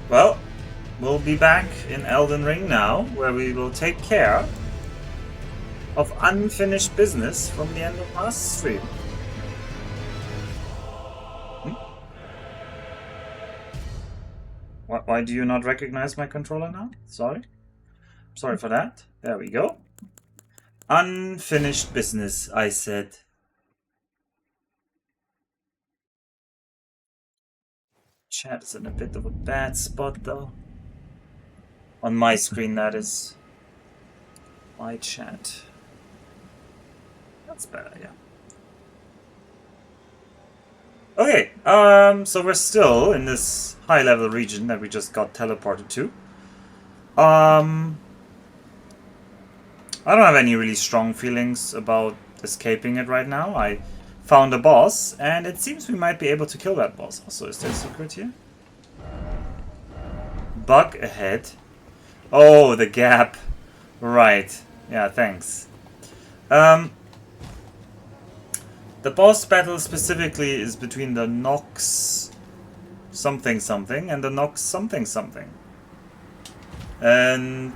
Well, we'll be back in Elden Ring now, where we will take care of unfinished business from the end of last stream. Why do you not recognize my controller now? Sorry. Sorry for that. There we go. Unfinished business, I said. Chat is in a bit of a bad spot, though. On my screen, that is. My chat. That's better, yeah. Okay, so we're still in this high-level region that we just got teleported to. I don't have any really strong feelings about escaping it right now. I found a boss, and it seems we might be able to kill that boss. Also, is there a secret here? Bug ahead. Oh, the gap. Right. Yeah, thanks. The boss battle specifically is between the Nox something something and the Nox something something. And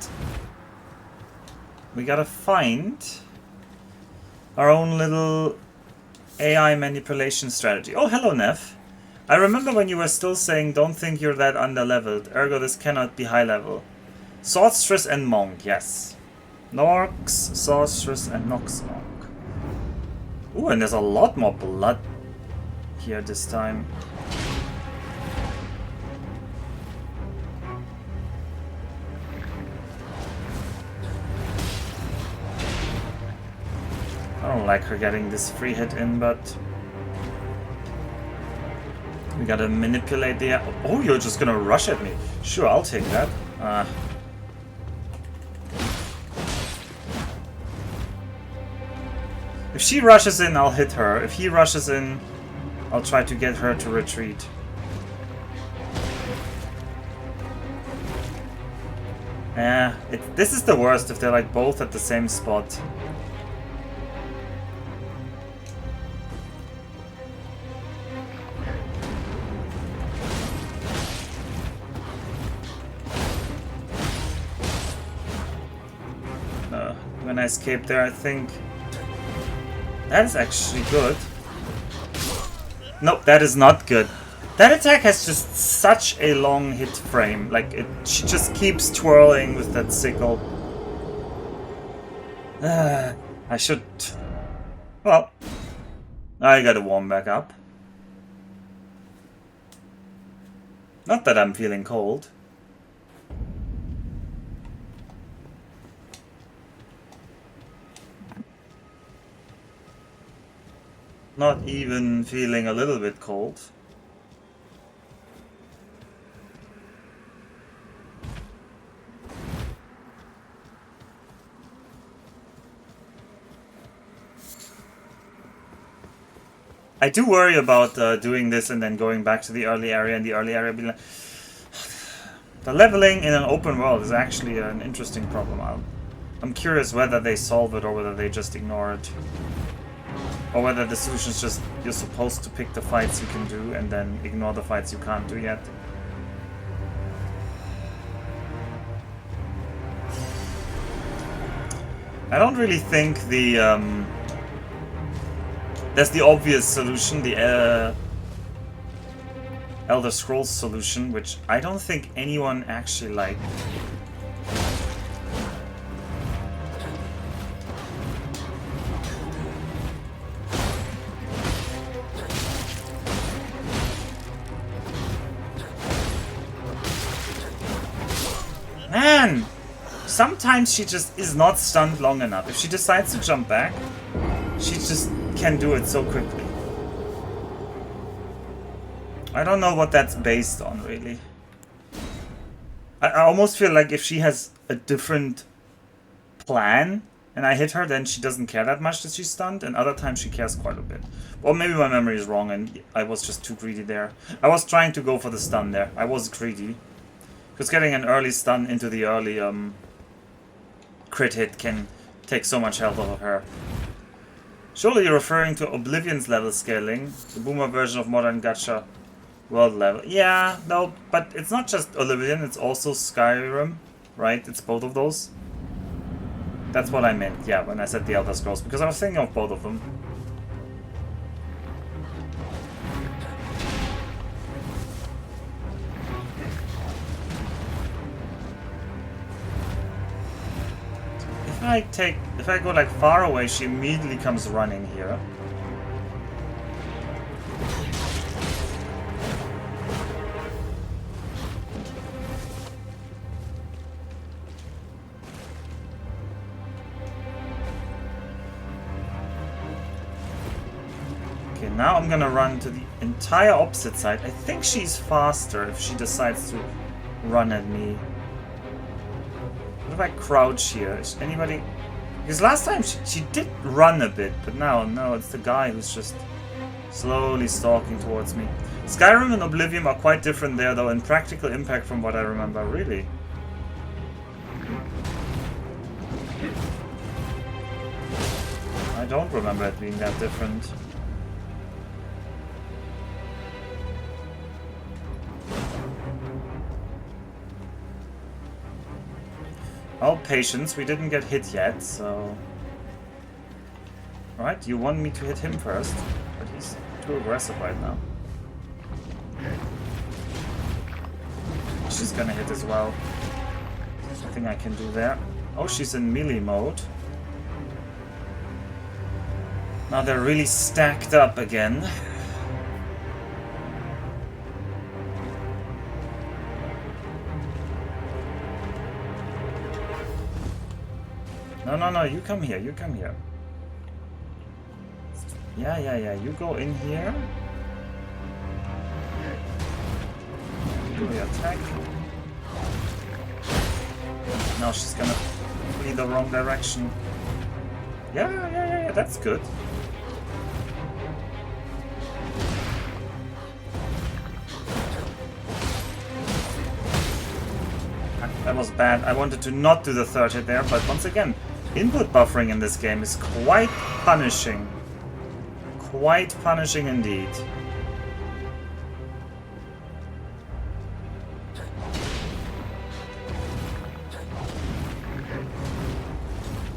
we gotta find our own little AI manipulation strategy. Oh, hello, Nev. I remember when you were still saying, don't think you're that underleveled, ergo this cannot be high level. Swordstress and Monk, yes. Nox, Swordstress, and Nox Monk. Ooh, and there's a lot more blood here this time. I don't like her getting this free hit in, but we gotta manipulate the... Oh, you're just gonna rush at me. Sure, I'll take that. If she rushes in, I'll hit her. If he rushes in, I'll try to get her to retreat. This is the worst if they're like both at the same spot. When I escaped there, I think... That is actually good. Nope, that is not good. That attack has just such a long hit frame. Like, she just keeps twirling with that sickle. I should... Well, I gotta warm back up. Not that I'm feeling cold. Not even feeling a little bit cold. I do worry about doing this and then going back to the early area, and the early area being like... The leveling in an open world is actually an interesting problem. I'm curious whether they solve it or whether they just ignore it. Or whether the solution is just you're supposed to pick the fights you can do and then ignore the fights you can't do yet. I don't really think the... There's the obvious solution, the Elder Scrolls solution, which I don't think anyone actually liked. Man! Sometimes she just is not stunned long enough. If she decides to jump back, she just can do it so quickly. I don't know what that's based on, really. I almost feel like if she has a different plan and I hit her, then she doesn't care that much that she's stunned, and other times she cares quite a bit. Or maybe my memory is wrong and I was just too greedy there. I was trying to go for the stun there. I was greedy. Because getting an early stun into the early crit hit can take so much health off of her. Surely you're referring to Oblivion's level scaling, the boomer version of modern gacha. World level. Yeah, no, but it's not just Oblivion, it's also Skyrim, right? It's both of those. That's what I meant, yeah, when I said the Elder Scrolls, because I was thinking of both of them. If I go like far away, she immediately comes running here. Okay, now I'm gonna run to the entire opposite side. I think she's faster if she decides to run at me. What if I crouch here? Is anybody... Because last time she did run a bit, but now, no, it's the guy who's just slowly stalking towards me. Skyrim and Oblivion are quite different there, though, in practical impact from what I remember, really. I don't remember it being that different. Oh, patience, we didn't get hit yet, so... Alright, you want me to hit him first, but he's too aggressive right now. She's gonna hit as well. Nothing I can do there. Oh, she's in melee mode. Now they're really stacked up again. No, you come here, you come here. Yeah, you go in here. Do the attack. Now she's gonna flee the wrong direction. Yeah, that's good. That was bad. I wanted to not do the third hit there, but once again, input buffering in this game is quite punishing. Quite punishing indeed.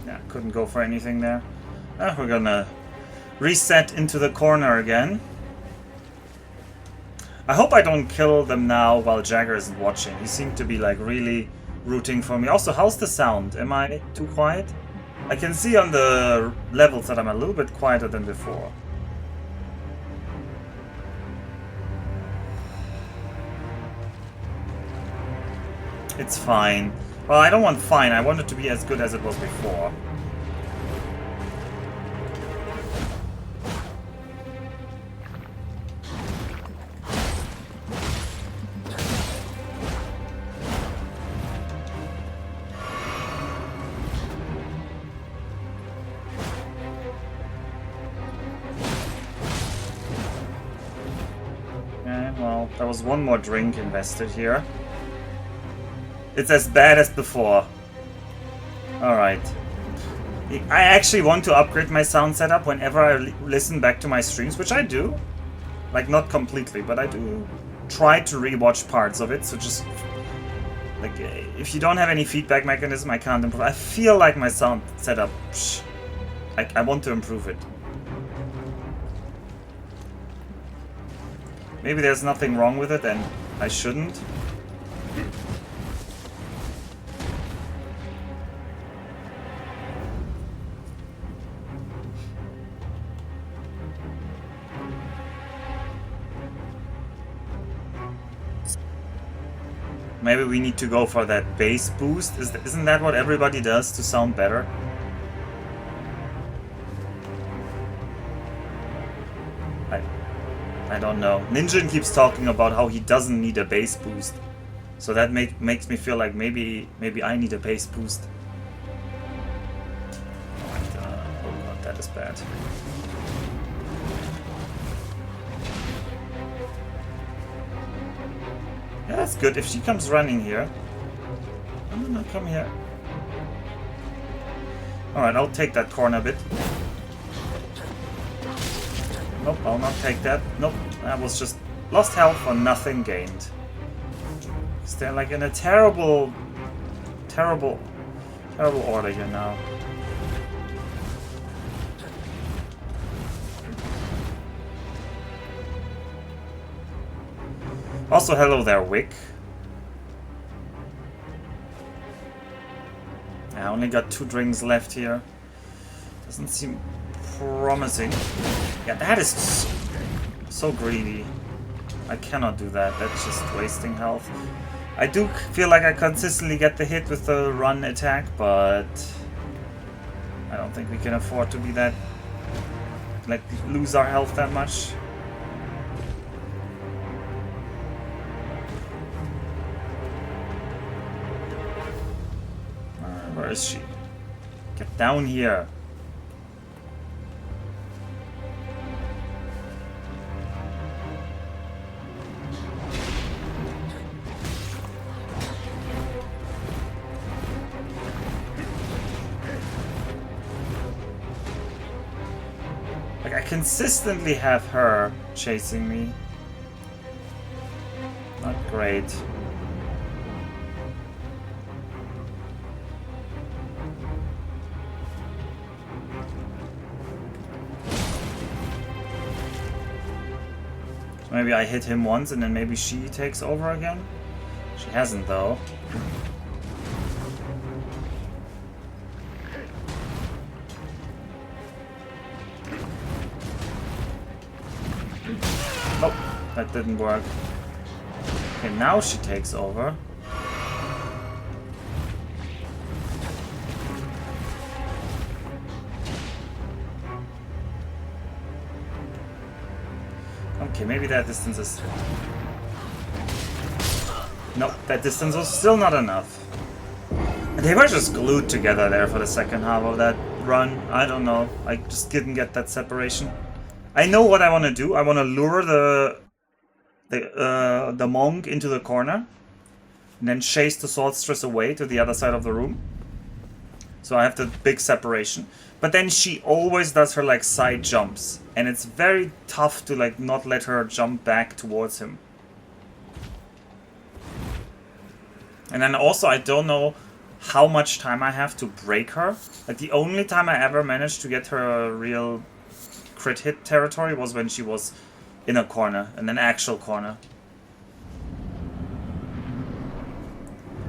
Yeah, couldn't go for anything there. We're gonna reset into the corner again. I hope I don't kill them now while Jagger isn't watching. He seemed to be like really rooting for me. Also, how's the sound? Am I too quiet? I can see on the levels that I'm a little bit quieter than before. It's fine. Well, I don't want fine. I want it to be as good as it was before. Well, there was one more drink invested here. It's as bad as before. Alright. I actually want to upgrade my sound setup whenever I listen back to my streams, which I do. Like, not completely, but I do try to rewatch parts of it, so just... Like, if you don't have any feedback mechanism, I can't improve. I feel like my sound setup... I want to improve it. Maybe there's nothing wrong with it and I shouldn't. Maybe we need to go for that bass boost. Isn't that what everybody does to sound better? I don't know. Ninjin keeps talking about how he doesn't need a bass boost. So that makes me feel like maybe I need a bass boost. Oh god, that is bad. Yeah, that's good. If she comes running here. No, come here. Alright, I'll take that corner bit. Nope, I'll not take that. Nope, that was just Lost health for nothing gained. Because they're like in a terrible order here now. Also, hello there, Wick. I only got 2 drinks left here. Doesn't seem promising. Yeah, that is so greedy. I cannot do that. That's just wasting health. I do feel like I consistently get the hit with the run attack, but I don't think we can afford to be that, like, lose our health that much. Where is she? Get down here. Like, I consistently have her chasing me. Not great. Maybe I hit him once and then maybe she takes over again? She hasn't though. Oh, that didn't work. Okay, now she takes over. Okay, maybe that distance is... Nope, that distance was still not enough. They were just glued together there for the second half of that run. I don't know. I just didn't get that separation. I know what I want to do. I want to lure the monk into the corner. And then chase the Swordstress away to the other side of the room. So I have the big separation. But then she always does her like side jumps. And it's very tough to like not let her jump back towards him. And then also I don't know how much time I have to break her. Like the only time I ever managed to get her a real crit hit territory was when she was in a corner, in an actual corner.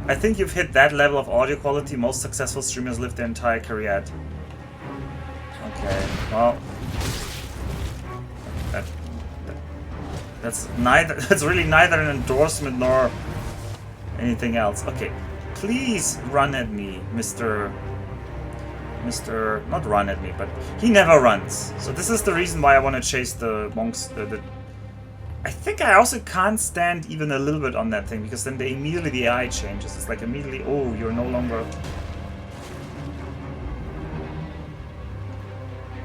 I think you've hit that level of audio quality most successful streamers live their entire career at. Okay, well... That's neither. That's really neither an endorsement nor anything else. Okay, please run at me, Mr. Not run at me, but he never runs. So this is the reason why I want to chase the monks. I think I also can't stand even a little bit on that thing because then immediately the AI changes. It's like immediately, oh, you're no longer.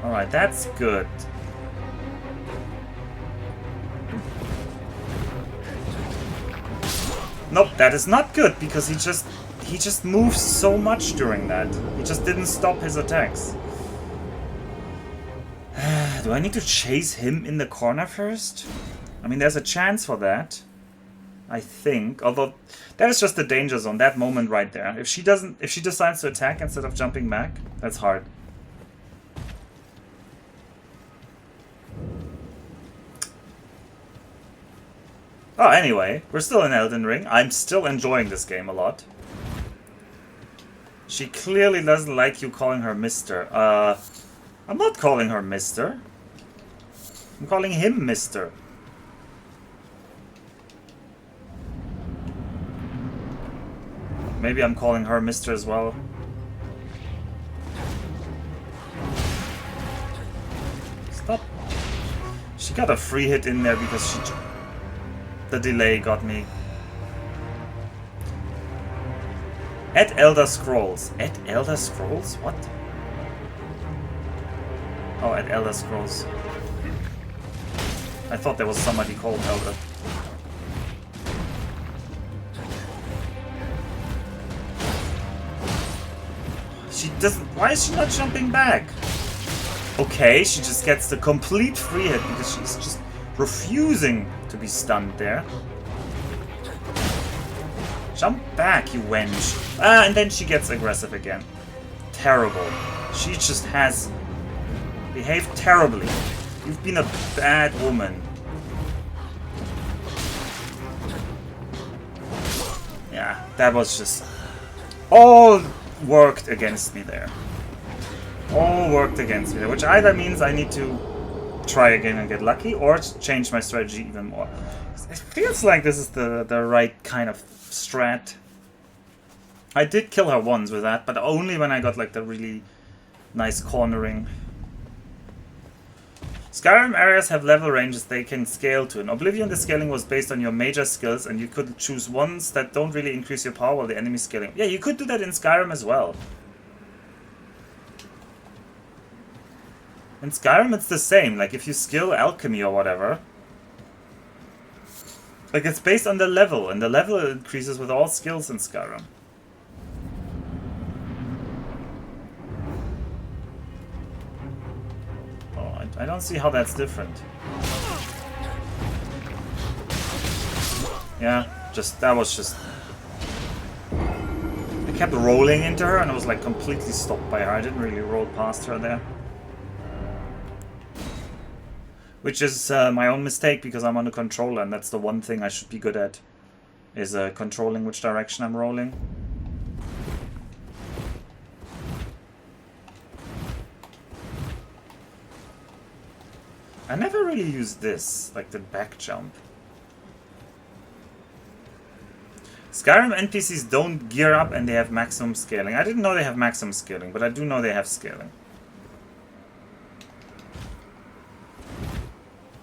All right, that's good. Nope, that is not good because he just moves so much during that. He just didn't stop his attacks. Do I need to chase him in the corner first? I mean, there's a chance for that. I think. Although that is just the danger zone, that moment right there. If she decides to attack instead of jumping back, that's hard. Oh, anyway, we're still in Elden Ring. I'm still enjoying this game a lot. She clearly doesn't like you calling her Mr. I'm not calling her Mr. I'm calling him Mr. Maybe I'm calling her Mr. as well. Stop. She got a free hit in there because the delay got me. At Elder Scrolls. At Elder Scrolls? What? Oh, at Elder Scrolls. I thought there was somebody called Elder. She doesn't... Why is she not jumping back? Okay, she just gets the complete free hit because she's just refusing to be stunned there. Jump back, you wench. Ah, and then she gets aggressive again. Terrible. She just has behaved terribly. You've been a bad woman. Yeah, that was just... all worked against me there. All worked against me there, which either means I need to try again and get lucky, or change my strategy even more. It feels like this is the right kind of strat. I did kill her once with that, but only when I got like the really nice cornering. Skyrim areas have level ranges they can scale to. In Oblivion, the scaling was based on your major skills, and you could choose ones that don't really increase your power while the enemy scaling. Yeah, you could do that in Skyrim as well. In Skyrim, it's the same. Like, if you skill alchemy or whatever, like, it's based on the level, and the level increases with all skills in Skyrim. Oh, I don't see how that's different. Yeah, that was just... I kept rolling into her, and I was, like, completely stopped by her. I didn't really roll past her there. Which is my own mistake, because I'm on a controller, and that's the one thing I should be good at, is controlling which direction I'm rolling. I never really used this, like the back jump. Skyrim NPCs don't gear up and they have maximum scaling. I didn't know they have maximum scaling, but I do know they have scaling.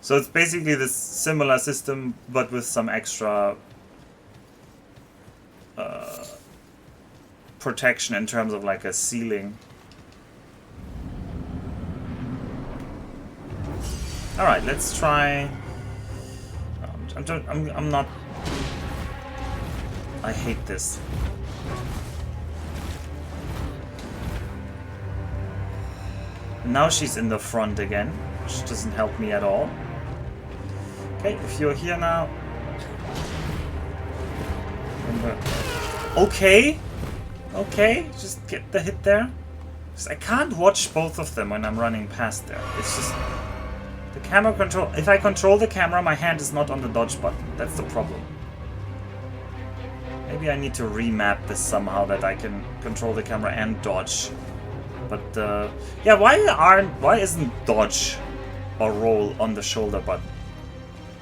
So it's basically this similar system, but with some extra protection in terms of like a ceiling. All right, let's try. I'm not. I hate this. Now she's in the front again, which doesn't help me at all. Okay, if you're here now... Okay! Okay, just get the hit there. I can't watch both of them when I'm running past there. It's just... The camera control... If I control the camera, my hand is not on the dodge button. That's the problem. Maybe I need to remap this somehow that I can control the camera and dodge. But, yeah, why isn't dodge or roll on the shoulder button?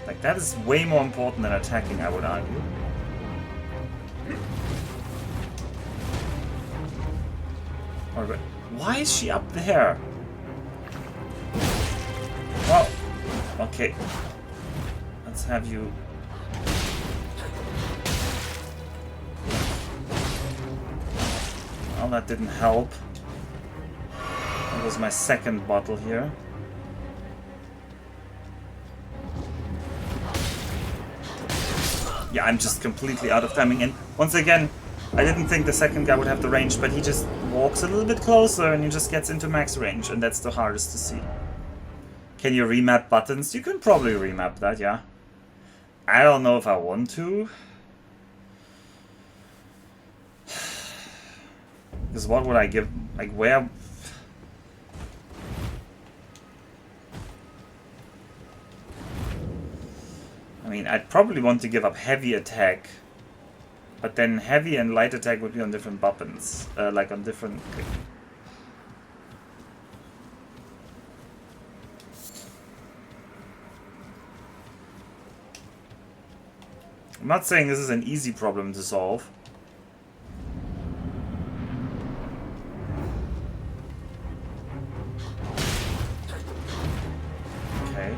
Like, that is way more important than attacking, I would argue. Alright, why is she up there? Well, okay. Let's have you... Well, that didn't help. That was my second bottle here. Yeah, I'm just completely out of timing. And once again, I didn't think the second guy would have the range, but he just walks a little bit closer and he just gets into max range, and that's the hardest to see. Can you remap buttons? You can probably remap that, yeah. I don't know if I want to. Because what would I give? Like, where... I mean, I'd probably want to give up heavy attack, but then heavy and light attack would be on different buttons, like on different... I'm not saying this is an easy problem to solve. Okay.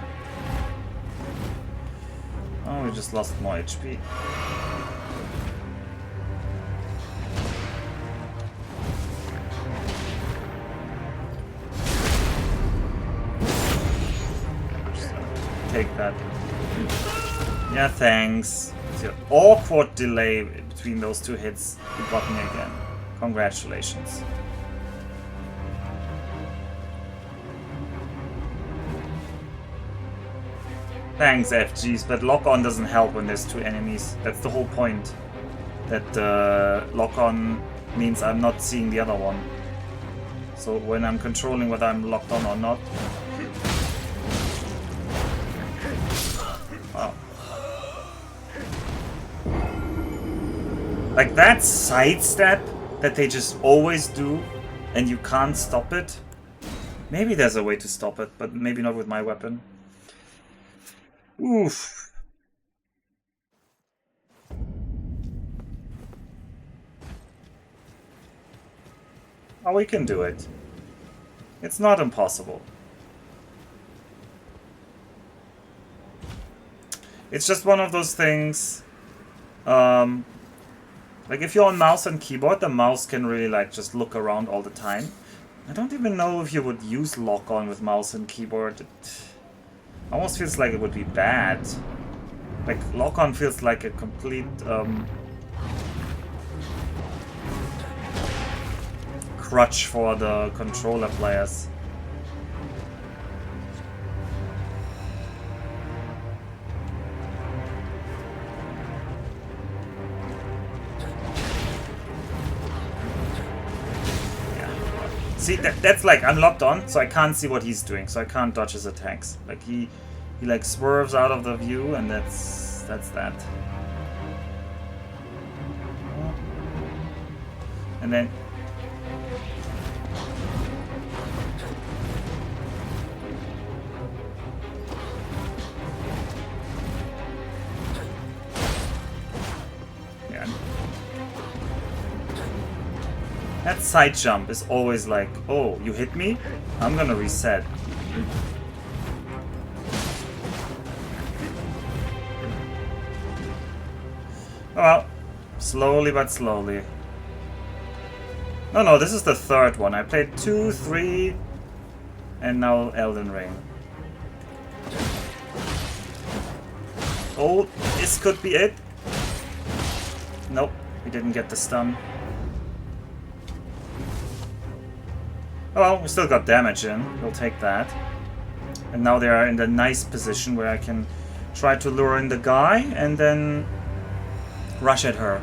Oh, we just lost more HP. Just take that. Yeah, thanks. It's an awkward delay between those two hits. You got me again. Congratulations. Thanks, FGs, but lock-on doesn't help when there's two enemies. That's the whole point. That lock-on means I'm not seeing the other one. So when I'm controlling whether I'm locked on or not... Wow. Like that sidestep that they just always do and you can't stop it. Maybe there's a way to stop it, but maybe not with my weapon. Oof. Oh, we can do it. It's not impossible. It's just one of those things. Like if you're on mouse and keyboard, the mouse can really like just look around all the time. I don't even know if you would use lock-on with mouse and keyboard. It almost feels like it would be bad. Like lock-on feels like a complete crutch for the controller players. See, that's like, I'm locked on, so I can't see what he's doing, so I can't dodge his attacks. Like, he like swerves out of the view, and that's that. And then... yeah. That side jump is always like, oh, you hit me? I'm gonna reset. Well, slowly but slowly. No, this is the third one. I played 2, 3, and now Elden Ring. Oh, this could be it. Nope, we didn't get the stun. Oh well, we still got damage in. We'll take that. And now they are in the nice position where I can try to lure in the guy and then rush at her.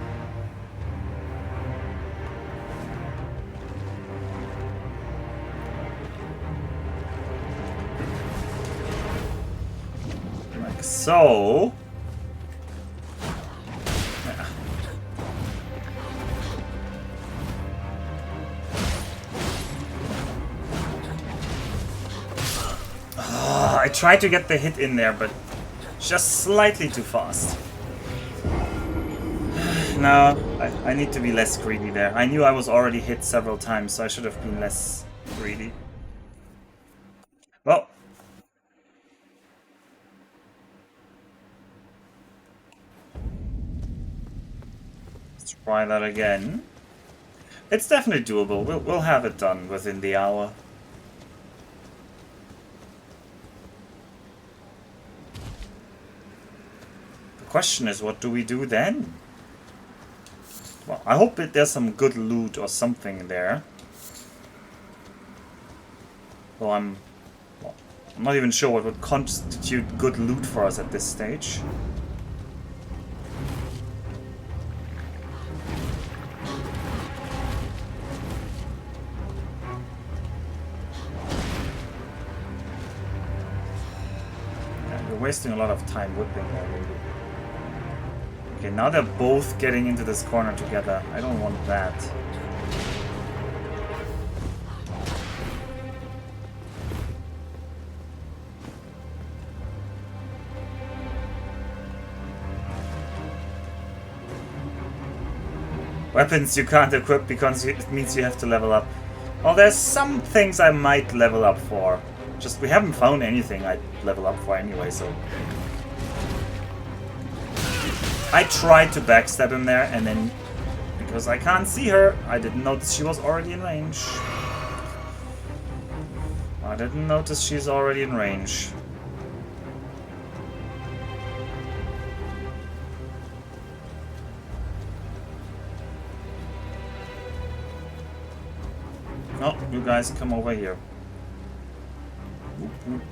Like so. Yeah. I tried to get the hit in there, but just slightly too fast. No, I need to be less greedy there. I knew I was already hit several times, so I should have been less greedy. Well. Let's try that again. It's definitely doable. We'll have it done within the hour. The question is, what do we do then? Well, I hope that there's some good loot or something there. Well, I'm not even sure what would constitute good loot for us at this stage. Yeah, we're wasting a lot of time whipping there, really. Okay, now they're both getting into this corner together. I don't want that. Weapons you can't equip because it means you have to level up. Well, there's some things I might level up for. Just we haven't found anything I'd level up for anyway, so... I tried to backstab him there, and then, because I can't see her, I didn't notice she was already in range. I didn't notice she's already in range. Oh, you guys come over here. Whoop, whoop.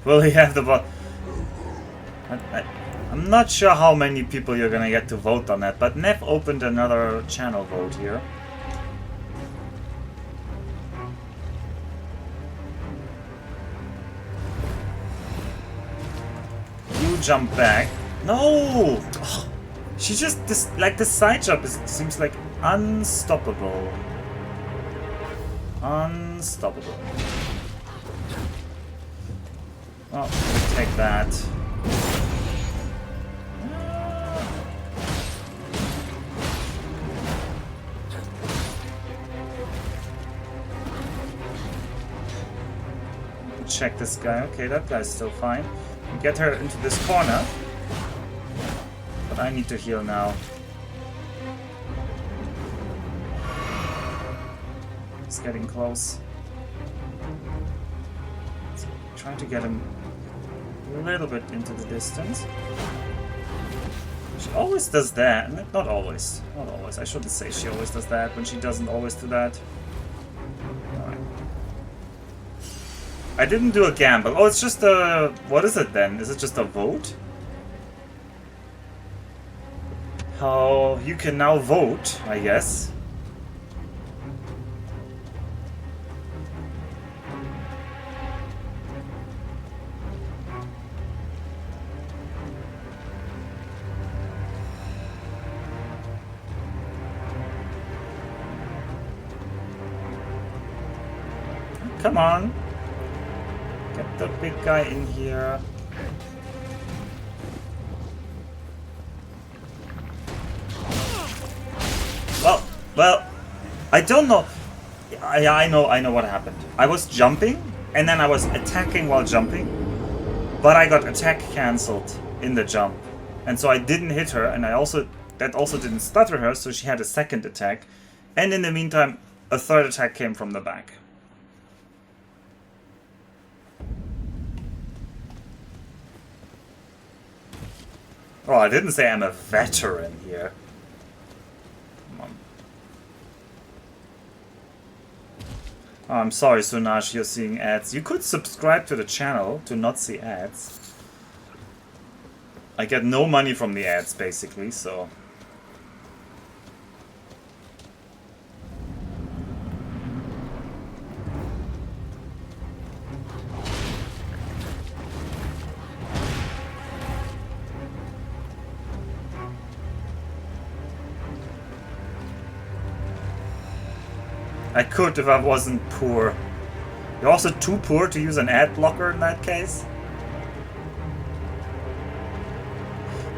Will he have the vote? I'm not sure how many people you're gonna get to vote on that, but Nev opened another channel vote here. You jump back. No! Oh, she just, like the side jump seems like unstoppable. Unstoppable. Well, we'll take that. Check this guy. Okay, that guy's still fine. Get her into this corner. But I need to heal now. It's getting close. Trying to get him a little bit into the distance. She always does that. Not always. Not always. I shouldn't say she always does that when she doesn't always do that. Alright. I didn't do a gamble. Oh, it's just a... What is it then? Is it just a vote? How you can now vote, I guess. Come on. Get the big guy in here. Well, I don't know. I know what happened. I was jumping, and then I was attacking while jumping, but I got attack cancelled in the jump, and so I didn't hit her, and that also didn't stutter her, so she had a second attack, and in the meantime, a third attack came from the back. Oh, I didn't say I'm a veteran here. Come on. Oh, I'm sorry, Sunash, you're seeing ads. You could subscribe to the channel to not see ads. I get no money from the ads, basically, so... I could if I wasn't poor. You're also too poor to use an ad blocker in that case?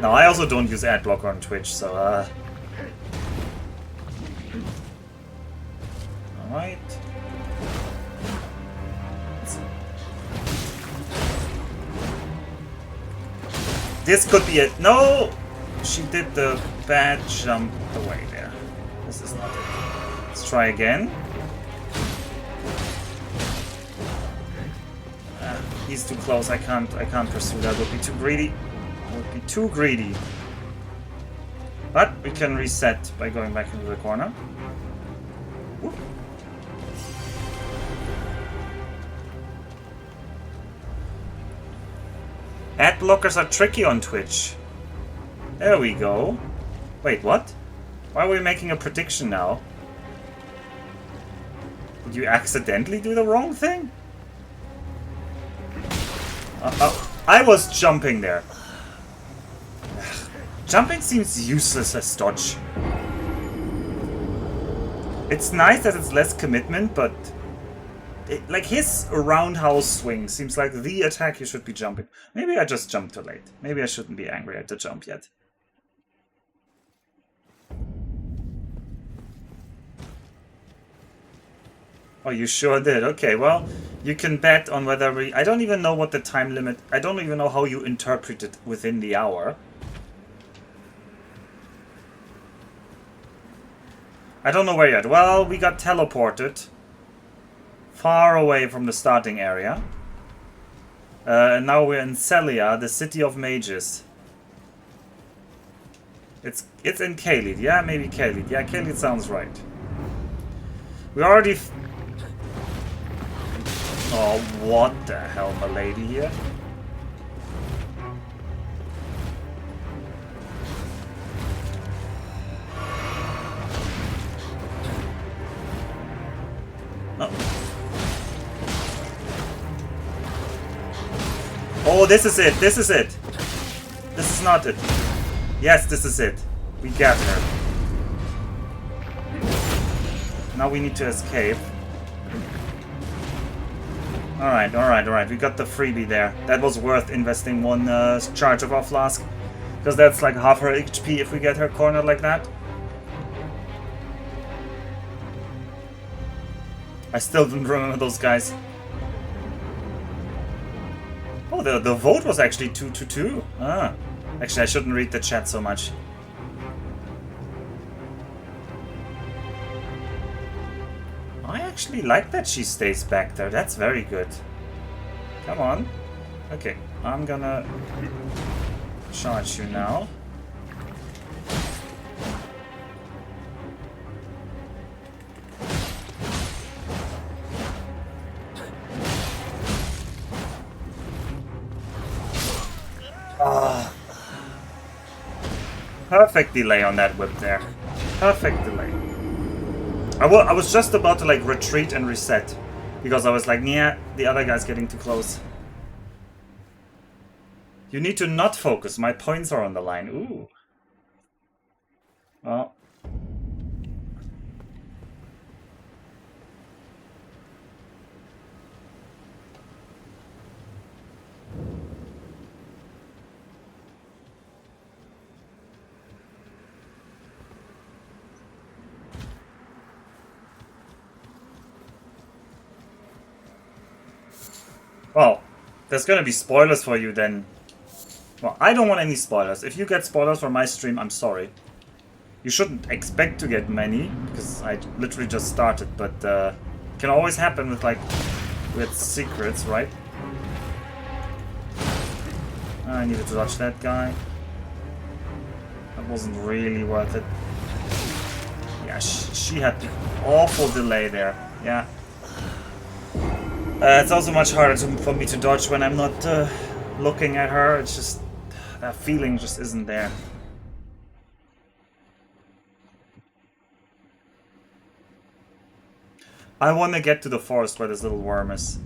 No, I also don't use ad blocker on Twitch, so Alright. This could be it. No! She did the bad jump away there. This is not it. Let's try again. He's too close. I can't pursue that. Would be too greedy. Would be too greedy. But we can reset by going back into the corner. Whoop. Ad blockers are tricky on Twitch. There we go. Wait, what? Why are we making a prediction now? Did you accidentally do the wrong thing? I was jumping there. Jumping seems useless as dodge. It's nice that it's less commitment, but... like his roundhouse swing seems like the attack you should be jumping. Maybe I just jumped too late. Maybe I shouldn't be angry at the jump yet. Oh, you sure did. Okay, well, you can bet on whether we... I don't even know what the time limit... I don't even know how you interpret it within the hour. I don't know where yet. Well, we got teleported far away from the starting area. And now we're in Celia, the city of mages. It's in Caelid. Yeah, maybe Caelid. Yeah, Caelid sounds right. We already... Oh, what the hell, my lady here? Oh, this is it. This is it. This is not it. Yes, this is it. We got her. Now we need to escape. Alright, alright, alright. We got the freebie there. That was worth investing one charge of our flask. Because that's like half her HP if we get her cornered like that. I still don't remember those guys. Oh, the vote was actually 2-2. Ah. Actually, I shouldn't read the chat so much. I actually like that she stays back there. That's very good. Come on. Okay, I'm gonna charge you now. Perfect delay on that whip there. Perfect delay. I was just about to like retreat and reset. Because I was like, yeah, the other guy's getting too close. You need to not focus. My points are on the line. Ooh. Well. Well, there's gonna be spoilers for you then. Well, I don't want any spoilers. If you get spoilers from my stream, I'm sorry. You shouldn't expect to get many, because I literally just started, but it can always happen with like weird secrets, right? I needed to dodge that guy. That wasn't really worth it. Yeah, she had the awful delay there. Yeah. It's also much harder for me to dodge when I'm not looking at her. It's just... that feeling just isn't there. I want to get to the forest where this little worm is.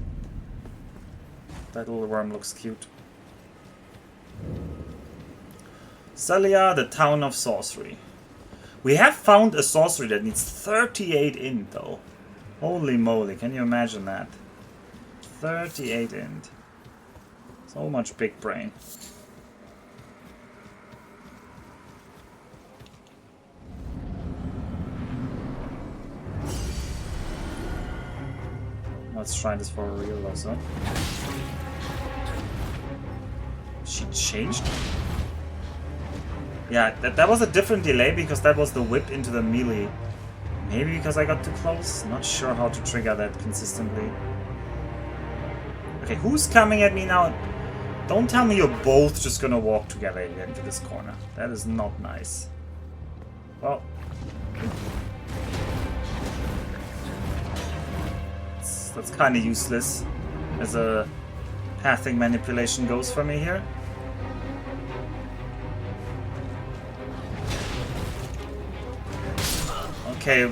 That little worm looks cute. Celia, the town of sorcery. We have found a sorcery that needs 38 int though. Holy moly, can you imagine that? 38 int. So much big brain. Let's try this for real also. She changed? Yeah, that was a different delay because that was the whip into the melee. Maybe because I got too close? Not sure how to trigger that consistently. Okay, who's coming at me now? Don't tell me you're both just gonna walk together into this corner. That is not nice. Well. That's kind of useless as a pathing manipulation goes for me here. Okay.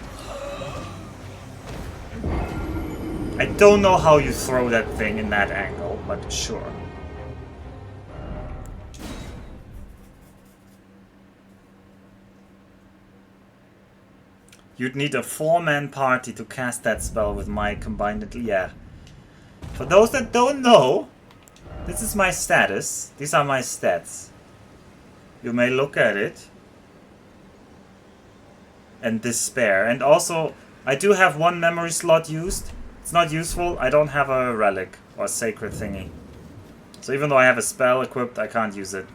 I don't know how you throw that thing in that angle, but sure. You'd need a 4-man party to cast that spell with my combined... Yeah. For those that don't know, this is my status. These are my stats. You may look at it and despair. And also, I do have one memory slot used. It's not useful. I don't have a relic or sacred thingy. So even though I have a spell equipped, I can't use it.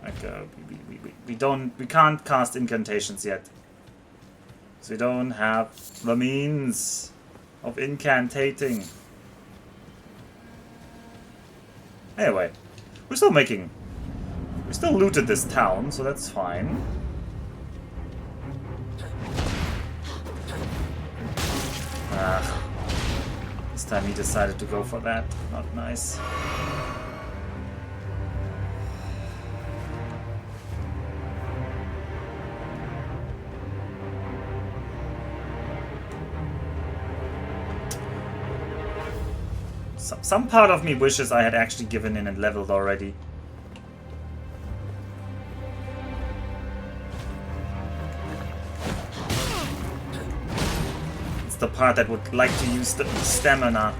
Like, we can't cast incantations yet. So we don't have the means of incantating. Anyway, we still looted this town, so that's fine. This time he decided to go for that. Not nice. Some part of me wishes I had actually given in and leveled already. It's the part that would like to use the stamina.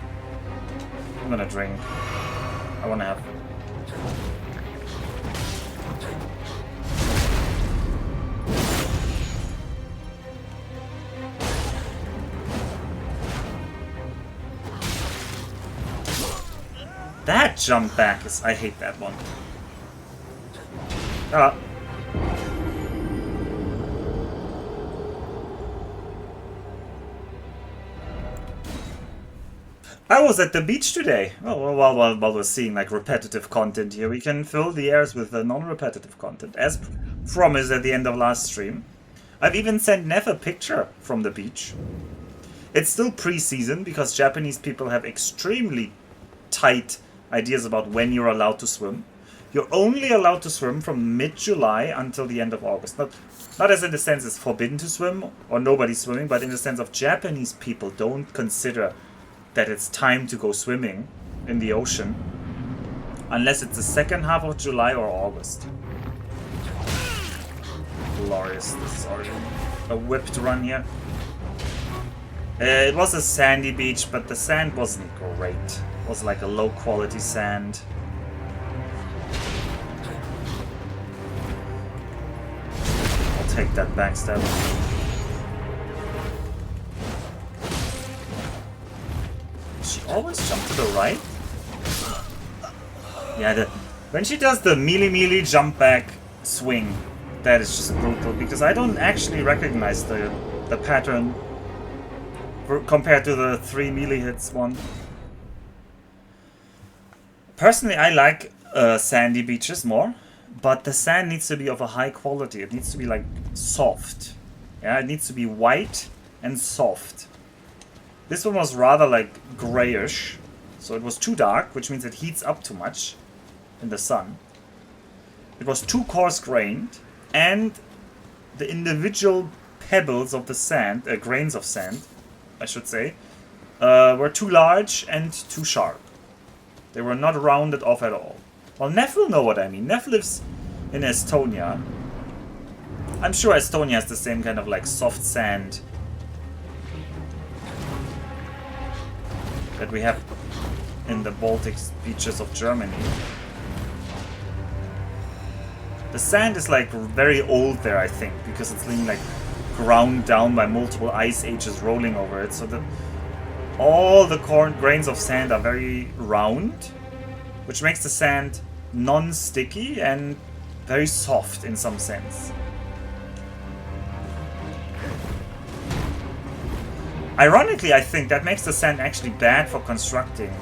I'm gonna drink. I wanna have... That jump back is... I hate that one. Ah. I was at the beach today. Oh, while we're seeing like repetitive content here, we can fill the airs with the non-repetitive content, as promised at the end of last stream. I've even sent Neff a picture from the beach. It's still pre-season because Japanese people have extremely tight ideas about when you're allowed to swim. You're only allowed to swim from mid-July until the end of August. Not as in the sense it's forbidden to swim or nobody's swimming, but in the sense of Japanese people don't consider that it's time to go swimming in the ocean unless it's the second half of July or August. Glorious. This is already a whipped run here. It was a sandy beach, but the sand wasn't great. It was like a low quality sand. I'll take that backstab. She always jump to the right? Yeah, when she does the melee jump back swing, that is just brutal because I don't actually recognize the pattern compared to the 3 melee hits one. Personally, I like sandy beaches more, but the sand needs to be of a high quality. It needs to be like soft. Yeah, it needs to be white and soft. This one was rather like grayish, so it was too dark, which means it heats up too much in the sun. It was too coarse-grained, and the individual pebbles of the sand, grains of sand, I should say, were too large and too sharp. They were not rounded off at all. Well, Neff will know what I mean. Neff lives in Estonia. I'm sure Estonia has the same kind of like soft sand that we have in the Baltic beaches of Germany. The sand is like very old there, I think, because it's being like ground down by multiple ice ages rolling over it, so that all the grains of sand are very round, which makes the sand non-sticky and very soft in some sense. Ironically, I think that makes the sand actually bad for constructing.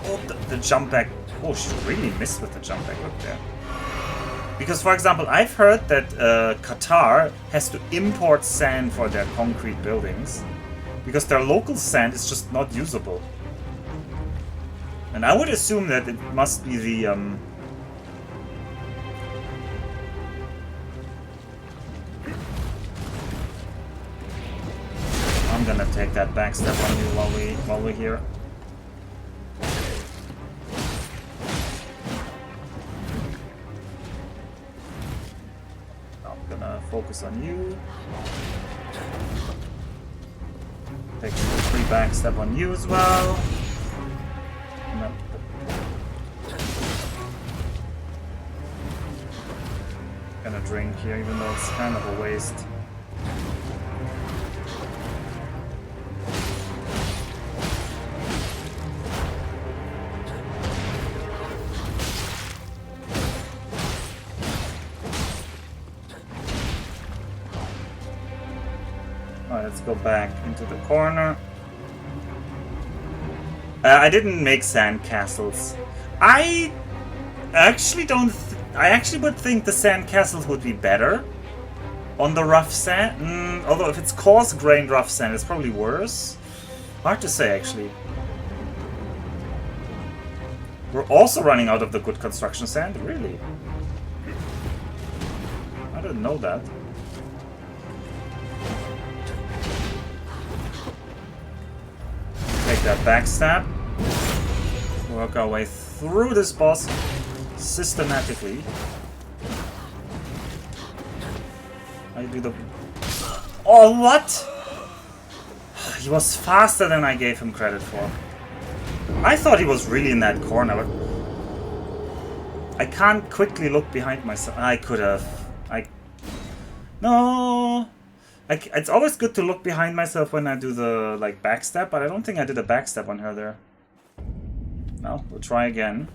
Oh, the jump back. Oh, she really missed with the jump back up there. Because, for example, I've heard that Qatar has to import sand for their concrete buildings because their local sand is just not usable. And I would assume that it must be the... I'm gonna take that backstep on you while we're here. I'm gonna focus on you. Take a free backstep on you as well. Gonna drink here, even though it's kind of a waste. Alright, let's go back into the corner. I didn't make sand castles. I actually don't. I actually would think the sand castles would be better on the rough sand. Although if it's coarse-grained rough sand, it's probably worse. Hard to say, actually. We're also running out of the good construction sand, really. I didn't know that. that backstab. Work our way through this boss systematically. I do the... Oh, what? He was faster than I gave him credit for. I thought he was really in that corner, but I can't quickly look behind myself. I could have. No. It's always good to look behind myself when I do the like backstep, but I don't think I did a backstep on her there. No, we'll try again.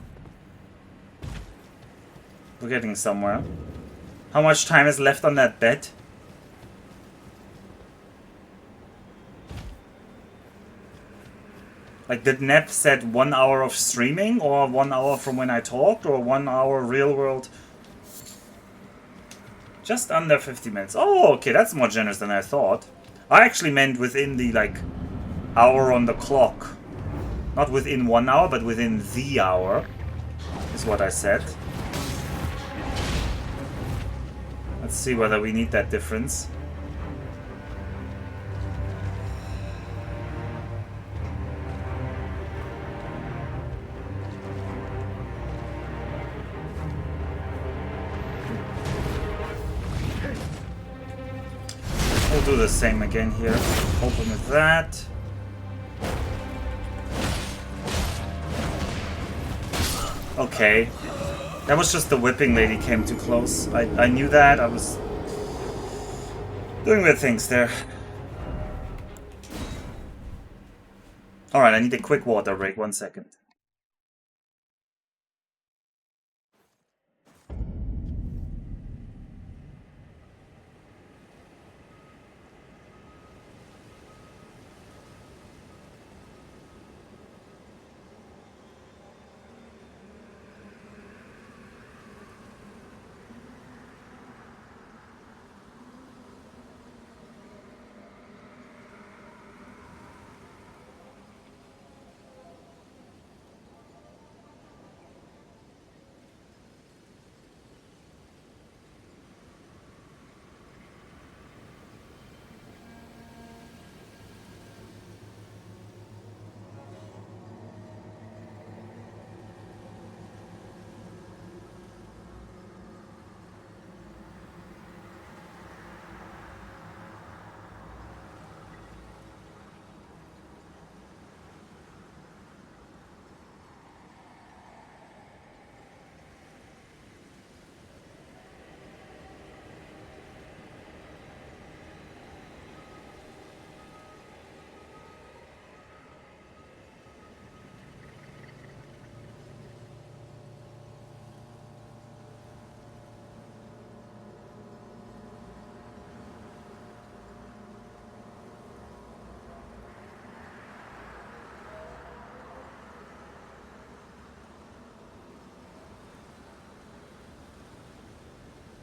We're getting somewhere. How much time is left on that bet? Like, did Nep set 1 hour of streaming, or 1 hour from when I talked, or 1 hour real world? Just under 50 minutes. Oh, okay, that's more generous than I thought. I actually meant within the, like, hour on the clock. Not within 1 hour, but within the hour, is what I said. Let's see whether we need that difference. We'll do the same again here. Open with that. Okay. That was just the whipping lady came too close. I knew that. I was doing weird things there. Alright, I need a quick water break. 1 second.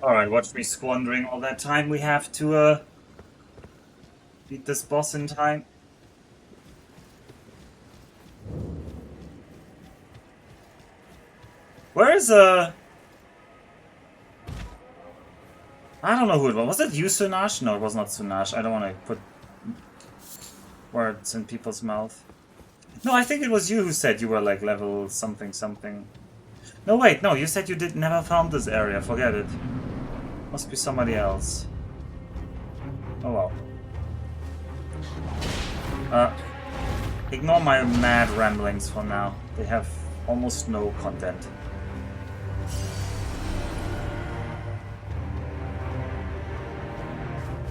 Alright, watch me squandering all that time we have to beat this boss in time. Where is I don't know who it was. Was it you, Sunash? No, it was not Sunash. I don't want to put words in people's mouth. No, I think it was you who said you were like level something something. No, wait, no, you said you never found this area. Forget it. Must be somebody else. Oh well. Ignore my mad ramblings for now. They have almost no content.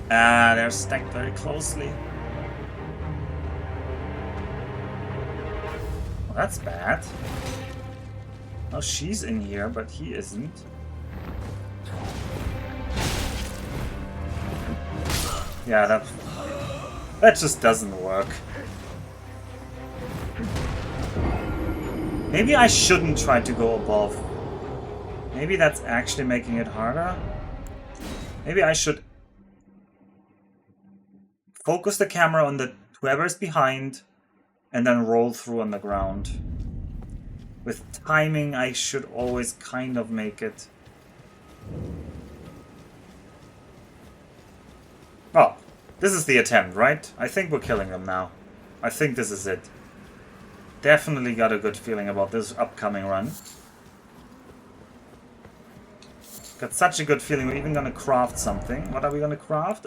They're stacked very closely. Well, that's bad. Oh, she's in here, but he isn't. Yeah, that just doesn't work. Maybe I shouldn't try to go above. Maybe that's actually making it harder. Maybe I should focus the camera on the whoever's behind and then roll through on the ground. With timing, I should always kind of make it. Oh, this is the attempt, right? I think we're killing them now. I think this is it. definitely got a good feeling about this upcoming run. Got such a good feeling we're even gonna craft something. What are we gonna craft?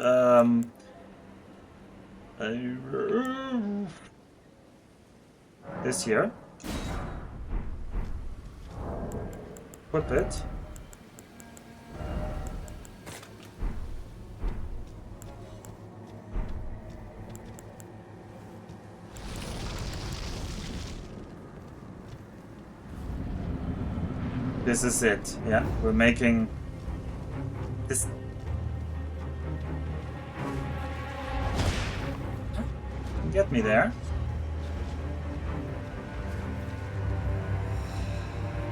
This here. Equip it. This is it. Yeah, we're making this. Get me there.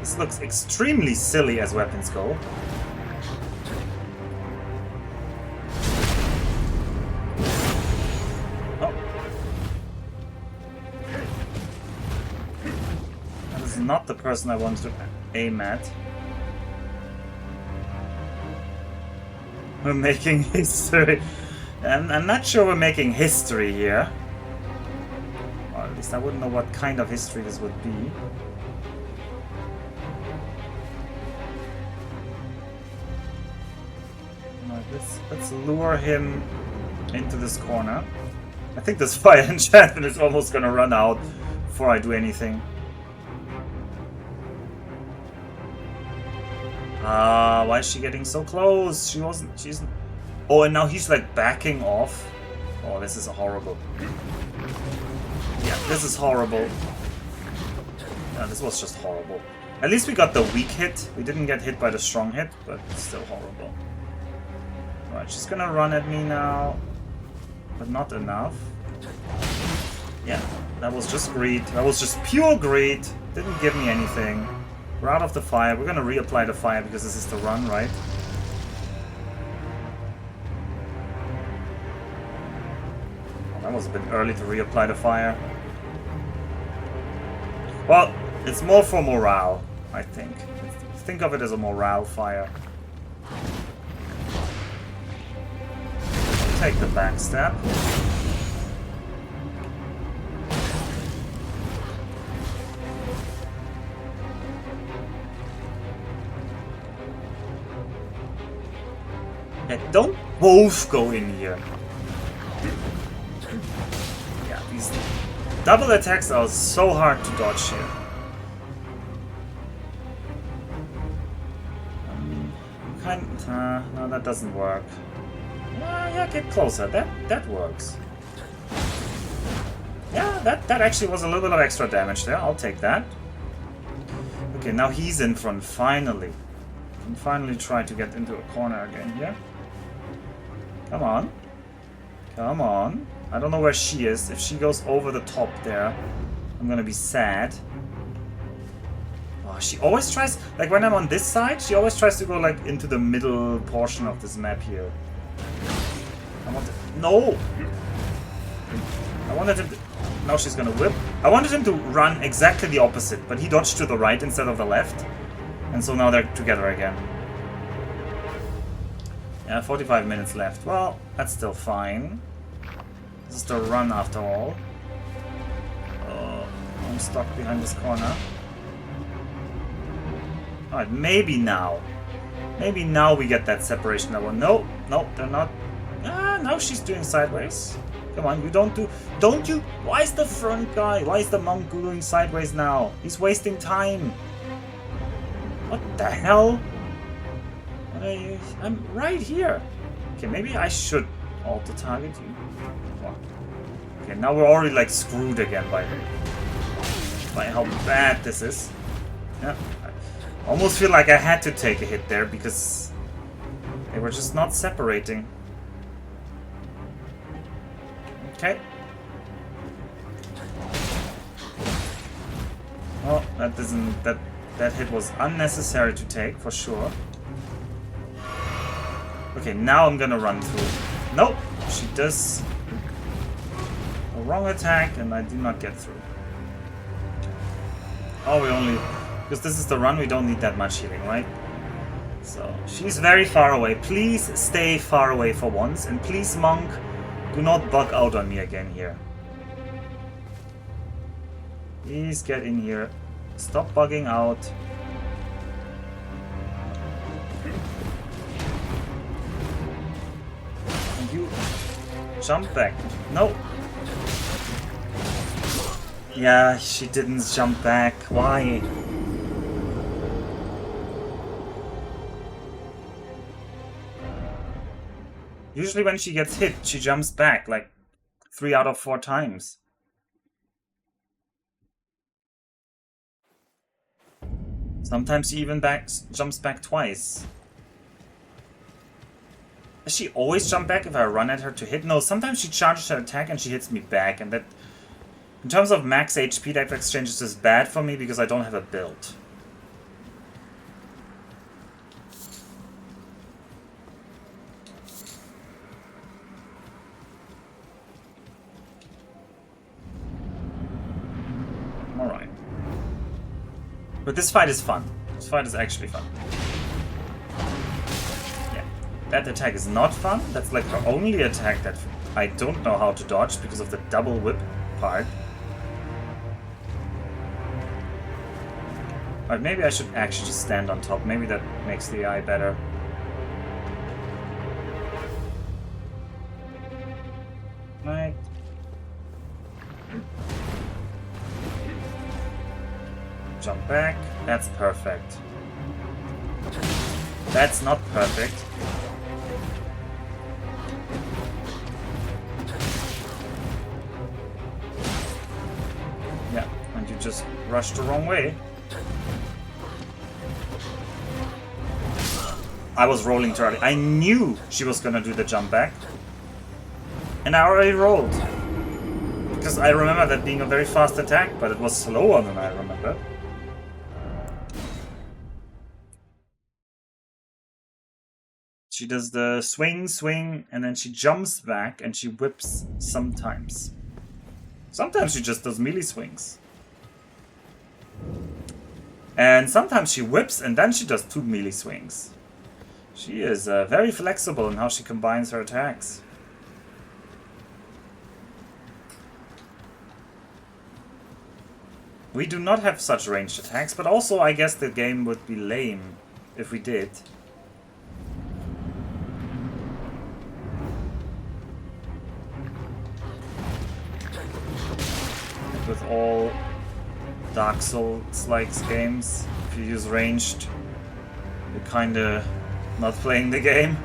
This looks extremely silly as weapons go. Oh. That is not the person I wanted to aim at. We're making history. And I'm not sure we're making history here. Or at least I wouldn't know what kind of history this would be. Let's lure him into this corner. I think this fire enchantment is almost gonna run out before I do anything. Why is she getting so close? She's... Oh, and now he's like backing off. Oh, this is horrible. Yeah, this is horrible. Yeah, this was just horrible. At least we got the weak hit. We didn't get hit by the strong hit, but it's still horrible. Alright, she's gonna run at me now. But not enough. Yeah, that was just greed. That was just pure greed. Didn't give me anything. We're out of the fire. We're gonna reapply the fire because this is the run, right? Oh, that was a bit early to reapply the fire. Well, it's more for morale, I think. Think of it as a morale fire. Take the backstab. Yeah, don't both go in here. Yeah, these double attacks are so hard to dodge here. No, that doesn't work. Yeah, get closer. That works. Yeah, that actually was a little bit of extra damage there. I'll take that. Okay, now he's in front, finally. Can finally try to get into a corner again here. Come on. Come on. I don't know where she is. If she goes over the top there, I'm gonna be sad. Oh, she always tries... Like, when I'm on this side, she always tries to go, like, into the middle portion of this map here. I wanted... No! I wanted him to... Now she's gonna whip. I wanted him to run exactly the opposite, but he dodged to the right instead of the left. And so now they're together again. Yeah, 45 minutes left. Well, that's still fine. This is the run after all. I'm stuck behind this corner. Alright, maybe now. Maybe now we get that separation level. No, no, they're not. Ah, now she's doing sideways. Come on, you don't do... Don't you... Why is the front guy? Why is the monk doing sideways now? He's wasting time. What the hell? I'm right here. Okay, maybe I should auto-target you. What? Okay, now we're already like screwed again by how bad this is. Yeah, I almost feel like I had to take a hit there because they were just not separating. Okay. Well, that doesn't... That hit was unnecessary to take, for sure. Okay, now I'm gonna run through. Nope! She does a wrong attack and I do not get through. Oh, we only... Because this is the run, we don't need that much healing, right? So, she's very far away. Please stay far away for once. And please, monk, do not bug out on me again here. Please get in here. Stop bugging out. And you jump back. No. Yeah, she didn't jump back. Why? Usually when she gets hit, she jumps back like 3 out of 4 times. Sometimes she even jumps back twice. Does she always jump back if I run at her to hit? No, sometimes she charges her attack and she hits me back, and that... In terms of max HP, that exchange is just bad for me because I don't have a build. Alright. But this fight is fun. This fight is actually fun. Yeah. That attack is not fun. That's like her only attack that I don't know how to dodge because of the double whip part. But maybe I should actually just stand on top. Maybe that makes the AI better. Right. Jump back. That's perfect. That's not perfect. Yeah, and you just rushed the wrong way. I was rolling too early. I knew she was gonna do the jump back. And I already rolled. Because I remember that being a very fast attack, but it was slower than I remember. She does the swing, swing, and then she jumps back and she whips sometimes. Sometimes she just does melee swings. And sometimes she whips and then she does 2 melee swings. She is very flexible in how she combines her attacks. We do not have such ranged attacks, but also I guess the game would be lame if we did. With all Dark Souls-like games, if you use ranged, you're kinda not playing the game.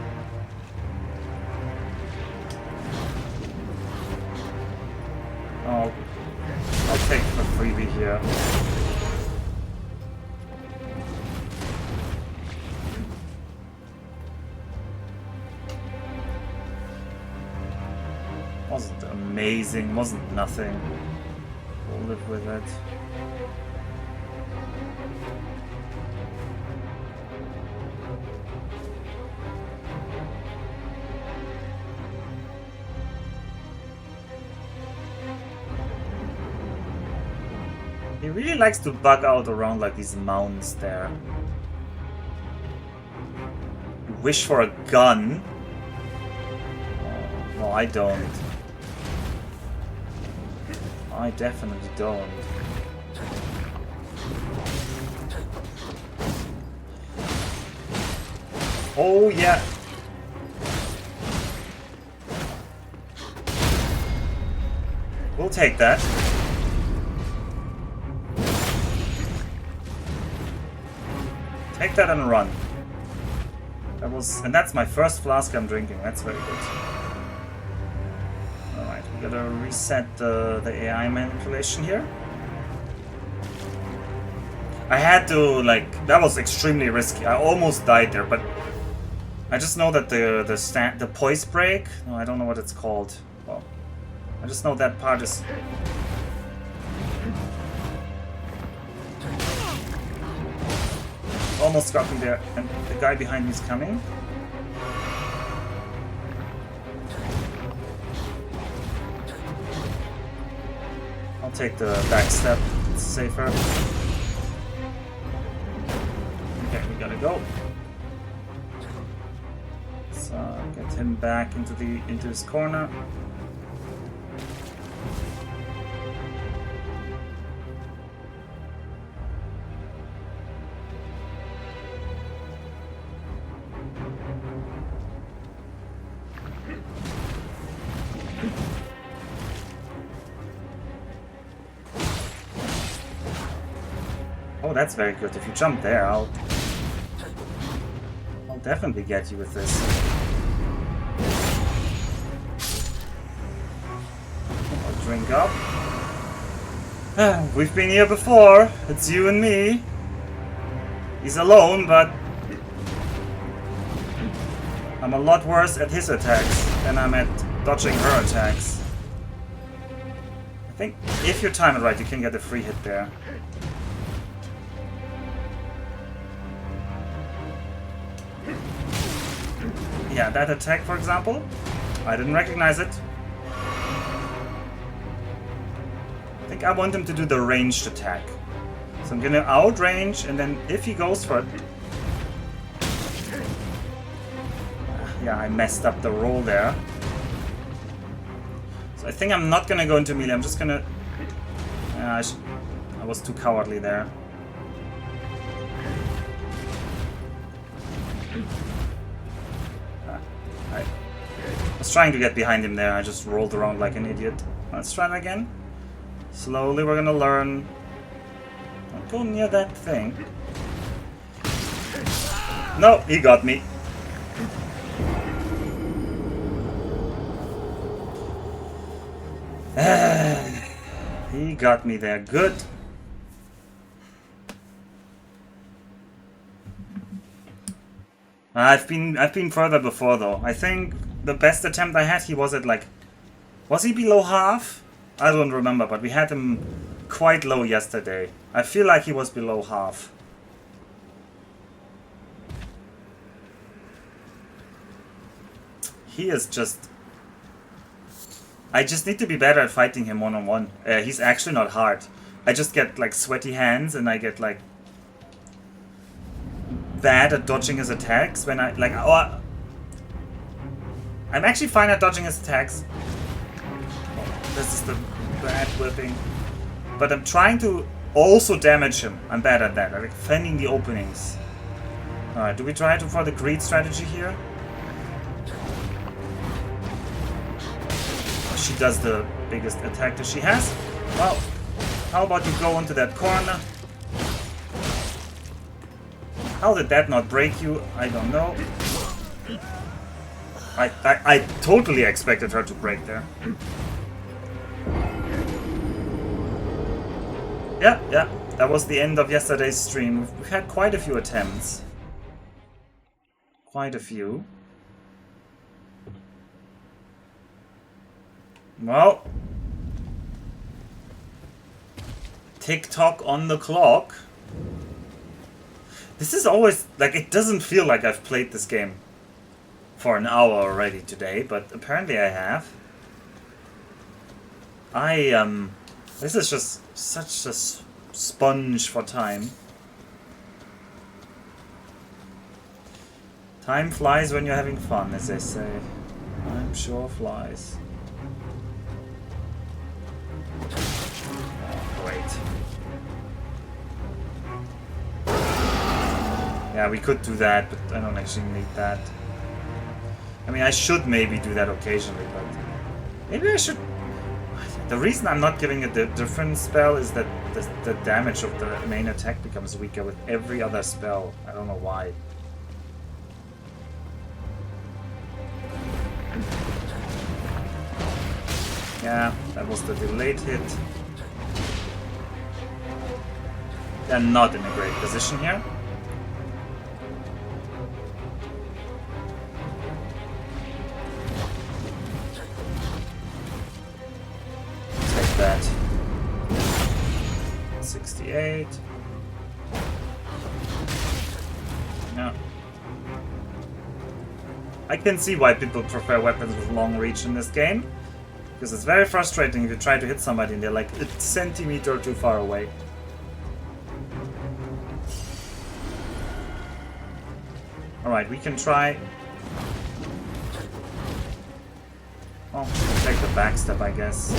Oh, I'll take the freebie here. Wasn't amazing, wasn't nothing. We'll live with it. He really likes to bug out around like these mounds there. You wish for a gun? Oh, no, I don't. I definitely don't. Oh yeah. We'll take that. Take that and run. And that's my first flask I'm drinking. That's very good. Alright, we gotta reset the AI manipulation here. I had to, like, that was extremely risky. I almost died there, but I just know that the poise break, no, I don't know what it's called. Well, I just know that part is... Almost got me there, and the guy behind me is coming. I'll take the back step, it's safer. Okay, we gotta go. Let's get him back into his corner. Oh, that's very good. If you jump there, I'll definitely get you with this. I'll drink up. We've been here before. It's you and me. He's alone, but I'm a lot worse at his attacks than I'm at dodging her attacks. I think if you time it right, you can get a free hit there. Yeah, that attack, for example, I didn't recognize it. I think I want him to do the ranged attack. So I'm gonna outrange, and then if he goes for it... Yeah, I messed up the roll there. So I think I'm not gonna go into melee, I'm just gonna... I was too cowardly there. I was trying to get behind him there, I just rolled around like an idiot. Let's try that again. Slowly we're gonna learn. Don't go near that thing. No, he got me. He got me there. Good. I've been further before though. I think the best attempt I had, he was at like... Was he below half? I don't remember, but we had him quite low yesterday. I feel like he was below half. He is just... I just need to be better at fighting him one-on-one. He's actually not hard. I just get like sweaty hands and I get like bad at dodging his attacks when I like... Oh, I'm actually fine at dodging his attacks. Oh, this is the bad whipping. But I'm trying to also damage him. I'm bad at that. I'm like fending the openings. Alright, do we try to for the greed strategy here? She does the biggest attack that she has. Well, how about you go into that corner? How did that not break you? I don't know. I totally expected her to break there. Yeah, that was the end of yesterday's stream. We've had quite a few attempts. Quite a few. Well, tick-tock on the clock. This is always, like, it doesn't feel like I've played this game for an hour already today, but apparently I have. This is just such a sponge for time. Time flies when you're having fun, as they say. Time sure flies. Oh, great. Yeah, we could do that, but I don't actually need that. I mean, I should maybe do that occasionally, but maybe I should... The reason I'm not giving it the different spell is that the damage of the main attack becomes weaker with every other spell. I don't know why. Yeah, that was the delayed hit. They're not in a great position here. Take that. 68. No. I can see why people prefer weapons with long reach in this game. Because it's very frustrating if you try to hit somebody and they're like a centimeter or too far away. Alright, we can try... Oh, take the backstep, I guess.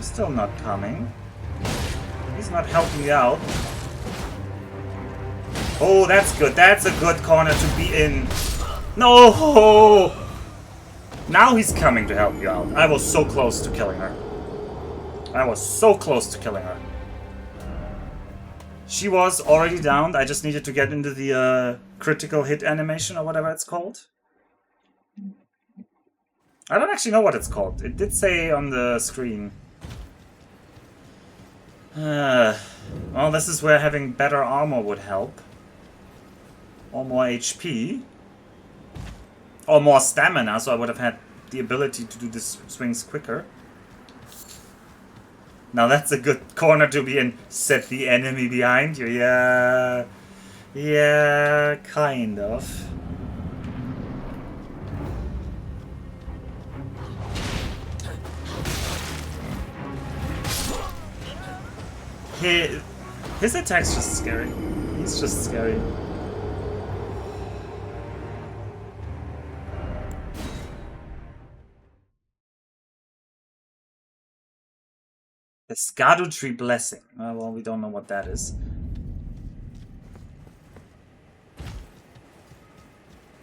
Still not coming. He's not helping me out. Oh, that's good. That's a good corner to be in. No! Now he's coming to help you out. I was so close to killing her. I was so close to killing her. She was already downed. I just needed to get into the critical hit animation or whatever it's called. I don't actually know what it's called. It did say on the screen. Well, this is where having better armor would help. Or more HP. Or more stamina, so I would have had the ability to do these swings quicker. Now that's a good corner to be in. Set the enemy behind you. Yeah. Yeah, kind of. His attack's just scary. He's just scary. The Skadu Tree Blessing. Well, we don't know what that is.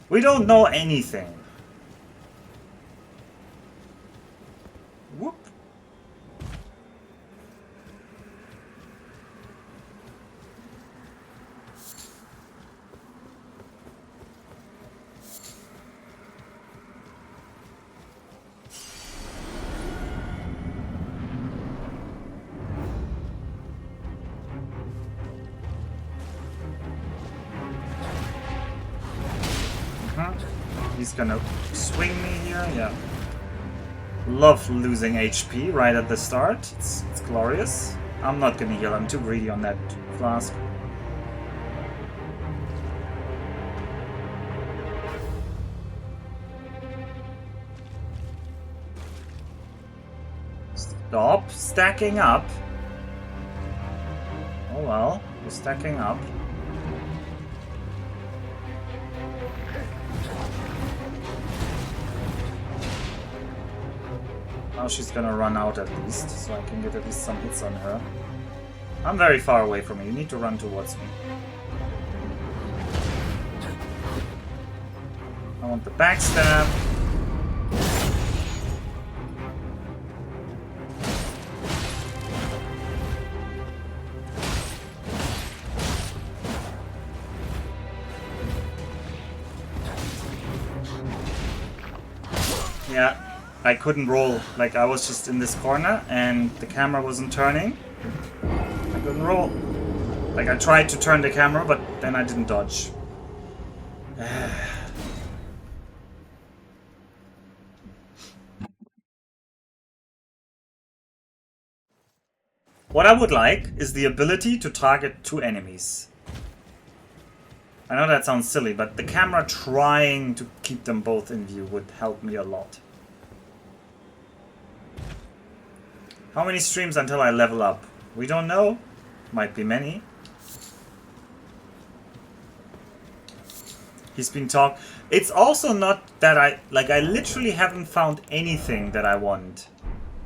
We don't know anything. Whoop. He's gonna swing me here, yeah. Love losing HP right at the start. It's glorious. I'm not gonna heal, I'm too greedy on that flask. Stop stacking up. Oh well, we're stacking up. Now she's gonna run out at least, so I can get at least some hits on her. I'm very far away from you. You need to run towards me. I want the backstab. Yeah. I couldn't roll, like I was just in this corner and the camera wasn't turning. I couldn't roll. Like I tried to turn the camera, but then I didn't dodge. What I would like is the ability to target two enemies. I know that sounds silly, but the camera trying to keep them both in view would help me a lot. How many streams until I level up? We don't know. Might be many. He's been talk. It's also not that I literally haven't found anything that I want.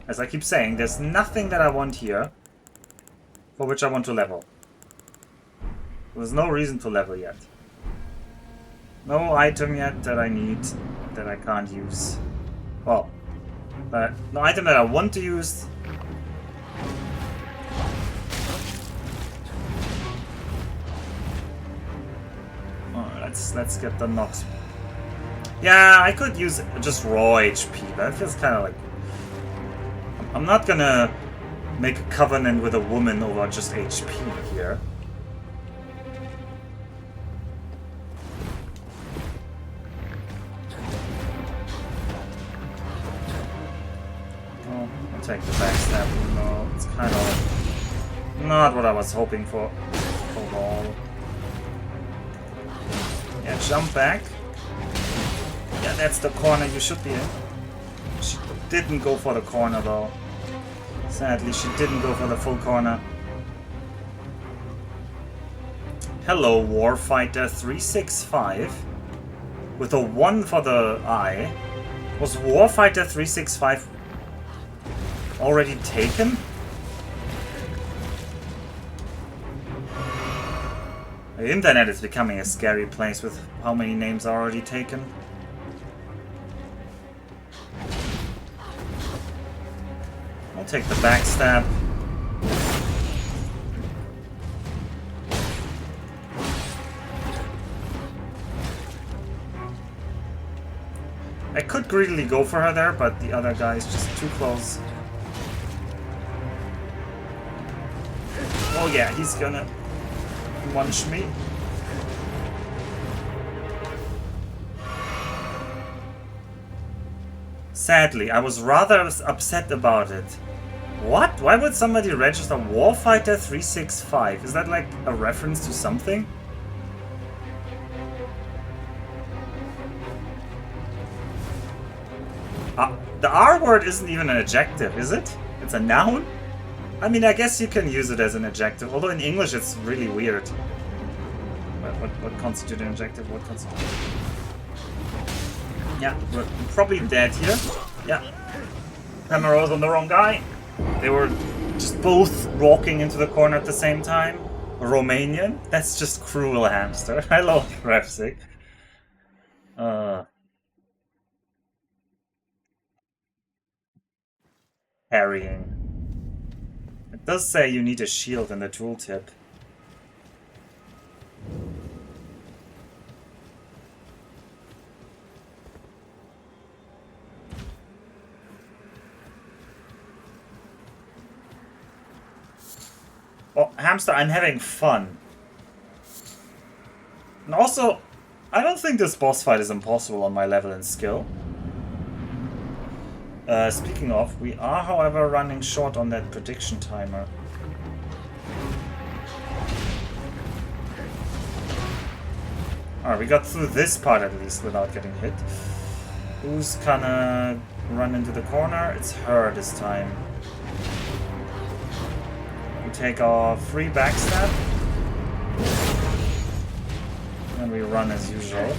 As I keep saying, there's nothing that I want here for which I want to level. There's no reason to level yet. No item yet that I need that I can't use. Well, no item that I want to use. Let's get the Nox. Yeah, I could use just raw HP, but it feels kind of like... I'm not gonna make a covenant with a woman over just HP here. Oh, I'll take the backstab. No, it's kind of not what I was hoping for overall. Yeah, jump back. Yeah, that's the corner you should be in. She didn't go for the corner though. Sadly, she didn't go for the full corner. Hello, Warfighter 365. With a 1 for the eye. Was Warfighter 365 already taken? The internet is becoming a scary place with how many names are already taken. I'll take the backstab. I could greedily go for her there, but the other guy is just too close. Oh yeah, he's gonna munch me. Sadly, I was rather upset about it. What? Why would somebody register Warfighter 365? Is that like a reference to something? The R word isn't even an adjective, is it? It's a noun? I mean, I guess you can use it as an adjective, although in English it's really weird. What constitutes an adjective? What constitutes... Yeah, we're probably dead here. Yeah. Hammer was on the wrong guy. They were just both walking into the corner at the same time. A Romanian? That's just cruel, hamster. I love Repsic. Parrying. It does say you need a shield in the tooltip. Oh, hamster, I'm having fun. And also, I don't think this boss fight is impossible on my level and skill. Speaking of, we are, however, running short on that prediction timer. Alright, we got through this part at least without getting hit. Who's gonna run into the corner? It's her this time. We take our free backstab. And we run as usual.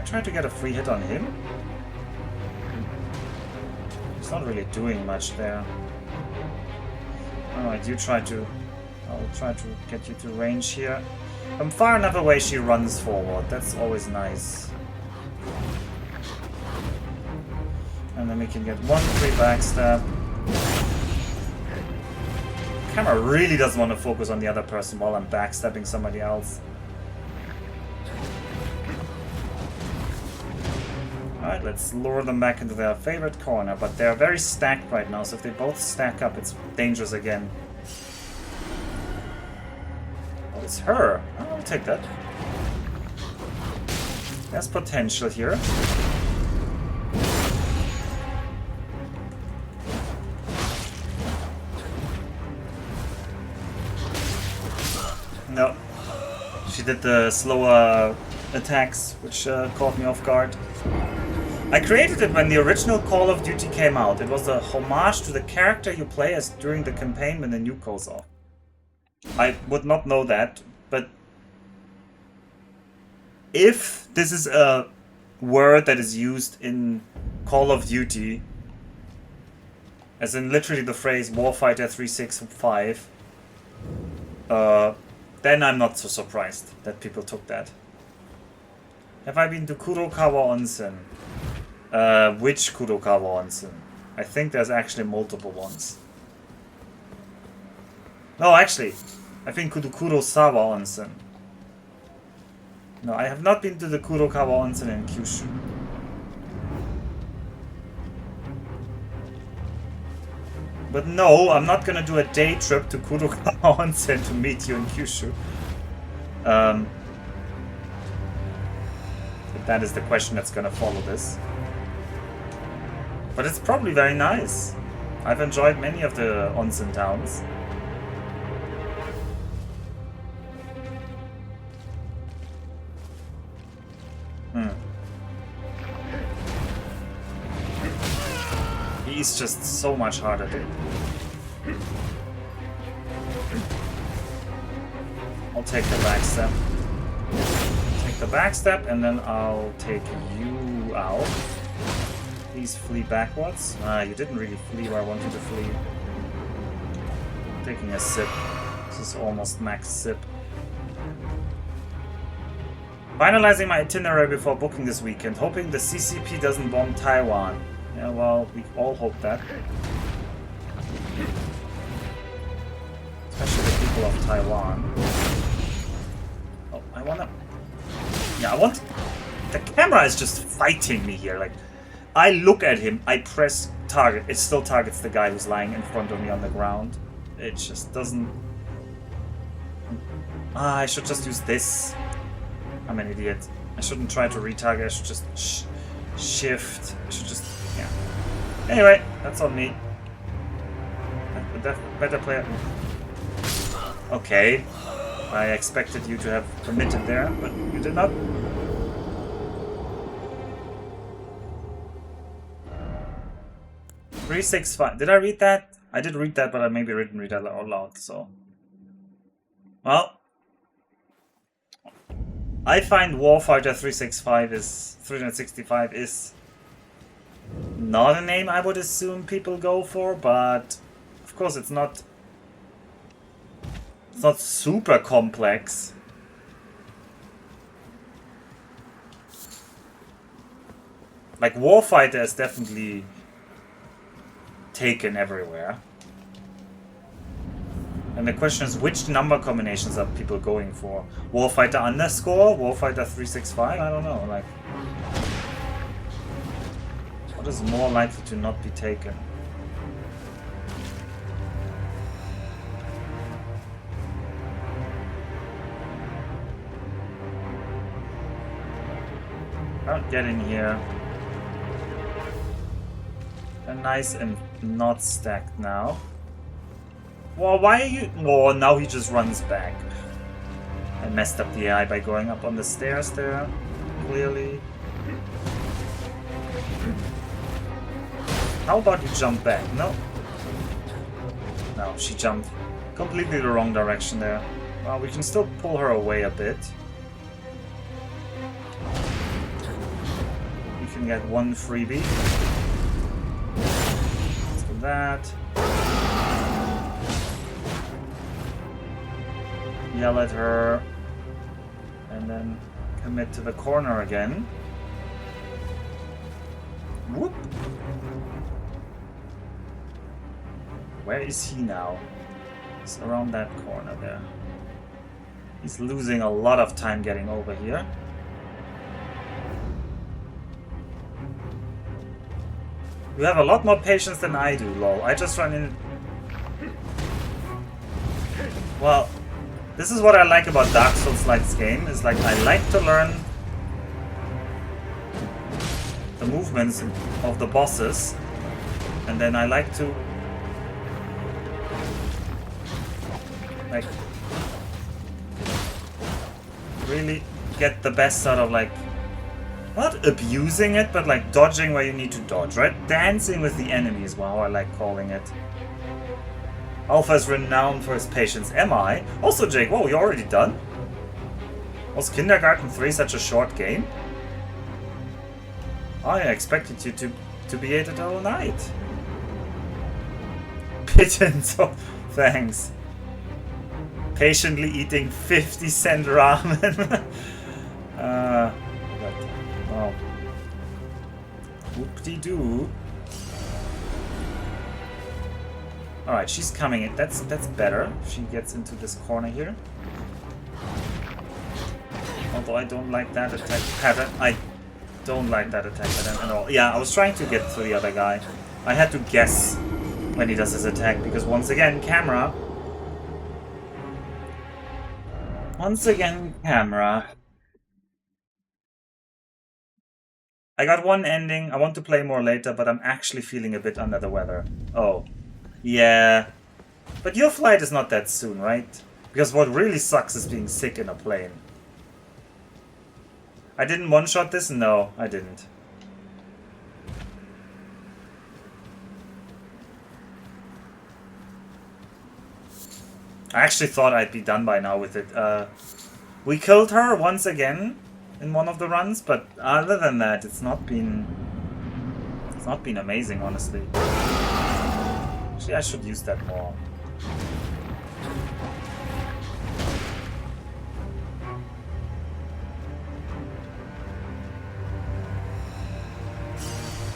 Try to get a free hit on him. He's not really doing much there. Alright, you try to... I'll try to get you to range here. From far enough away she runs forward. That's always nice. And then we can get one free backstab. The camera really doesn't want to focus on the other person while I'm backstabbing somebody else. Alright, let's lure them back into their favorite corner, but they're very stacked right now, so if they both stack up, it's dangerous again. Oh, it's her. Oh, I'll take that. There's potential here. No. She did the slower attacks, which caught me off guard. I created it when the original Call of Duty came out. It was a homage to the character you play as during the campaign when the nuke goes off. I would not know that, but if this is a word that is used in Call of Duty, as in literally the phrase Warfighter 365, then I'm not so surprised that people took that. Have I been to Kurokawa Onsen? Which Kurokawa Onsen? I think there's actually multiple ones. No, actually, I've been to Kurosawa Onsen. No, I have not been to the Kurokawa Onsen in Kyushu. But no, I'm not gonna do a day trip to Kurokawa Onsen to meet you in Kyushu. But that is the question that's gonna follow this. But it's probably very nice. I've enjoyed many of the onsen towns. He's just so much harder to... I'll take the backstab. Take the backstab, and then I'll take you out. Please flee backwards. You didn't really flee where I wanted to flee. Taking a sip. This is almost max sip. Finalizing my itinerary before booking this weekend, hoping the CCP doesn't bomb Taiwan. Yeah, well, we all hope that. Especially the people of Taiwan. Oh, I wanna... Yeah, I want... The camera is just fighting me here, like... I look at him, I press target, it still targets the guy who's lying in front of me on the ground. It just doesn't... I should just use this. I'm an idiot. I shouldn't try to retarget, I should just shift. I should just... yeah. Anyway, that's on me. Better player. Okay. I expected you to have committed there, but you did not. $365. Did I read that? I did read that, but I maybe didn't read that out loud, so... Well... I find Warfighter 365 is not a name I would assume people go for, but of course it's not super complex. Like Warfighter is definitely taken everywhere. And the question is, which number combinations are people going for? Warfighter underscore? Warfighter 365? I don't know, like... What is more likely to not be taken? I'll get in here. They're nice and not stacked now. Well, why are you... Oh, now he just runs back. I messed up the AI by going up on the stairs there. Clearly. How about you jump back? No. No, she jumped completely the wrong direction there. Well, we can still pull her away a bit. We can get one freebie. Let's do that. Yell at her, and then commit to the corner again. Whoop! Where is he now? He's around that corner there. He's losing a lot of time getting over here. You have a lot more patience than I do, lol. I just run in... Well... This is what I like about Dark Souls-like game, is like I like to learn the movements of the bosses, and then I like to like really get the best out of like not abusing it, but like dodging where you need to dodge, right? Dancing with the enemies, wow, I like calling it. Alpha is renowned for his patience. Am I? Also, Jake, whoa, you're already done? Was Kindergarten 3 such a short game? I expected you to be at it all night. Pittance, oh, thanks. Patiently eating 50-cent ramen. Oh. Whoop-de-doo. Alright, she's coming in. That's better. She gets into this corner here. Although I don't like that attack pattern. I don't like that attack pattern at all. Yeah, I was trying to get to the other guy. I had to guess when he does his attack, because once again, camera. Once again, camera. I got one ending. I want to play more later, but I'm actually feeling a bit under the weather. Oh. Yeah, but your flight is not that soon, right? Because what really sucks is being sick in a plane. I didn't one-shot this? No, I didn't. I actually thought I'd be done by now with it. We killed her once again. in one of the runs, but other than that, it's not been amazing, honestly. Actually, I should use that more.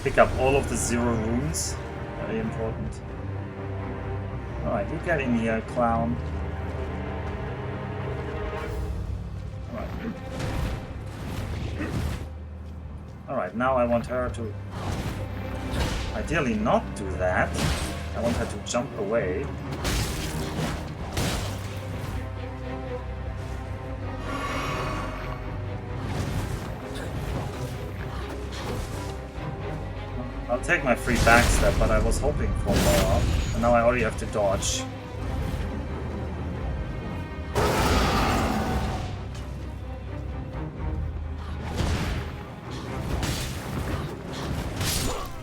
Pick up all of the 0 runes. Very important. Alright, you get in here, clown. Alright. Alright, now I want her to ideally not do that. I want her to jump away. I'll take my free backstep, but I was hoping for more. And now I already have to dodge.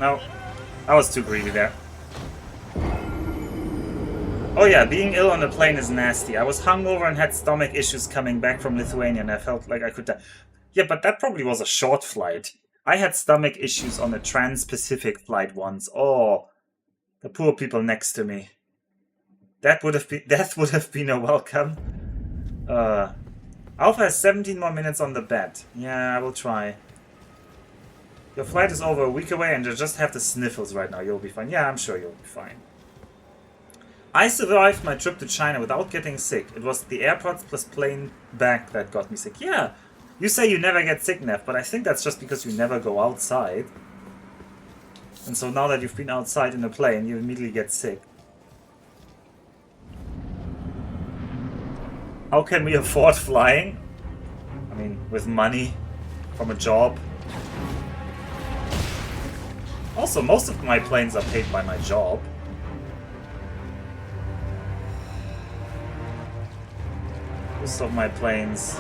No, I was too greedy there. Oh yeah, being ill on the plane is nasty. I was hungover and had stomach issues coming back from Lithuania and I felt like I could die. Yeah, but that probably was a short flight. I had stomach issues on a Trans-Pacific flight once. Oh, the poor people next to me. That would have been a welcome. Alpha has 17 more minutes on the bet. Yeah, I will try. Your flight is over a week away and you just have the sniffles right now. You'll be fine. Yeah, I'm sure you'll be fine. I survived my trip to China without getting sick. It was the airports plus plane back that got me sick. Yeah, you say you never get sick, Nev, but I think that's just because you never go outside. And so now that you've been outside in a plane, you immediately get sick. How can we afford flying? I mean, with money from a job. Also, most of my planes are paid by my job. Most of my planes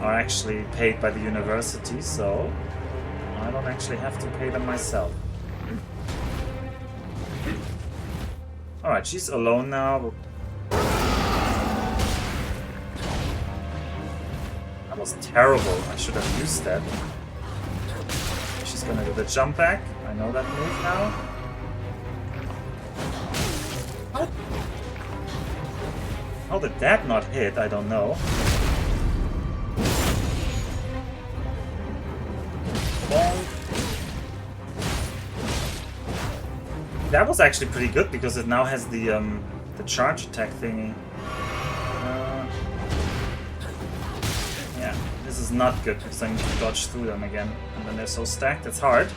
are actually paid by the university, so I don't actually have to pay them myself. Alright, she's alone now. That was terrible. I should have used that. She's gonna do the jump back. I know that move now. How did that not hit? I don't know. That was actually pretty good because it now has the charge attack thingy. Yeah, this is not good because I need to dodge through them again. And then they're so stacked, it's hard.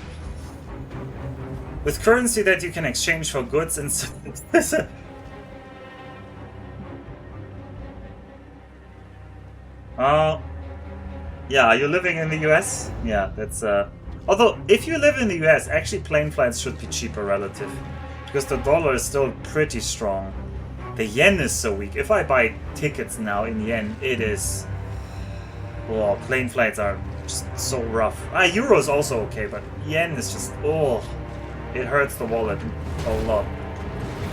With currency that you can exchange for goods and so yeah, are you living in the US? Yeah, that's although, if you live in the US, actually plane flights should be cheaper relative. Because the dollar is still pretty strong. The yen is so weak. If I buy tickets now in yen, it is... Oh, plane flights are just so rough. Euro is also okay, but yen is just... Oh, it hurts the wallet a lot.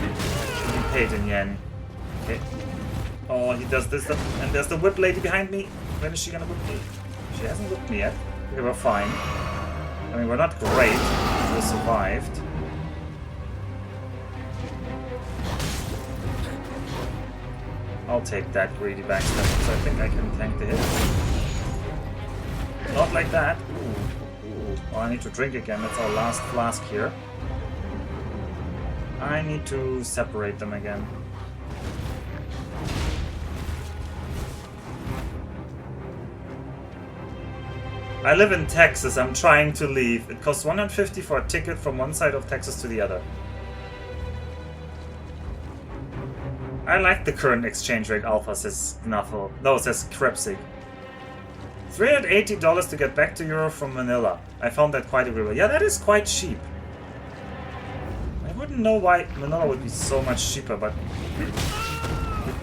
You paid in yen. Okay. Oh, he does this, and there's the whip lady behind me. When is she gonna whip me? She hasn't whipped me yet. Okay, we're fine. I mean, we're not great. We survived. I'll take that greedy backstep because I think I can tank the hit. Not like that. Ooh. Oh, I need to drink again. That's our last flask here. I need to separate them again. I live in Texas. I'm trying to leave. It costs $150 for a ticket from one side of Texas to the other. I like the current exchange rate, Alpha, says Knuffle. No, says Krepsig. $380 to get back to Euro from Manila. I found that quite agreeable. Yeah, that is quite cheap. I wouldn't know why Manila would be so much cheaper, but...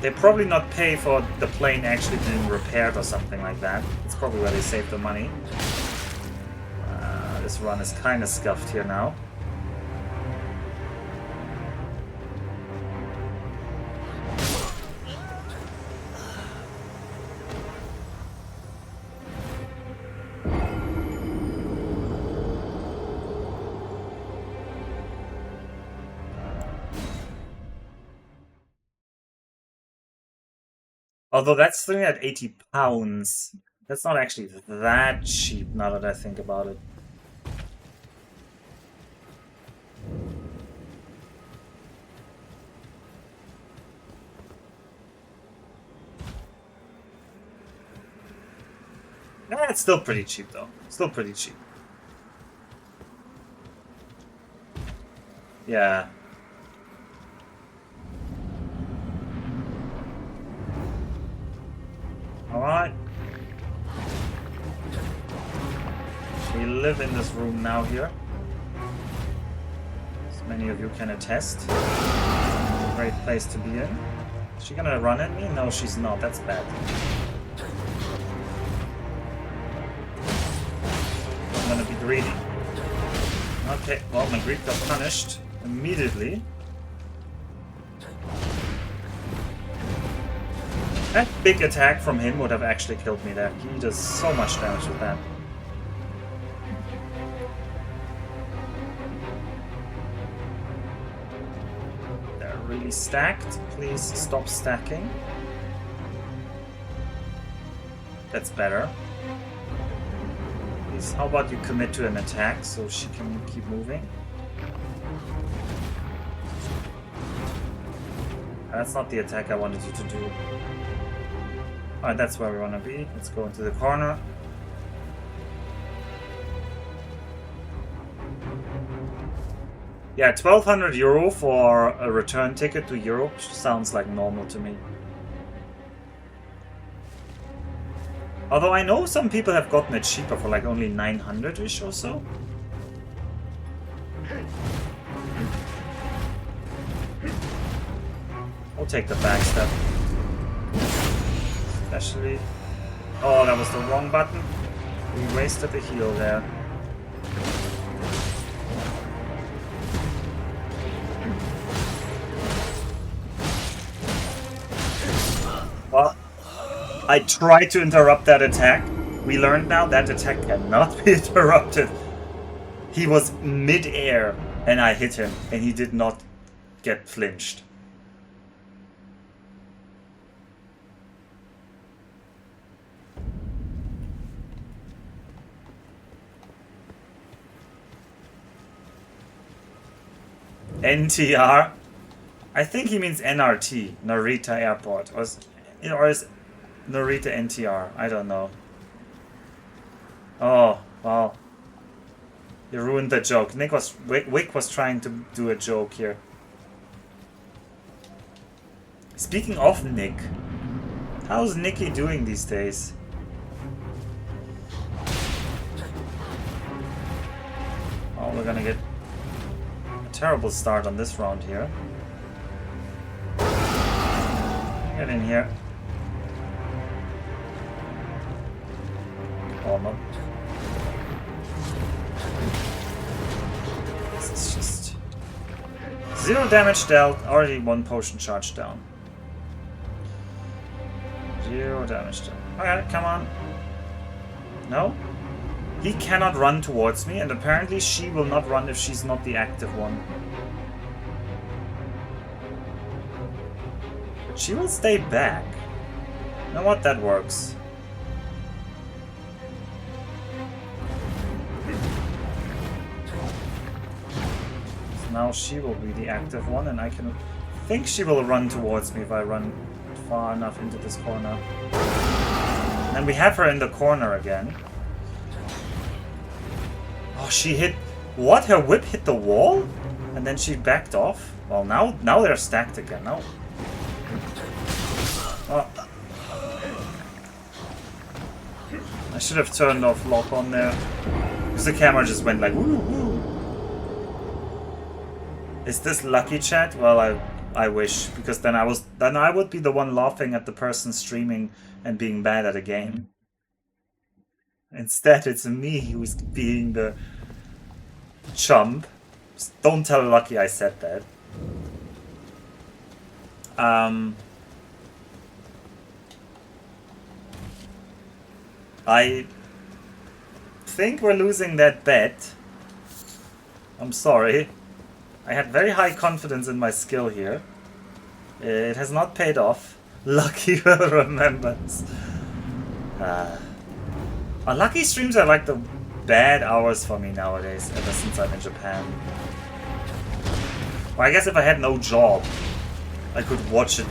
They probably not pay for the plane actually being repaired or something like that. It's probably where they save the money. This run is kind of scuffed here now. Although that's 380 pounds. That's not actually that cheap now that I think about it. Yeah, it's still pretty cheap though. Still pretty cheap. Yeah. Alright. We live in this room now here. As many of you can attest. It's a great place to be in. Is she gonna run at me? No, she's not. That's bad. I'm gonna be greedy. Okay, well, my greed got punished immediately. That big attack from him would have actually killed me there. He does so much damage with that. They're really stacked. Please stop stacking. That's better. Please, how about you commit to an attack so she can keep moving? That's not the attack I wanted you to do. Alright, that's where we want to be. Let's go into the corner. Yeah, 1200 euro for a return ticket to Europe sounds like normal to me. Although I know some people have gotten it cheaper for like only 900-ish or so. We'll take the backstep. Especially... Oh, that was the wrong button. We wasted the heal there. Well, I tried to interrupt that attack. We learned now that attack cannot be interrupted. He was mid-air and I hit him and he did not get flinched. NTR? I think he means NRT, Narita Airport, or is Narita NTR? I don't know. Oh, wow. You ruined the joke. Wick was trying to do a joke here. Speaking of Nick, how's Nicky doing these days? Oh, we're gonna get a terrible start on this round here. Get in here. Oh, no. This is just... 0 damage dealt, already 1 potion charge down. 0 damage dealt. Alright, come on. No? He cannot run towards me, and apparently she will not run if she's not the active one. But she will stay back. You know what? That works. So now she will be the active one, and I can think she will run towards me if I run far enough into this corner. And we have her in the corner again. Oh, she hit... What? Her whip hit the wall? And then she backed off? Well, now they're stacked again. Now... Oh. I should have turned off lock on there. Because the camera just went like... Woo, woo. Is this lucky, chat? Well, I wish. Because then I would be the one laughing at the person streaming and being bad at a game. Instead, it's me who's being the chump. Don't tell Lucky I said that. I think we're losing that bet. I'm sorry. I had very high confidence in my skill here. It has not paid off. Lucky remembers. Lucky streams are like the bad hours for me nowadays, ever since I'm in Japan. Well, I guess if I had no job, I could watch it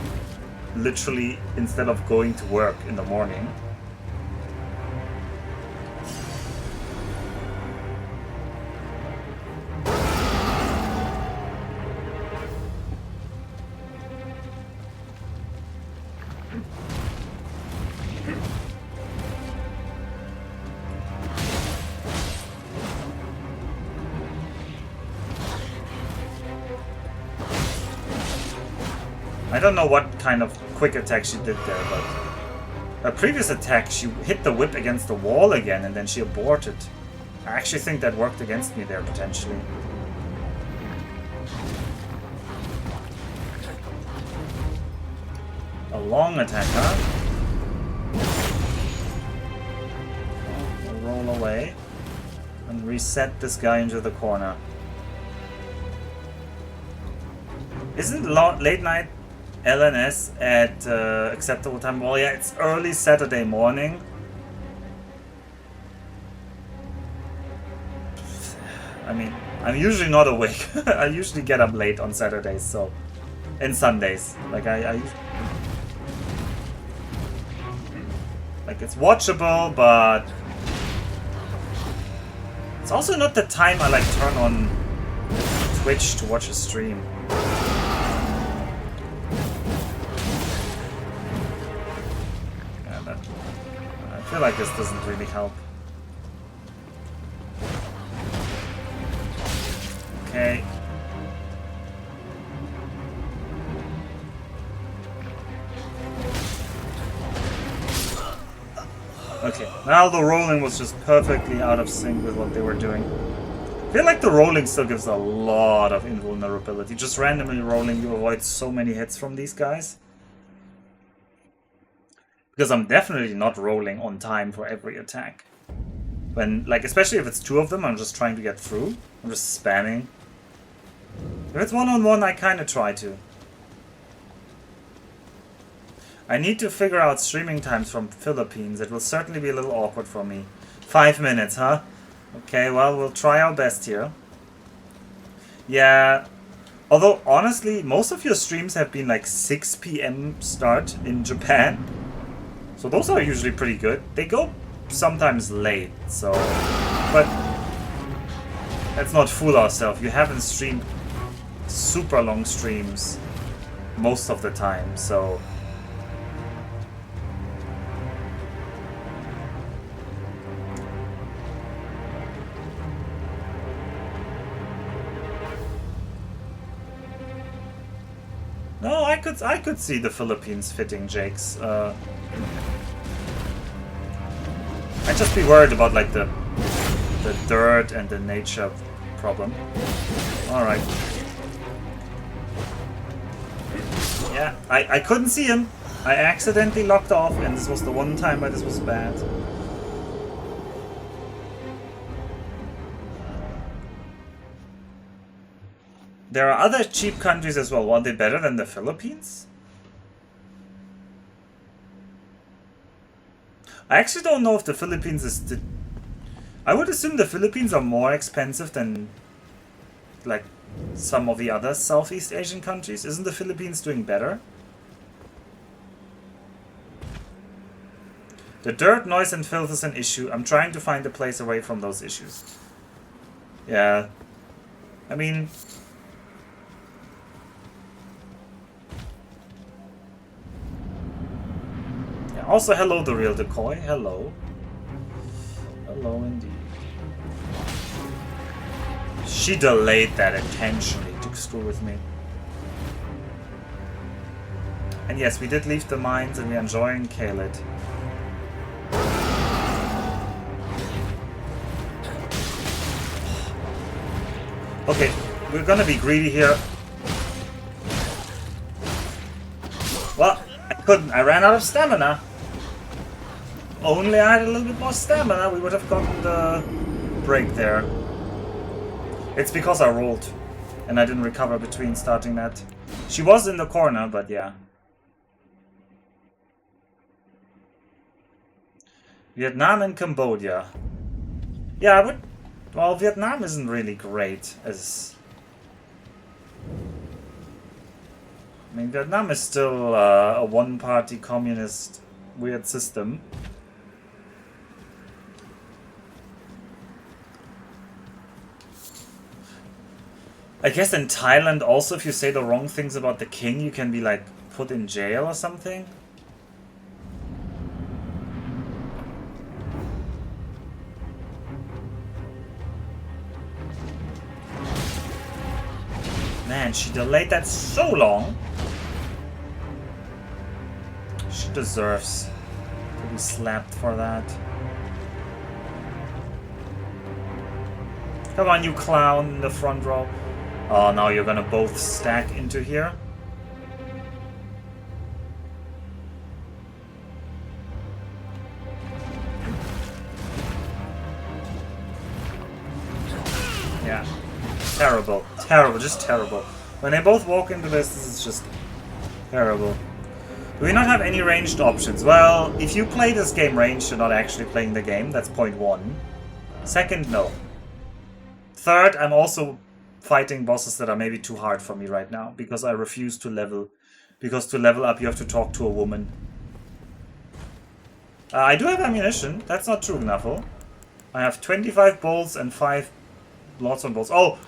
literally instead of going to work in the morning. I don't know what kind of quick attack she did there, but a previous attack she hit the whip against the wall again and then she aborted. I actually think that worked against me there potentially. A long attack, huh? We'll roll away and reset this guy into the corner. Isn't late night LNS at acceptable time? Well, yeah, it's early Saturday morning. I mean, I'm usually not awake. I usually get up late on Saturdays, so... and Sundays. Like, like, it's watchable, but... it's also not the time I, like, turn on Twitch to watch a stream. I feel like this doesn't really help. Okay. Okay, now the rolling was just perfectly out of sync with what they were doing. I feel like the rolling still gives a lot of invulnerability. Just randomly rolling, you avoid so many hits from these guys. Because I'm definitely not rolling on time for every attack. When, like, especially if it's two of them, I'm just trying to get through. I'm just spamming. If it's one-on-one, I kind of try to. I need to figure out streaming times from Philippines. It will certainly be a little awkward for me. 5 minutes, huh? Okay, well, we'll try our best here. Yeah. Although, honestly, most of your streams have been like 6 PM start in Japan. So those are usually pretty good. They go sometimes late, so... but... let's not fool ourselves. You haven't streamed super long streams most of the time, so... no, I could see the Philippines fitting Jake's. I'd just be worried about like the dirt and the nature problem. All right. Yeah, I couldn't see him. I accidentally locked off, and this was the one time where this was bad. There are other cheap countries as well. Are they better than the Philippines? I actually don't know if the Philippines is... I would assume the Philippines are more expensive than like some of the other Southeast Asian countries. Isn't the Philippines doing better? The dirt, noise and filth is an issue. I'm trying to find a place away from those issues. Yeah. I mean... also, hello, the real decoy. Hello. Hello, indeed. She delayed that intentionally to screw with me. And yes, we did leave the mines and we're enjoying Kaled. Okay, we're gonna be greedy here. Well, I couldn't. I ran out of stamina. Only I had a little bit more stamina, we would have gotten the break there. It's because I rolled, and I didn't recover between starting that. She was in the corner, but yeah. Vietnam and Cambodia. Yeah, I would... Well, Vietnam isn't really great as... I mean, Vietnam is still a one-party communist weird system. I guess in Thailand also, if you say the wrong things about the king, you can be, like, put in jail or something. Man, she delayed that so long. She deserves to be slapped for that. Come on, you clown in the front row. Oh, now you're gonna both stack into here. Yeah. Terrible. Terrible. Just terrible. When they both walk into this is just terrible. Do we not have any ranged options? Well, if you play this game ranged, you're not actually playing the game. That's point one. Second, no. Third, I'm also fighting bosses that are maybe too hard for me right now, because I refuse to level. Because to level up, you have to talk to a woman. I do have ammunition. That's not true, Knuffle. I have 25 bolts and 5 lots of bolts. Oh!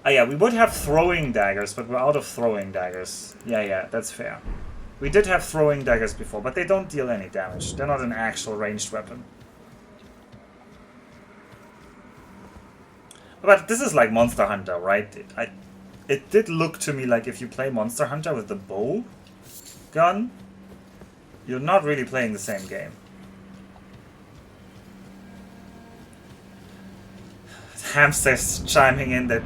Yeah, we would have throwing daggers, but we're out of throwing daggers. Yeah, that's fair. We did have throwing daggers before, but they don't deal any damage. They're not an actual ranged weapon. But this is like Monster Hunter, right? It did look to me like if you play Monster Hunter with the bow gun, you're not really playing the same game. Hamster's chiming in that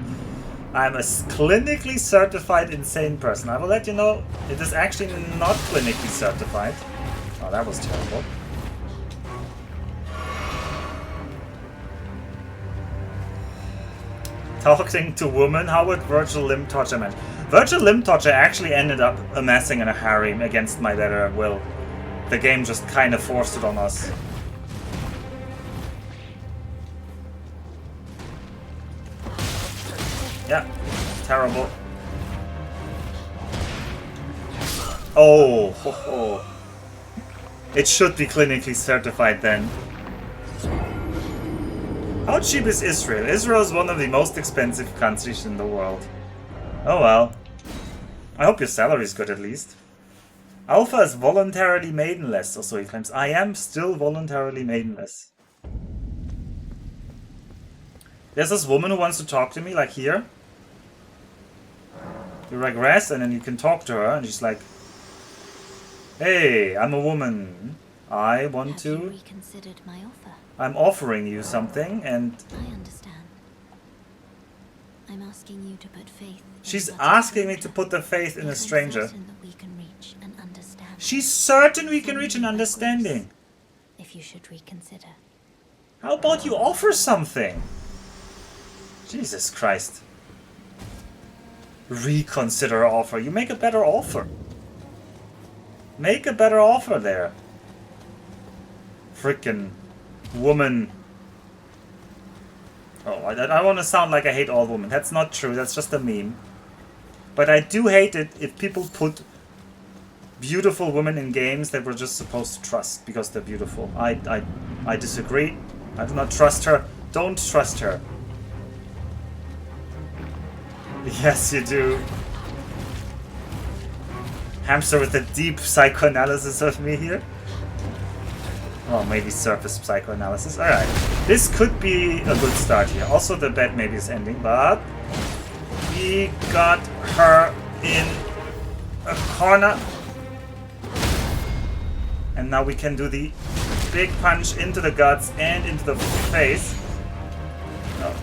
I'm a clinically certified insane person. I will let you know, it is actually not clinically certified. Oh, that was terrible. Talking to women? How would virtual limb torture man? Virtual limb torture actually ended up amassing in a harem against my better will. The game just kind of forced it on us. Yeah, terrible. Oh, ho, ho. It should be clinically certified then. How cheap is Israel? Israel is one of the most expensive countries in the world. Oh well. I hope your salary is good at least. Alpha is voluntarily maidenless, or so he claims. I am still voluntarily maidenless. There's this woman who wants to talk to me, like here. You regress and then you can talk to her and she's like, hey, I'm a woman. I want to... Have you reconsidered my offer? I'm offering you something and... I understand. I'm asking you to put faith... She's asking me to put the faith in a stranger. Certain that we can reach an understanding. She's certain we can reach an understanding. If you should reconsider. How about you offer something? Jesus Christ. Reconsider offer. You make a better offer. Make a better offer there. Frickin' woman. Oh, I want to sound like I hate all women. That's not true. That's just a meme. But I do hate it if people put beautiful women in games that we're just supposed to trust because they're beautiful. I disagree. I do not trust her. Don't trust her. Yes, you do. Hamster with a deep psychoanalysis of me here. Well, maybe surface psychoanalysis. Alright. This could be a good start here. Also, the bet maybe is ending, but... we got her in a corner. And now we can do the big punch into the guts and into the face. Oh,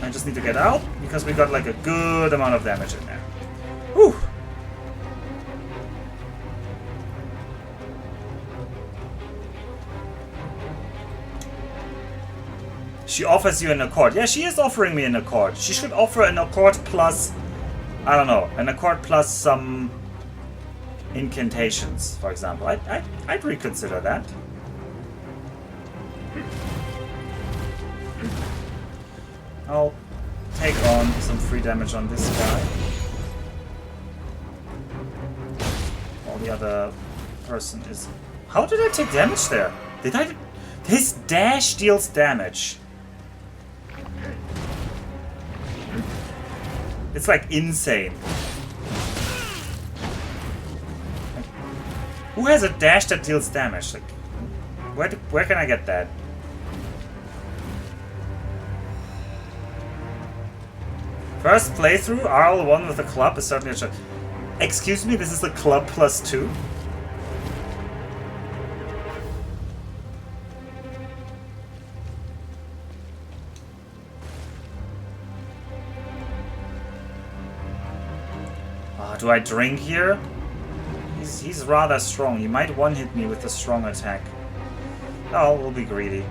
I just need to get out, because we got like a good amount of damage in there. Whew! She offers you an accord. Yeah, she is offering me an accord. She should offer an accord plus... I don't know. An accord plus some... incantations, for example. I'd reconsider that. I'll take on some free damage on this guy. While the other person is... How did I take damage there? Did I... His dash deals damage. It's like insane. Who has a dash that deals damage? Like, where can I get that? First playthrough, RL1 with a club is certainly a shot. Excuse me, this is the club +2? Do I drink here? He's rather strong. He might one-hit me with a strong attack. Oh, we'll be greedy.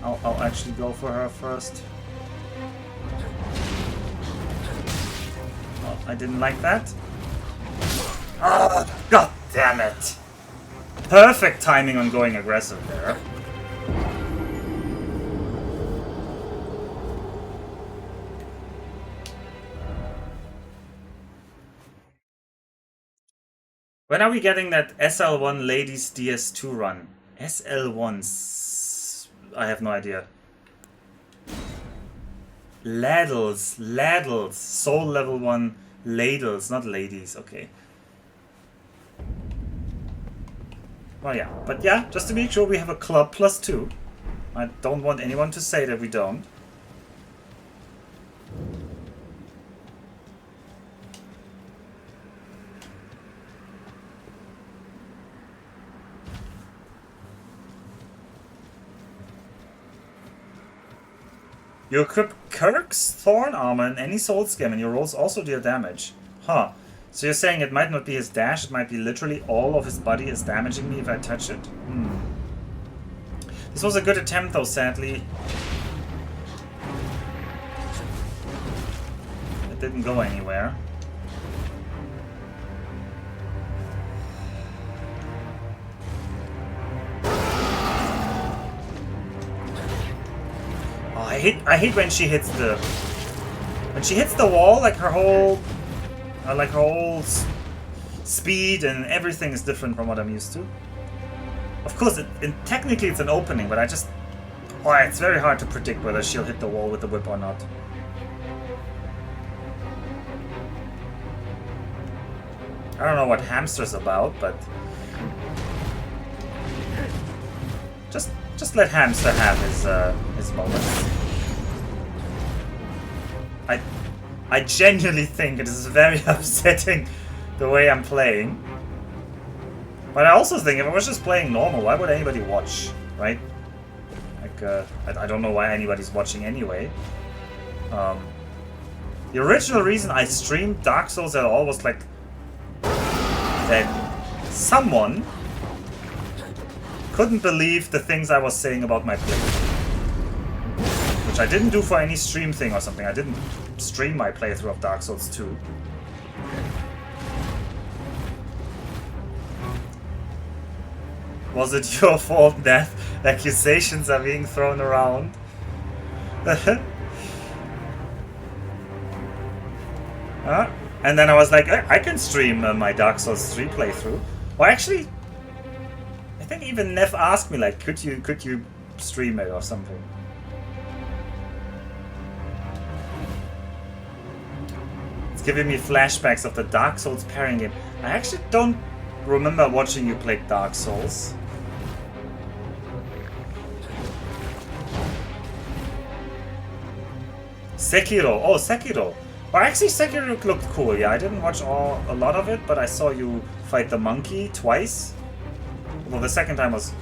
I'll actually go for her first. Oh, I didn't like that. Oh, god damn it! Perfect timing on going aggressive there. When are we getting that SL1 Ladies DS2 run? SL1s... I have no idea. Ladles. Soul level 1 ladles, not ladies, okay. Well, yeah. But yeah, just to make sure we have a club +2. I don't want anyone to say that we don't. You equip Kirk's Thorn Armor in any soul scam and your rolls also deal damage. Huh. So you're saying it might not be his dash, it might be literally all of his body is damaging me if I touch it? This was a good attempt though, sadly. It didn't go anywhere. I hate when she hits the wall, like her whole speed and everything is different from what I'm used to. Of course, technically it's an opening, but it's very hard to predict whether she'll hit the wall with the whip or not. I don't know what Hamster's about, but just let Hamster have his moments. I genuinely think it is very upsetting the way I'm playing. But I also think if I was just playing normal, why would anybody watch, right? Like, I don't know why anybody's watching anyway. The original reason I streamed Dark Souls at all was like that someone couldn't believe the things I was saying about my playthrough. Which I didn't do for any stream thing or something. I didn't stream my playthrough of Dark Souls 2. Was it your fault, Death? Accusations are being thrown around. And then I was like, I can stream my Dark Souls 3 playthrough. Well, actually, I think even Neff asked me, like, could you stream it or something? It's giving me flashbacks of the Dark Souls pairing game. I actually don't remember watching you play Dark Souls. Sekiro. Oh, Sekiro. Well, actually, Sekiro looked cool. Yeah, I didn't watch a lot of it, but I saw you fight the monkey twice. Well, the second time was...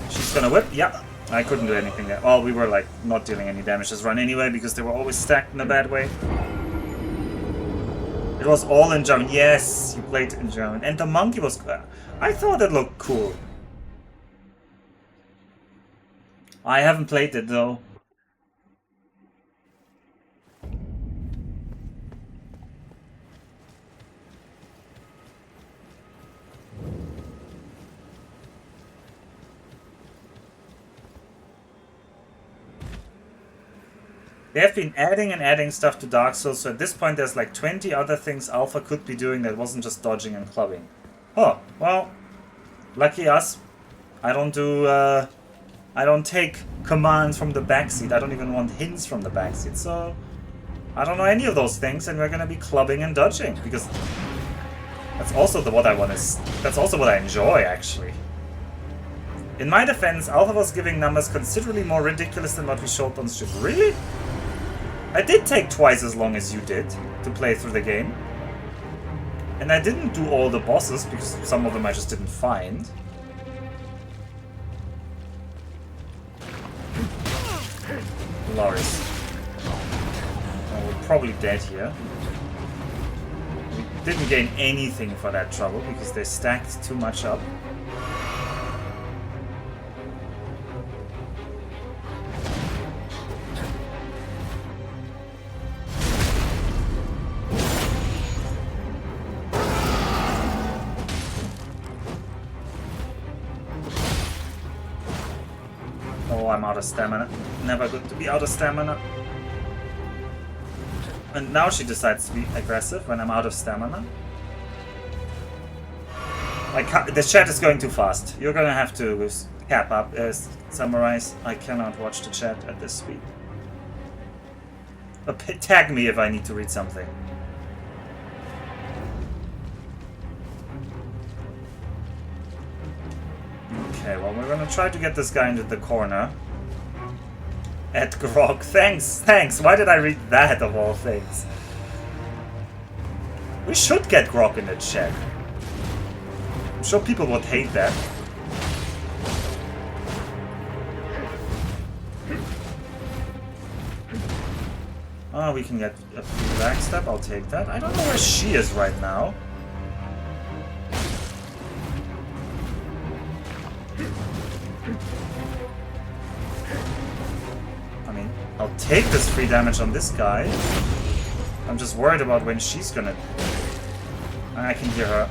She's gonna whip? Yeah. I couldn't do anything there. Well, we were, like, not dealing any damage this run anyway, because they were always stacked in a bad way. It was all in German. Yes, you played in German. And the monkey was... I thought it looked cool. I haven't played it, though. They have been adding and adding stuff to Dark Souls, so at this point there's like 20 other things Alpha could be doing that wasn't just dodging and clubbing. Oh, well, lucky us. I don't take commands from the backseat. I don't even want hints from the backseat, so I don't know any of those things, and we're gonna be clubbing and dodging, because that's also that's also what I enjoy, actually. In my defense, Alpha was giving numbers considerably more ridiculous than what we showed on stream. Really? I did take twice as long as you did to play through the game. And I didn't do all the bosses, because some of them I just didn't find. Loris. Oh, we're probably dead here. We didn't gain anything for that trouble, because they stacked too much up. Oh, I'm out of stamina. Never good to be out of stamina. And now she decides to be aggressive when I'm out of stamina. I can't, the chat is going too fast. You're gonna have to cap up, summarize. I cannot watch the chat at this speed. Tag me if I need to read something. Okay, well, we're gonna try to get this guy into the corner. At Grog. Thanks! Why did I read that, of all things? We should get Grog in the chat. I'm sure people would hate that. Oh, we can get a backstep. I'll take that. I don't know where she is right now. I'll take this free damage on this guy. I'm just worried about when she's gonna... I can hear her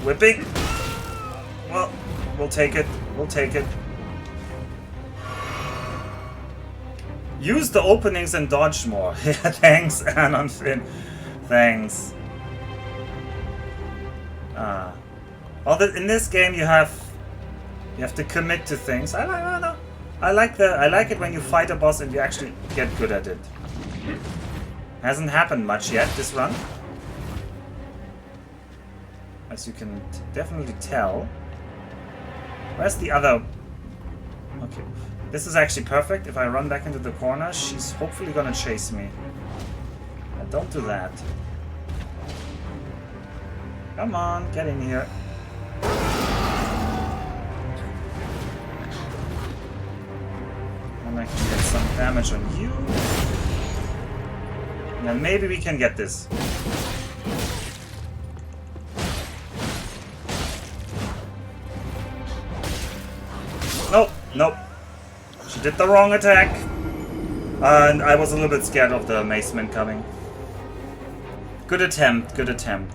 whipping. Well, we'll take it. We'll take it. Use the openings and dodge more. Yeah, thanks, Anon Finn. Thanks. Well, in this game you have to commit to things. I like it when you fight a boss and you actually get good at it. Hasn't happened much yet this run, as you can definitely tell. Where's the other? Okay, this is actually perfect. If I run back into the corner, she's hopefully gonna chase me. Don't do that. Come on, get in here. I can get some damage on you. And then maybe we can get this. Nope, nope. She did the wrong attack. And I was a little bit scared of the maceman coming. Good attempt,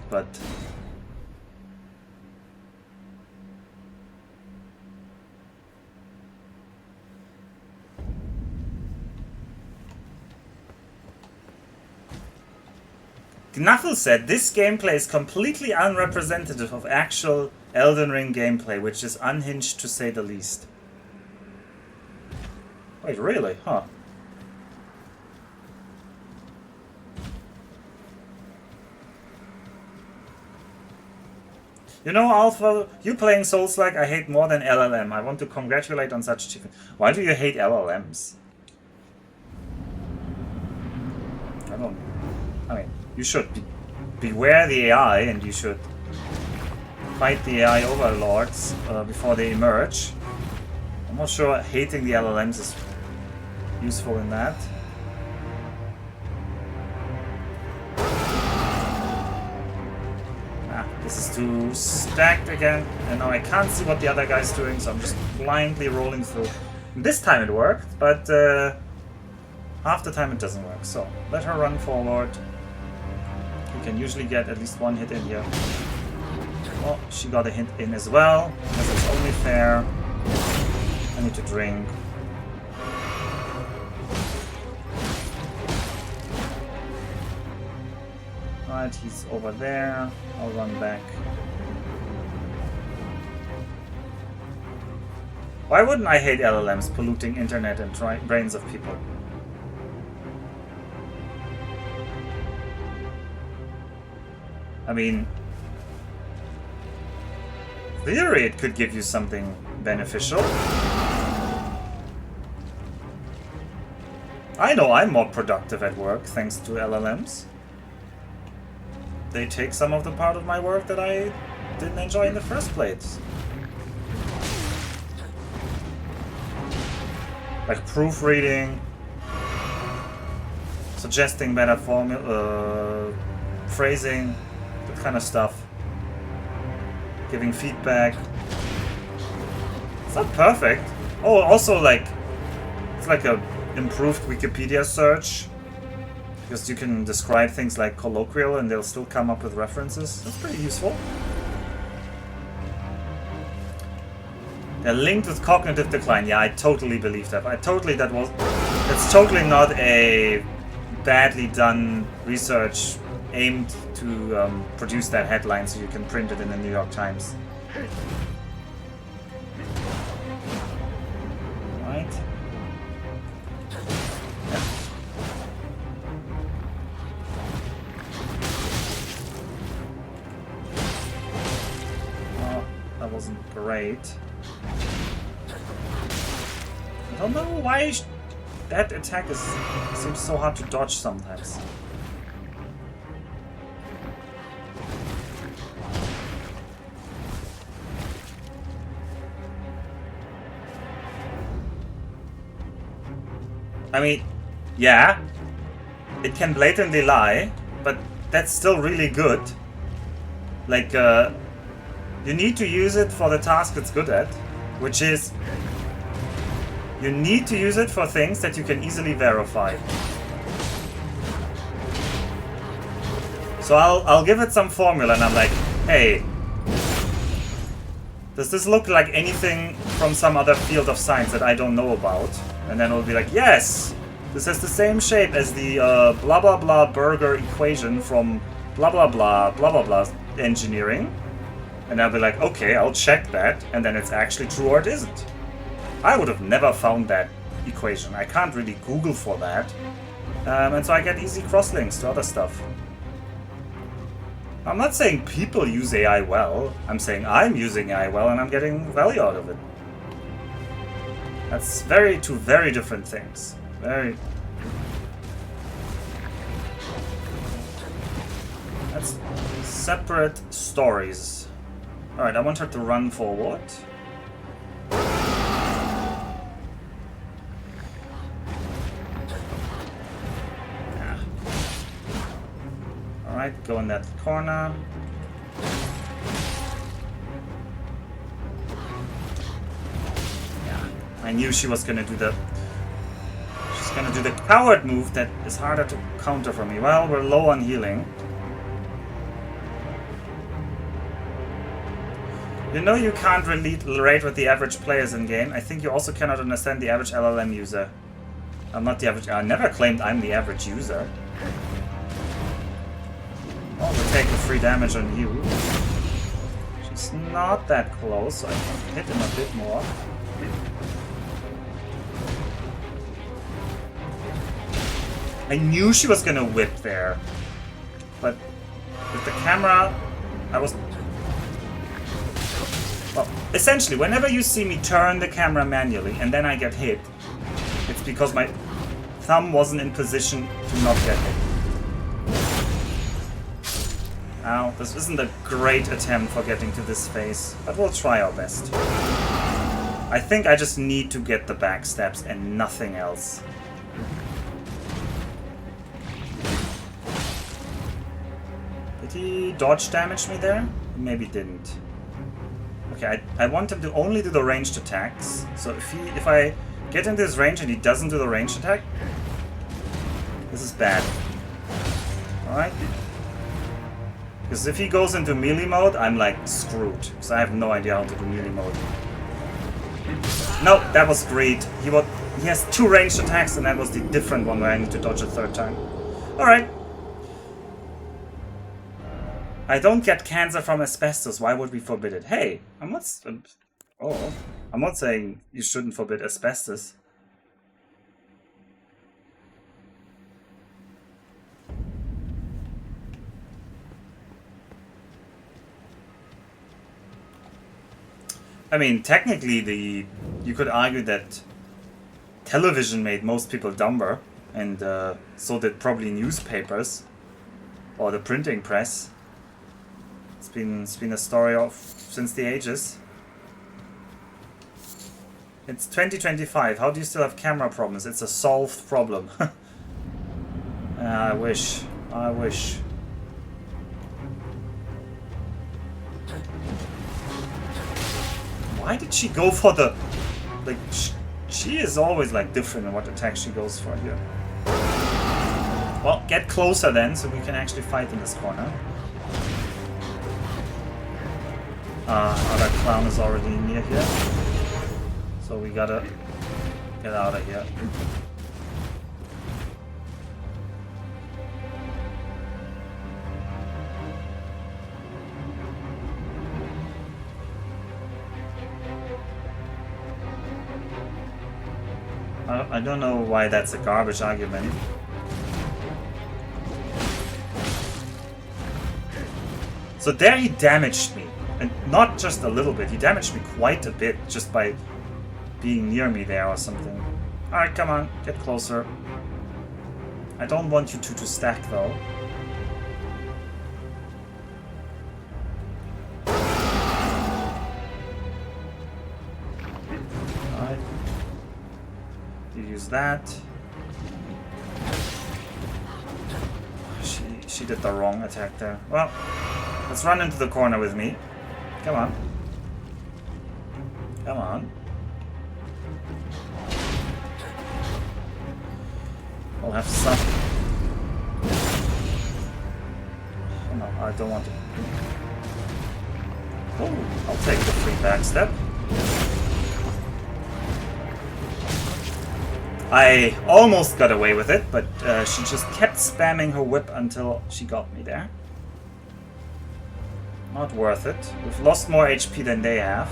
but... Knuffle said, this gameplay is completely unrepresentative of actual Elden Ring gameplay, which is unhinged to say the least. Wait, really? Huh. You know, Alpha, you playing Souls-like I hate more than LLM. I want to congratulate on such achievement. Why do you hate LLMs? I mean, you should beware the AI, and you should fight the AI overlords before they emerge. I'm not sure hating the LLMs is useful in that. This is too stacked again, and now I can't see what the other guy's doing, so I'm just blindly rolling through. And this time it worked, but half the time it doesn't work. So let her run forward. You can usually get at least one hit in here. Oh, she got a hit in as well, because it's only fair. I need to drink. Right, he's over there. I'll run back. Why wouldn't I hate LLMs polluting internet and brains of people? I mean, in theory it could give you something beneficial. I know I'm more productive at work thanks to LLMs. They take some of the part of my work that I didn't enjoy in the first place. Like proofreading, suggesting better phrasing, that kind of stuff. Giving feedback. It's not perfect. Oh, also like, it's like a improved Wikipedia search. Because you can describe things like colloquial and they'll still come up with references. That's pretty useful. They're linked with cognitive decline. Yeah, I totally believe that. That's totally not a badly done research aimed to produce that headline so you can print it in the New York Times. Right. Oh, that wasn't great. I don't know why that attack seems so hard to dodge sometimes. I mean, yeah, it can blatantly lie, but that's still really good. Like, you need to use it for the task it's good at, which is you need to use it for things that you can easily verify. So I'll give it some formula and I'm like, hey, does this look like anything from some other field of science that I don't know about? And then it'll be like, yes, this has the same shape as the blah blah blah burger equation from blah blah blah blah blah blah engineering. And I'll be like, okay, I'll check that, and then it's actually true or it isn't. I would have never found that equation. I can't really Google for that. And so I get easy crosslinks to other stuff. I'm not saying people use AI well. I'm saying I'm using AI well and I'm getting value out of it. That's two very different things. That's separate stories. Alright, I want her to run forward. Yeah. Alright, go in that corner. Yeah, I knew she was gonna do the... She's gonna do the coward move that is harder to counter for me. Well, we're low on healing. You know you can't relate with the average players in game. I think you also cannot understand the average LLM user. I'm not the average. I never claimed I'm the average user. Oh, we'll take the free damage on you. She's not that close, so I can hit him a bit more. I knew she was gonna whip there. But with the camera, I was... Well, essentially, whenever you see me turn the camera manually and then I get hit, it's because my thumb wasn't in position to not get hit. Now, this isn't a great attempt for getting to this phase, but we'll try our best. I think I just need to get the backstabs and nothing else. Did he dodge damage me there? Maybe didn't. Okay, I want him to only do the ranged attacks. So if I get into his range and he doesn't do the ranged attack, this is bad. Alright? Because if he goes into melee mode, I'm like screwed. Because I have no idea how to do melee mode. No, that was great. He has 2 ranged attacks and that was the different one where I need to dodge a 3rd time. Alright. I don't get cancer from asbestos. Why would we forbid it? Hey, I'm not saying you shouldn't forbid asbestos. I mean, technically, you could argue that television made most people dumber, and so did probably newspapers or the printing press. It's been a story of since the ages. It's 2025. How do you still have camera problems? It's a solved problem. I wish. I wish. Why did she go for the... Like, she is always, like, different in what attack she goes for here. Well, get closer then, so we can actually fight in this corner. Other clown is already near here. So we gotta get out of here. I don't know why that's a garbage argument. So there he damaged me. And not just a little bit, he damaged me quite a bit just by being near me there or something. Alright, come on, get closer. I don't want you two to stack though. Alright. You use that. She did the wrong attack there. Well, let's run into the corner with me. Come on. Come on. We'll have some... Oh no, I don't want to... Oh, I'll take the free backstep. I almost got away with it, but she just kept spamming her whip until she got me there. Not worth it. We've lost more HP than they have.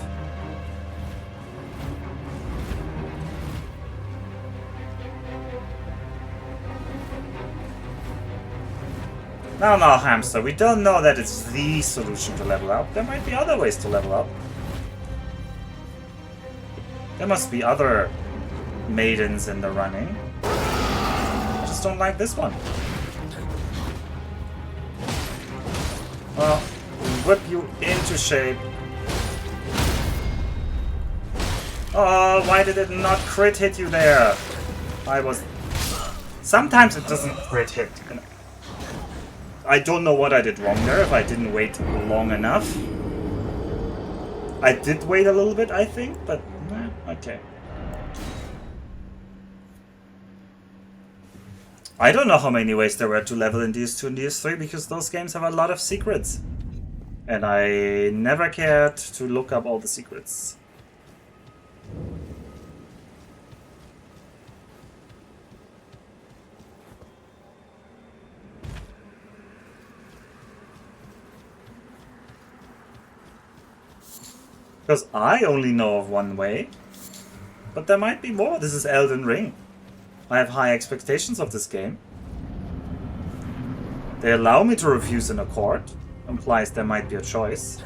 No, hamster. We don't know that it's the solution to level up. There might be other ways to level up. There must be other maidens in the running. I just don't like this one. Well, whip you into shape. Oh, why did it not crit hit you there? Sometimes it doesn't crit hit. I don't know what I did wrong there, if I didn't wait long enough. I did wait a little bit, I think, but okay. I don't know how many ways there were to level in DS2 and DS3, because those games have a lot of secrets. And I never cared to look up all the secrets. Because I only know of one way. But there might be more. This is Elden Ring. I have high expectations of this game. They allow me to refuse in a court. Implies there might be a choice.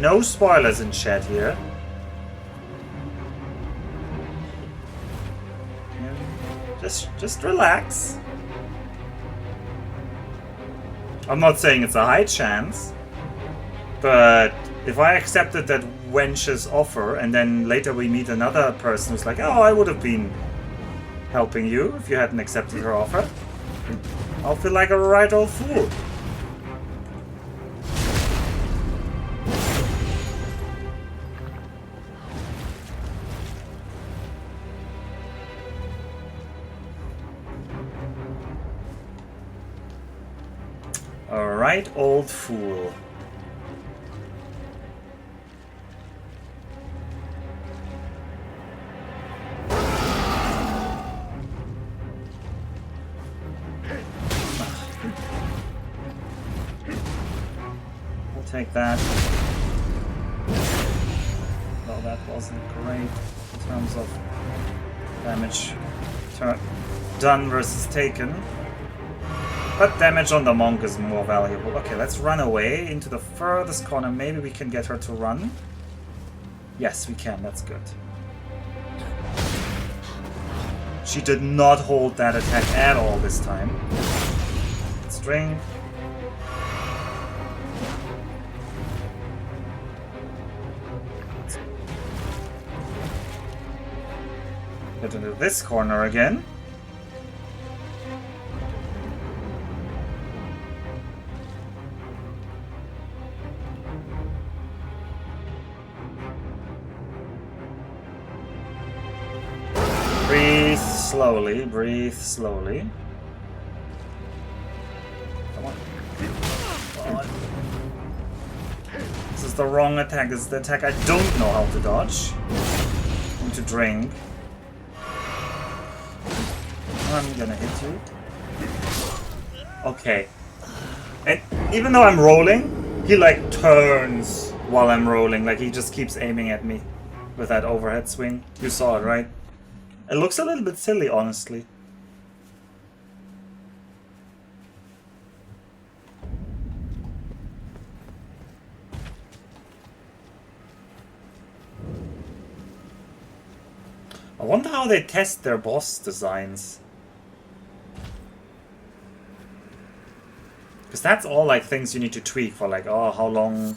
No spoilers in chat here. Just relax. I'm not saying it's a high chance, but if I accepted that wench's offer and then later we meet another person who's like, oh, I would have been helping you if you hadn't accepted her offer, I'll feel like a right old fool. Alright, old fool. We'll take that. Well, that wasn't great in terms of damage done versus taken. But damage on the monk is more valuable. Okay, let's run away into the furthest corner. Maybe we can get her to run. Yes, we can. That's good. She did not hold that attack at all this time. String. Get into this corner again. Breathe slowly, breathe slowly. Come on. Come on. This is the wrong attack. This is the attack I don't know how to dodge. I need to drink. I'm gonna hit you. Okay. And even though I'm rolling, he like turns while I'm rolling. Like he just keeps aiming at me with that overhead swing. You saw it, right? It looks a little bit silly, honestly. I wonder how they test their boss designs. Because that's all like things you need to tweak for, like, oh, how long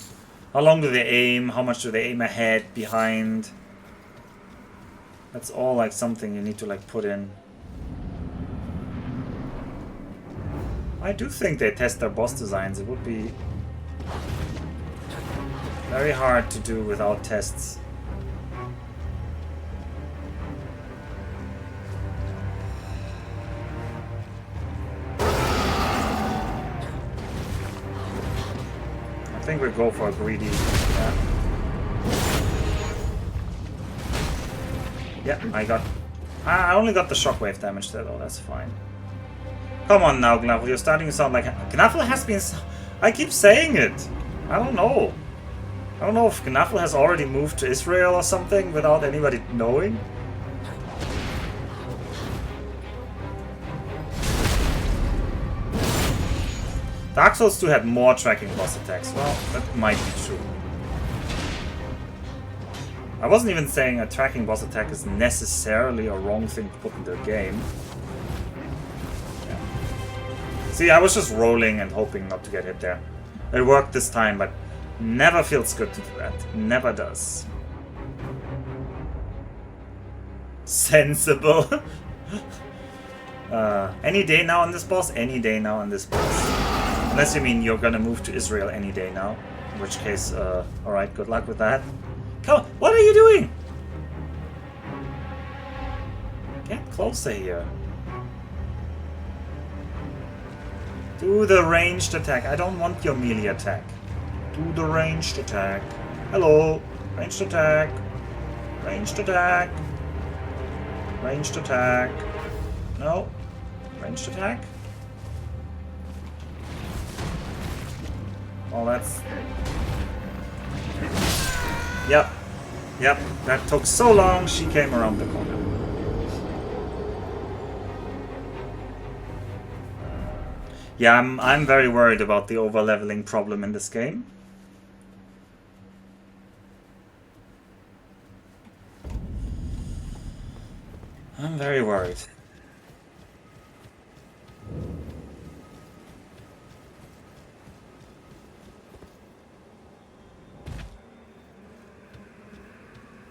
do they aim? How much do they aim ahead, behind? That's all like something you need to like put in. I do think they test their boss designs. It would be very hard to do without tests. I think we'll go for a greedy. Yeah, I only got the shockwave damage there though, that's fine. Come on now, Gnaffle, you're starting to sound like... Gnaffle has been... I keep saying it! I don't know. I don't know if Gnaffle has already moved to Israel or something without anybody knowing. Dark Souls 2 had more tracking boss attacks. Well, that might be true. I wasn't even saying a tracking boss attack is necessarily a wrong thing to put in the game. Yeah. See, I was just rolling and hoping not to get hit there. It worked this time, but never feels good to do that. Never does. Sensible. Any day now on this boss? Any day now on this boss. Unless you mean you're gonna move to Israel any day now. In which case, alright, good luck with that. Come on, what are you doing? Get closer here. Do the ranged attack. I don't want your melee attack. Do the ranged attack. Hello. Ranged attack. Ranged attack. Ranged attack. No. Ranged attack. Well, that's... Yep. Yep. That took so long, she came around the corner. Yeah, I'm very worried about the over-leveling problem in this game. I'm very worried.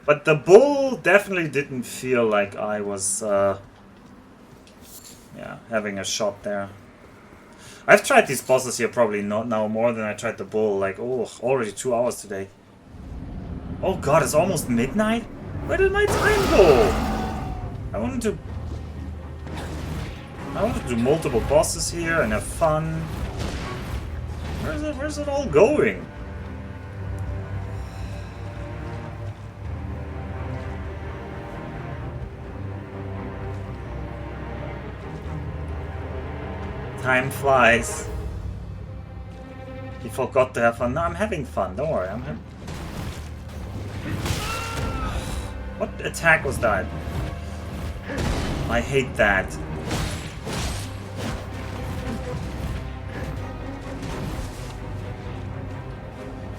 But the bull definitely didn't feel like I was, having a shot there. I've tried these bosses here probably not now more than I tried the bull. Like, oh, already 2 hours today. Oh god, it's almost midnight? Where did my time go? I wanted to do multiple bosses here and have fun. Where's it all going? Time flies. He forgot to have fun. No, I'm having fun. Don't worry. What attack was that? I hate that.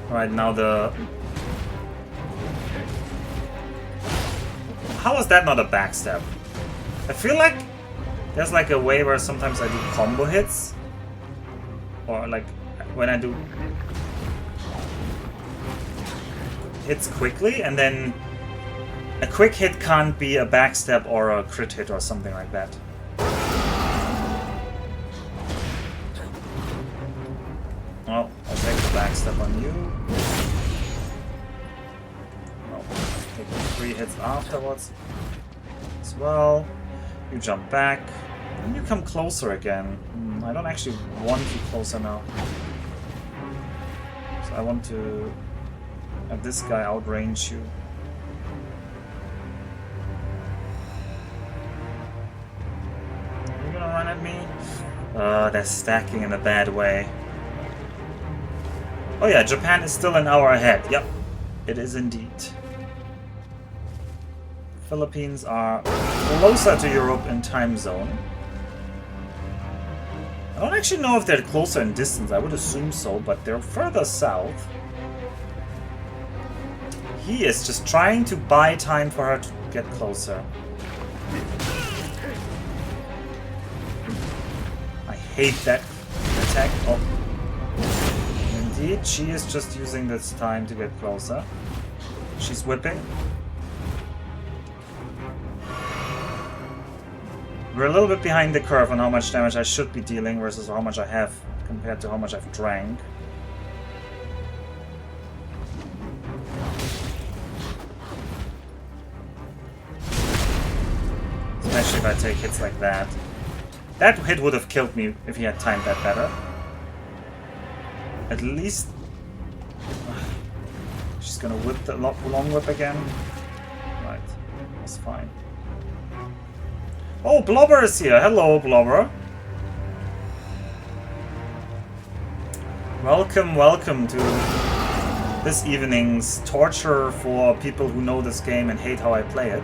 Alright, now the... How was that not a backstab? I feel like there's like a way where sometimes I do combo hits. Or like when I do hits quickly and then a quick hit can't be a backstab or a crit hit or something like that. Well, I'll take the backstab on you. I'll take 3 hits afterwards as well. You jump back. And you come closer again. I don't actually want you closer now. So I want to have this guy outrange you. Are you gonna run at me? They're stacking in a bad way. Oh yeah, Japan is still an hour ahead. Yep, it is indeed. Philippines are closer to Europe in time zone. I don't actually know if they're closer in distance. I would assume so, but they're further south. He is just trying to buy time for her to get closer. I hate that attack. Oh. Indeed, she is just using this time to get closer. She's whipping. We're a little bit behind the curve on how much damage I should be dealing versus how much I have compared to how much I've drank. Especially if I take hits like that. That hit would have killed me if he had timed that better. At least... She's gonna whip the long whip again. Right, that's fine. Oh, Blobber is here. Hello, Blobber. Welcome, welcome to this evening's torture for people who know this game and hate how I play it.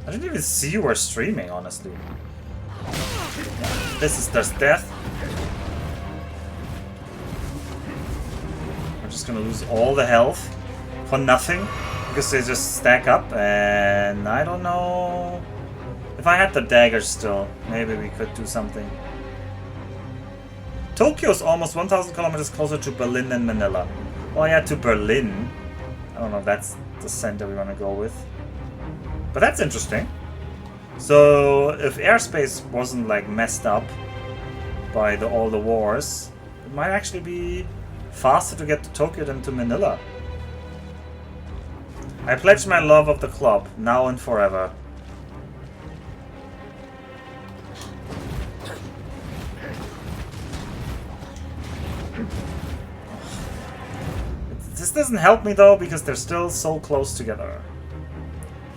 I didn't even see you were streaming, honestly. Yeah, this is just death. We're just gonna lose all the health for nothing. Because they just stack up, and I don't know... If I had the daggers still, maybe we could do something. Tokyo's almost 1,000 kilometers closer to Berlin than Manila. Well, yeah, to Berlin. I don't know if that's the center we want to go with. But that's interesting. So, if airspace wasn't, like, messed up by all the wars, it might actually be faster to get to Tokyo than to Manila. I pledge my love of the club, now and forever. This doesn't help me though, because they're still so close together.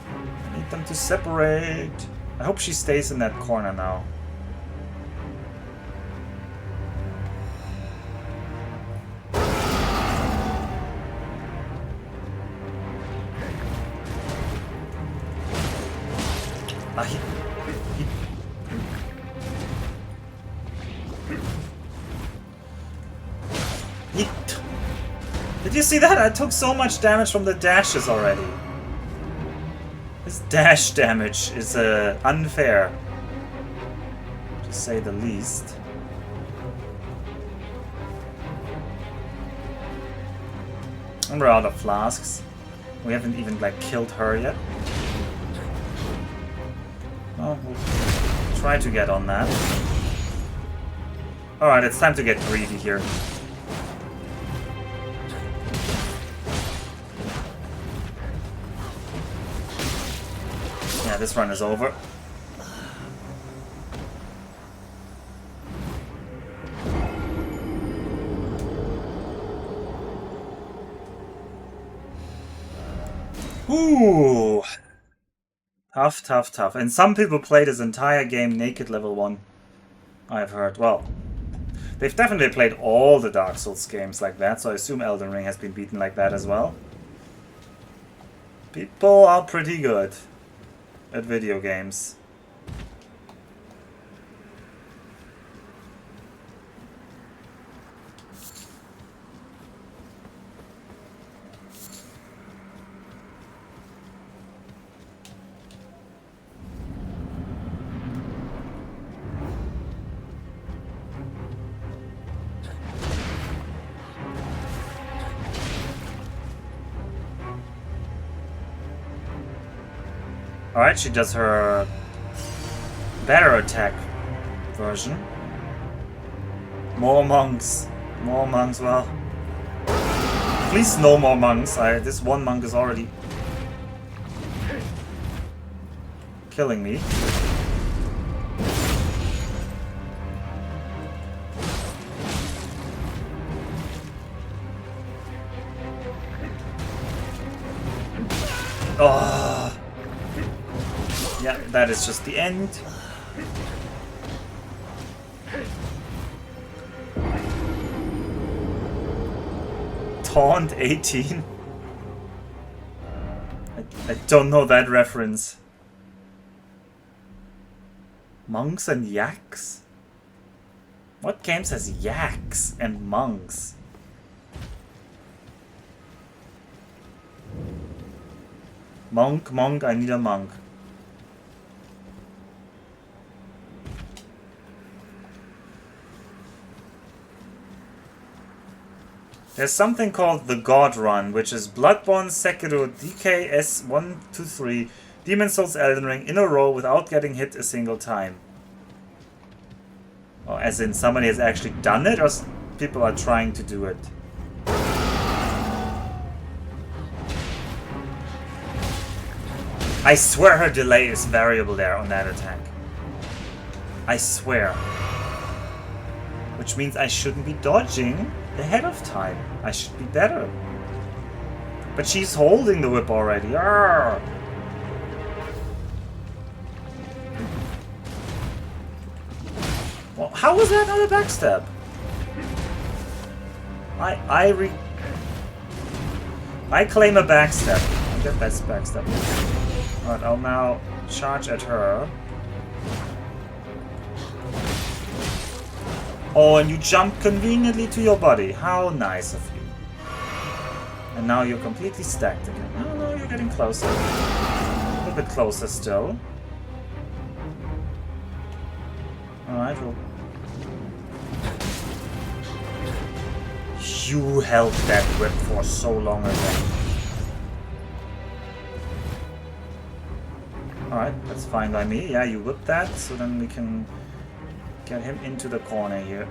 I need them to separate. I hope she stays in that corner now. Did you see that? I took so much damage from the dashes already. This dash damage is unfair, to say the least. And we're out of flasks. We haven't even like killed her yet. Oh, we'll try to get on that. Alright, it's time to get greedy here. Yeah, this run is over. Ooh. Tough, tough, tough. And some people play this entire game naked level 1. I've heard. Well, they've definitely played all the Dark Souls games like that, so I assume Elden Ring has been beaten like that as well. People are pretty good at video games. Alright, she does her better attack version. More monks. More monks, well. Please no more monks. This one monk is already killing me. Oh. Yeah, that is just the end. Taunt 18? I don't know that reference. Monks and yaks? What games has yaks and monks? Monk, I need a monk. There's something called the God Run, which is Bloodborne, Sekiro, DKS 1, 2, 3, Demon Souls, Elden Ring in a row without getting hit a single time. Oh, as in somebody has actually done it, or people are trying to do it? I swear her delay is variable there on that attack. I swear. Which means I shouldn't be dodging ahead of time. I should be better. But she's holding the whip already. Arrgh. Well, how was that not a backstab? I claim a backstab. I get that backstab. Alright, I'll now charge at her. Oh, and you jump conveniently to your body. How nice of you. And now you're completely stacked again. Oh no, you're getting closer. A little bit closer still. Alright, well. You held that whip for so long again. Alright, that's fine by me. Yeah, you whip that, so then we can get him into the corner here.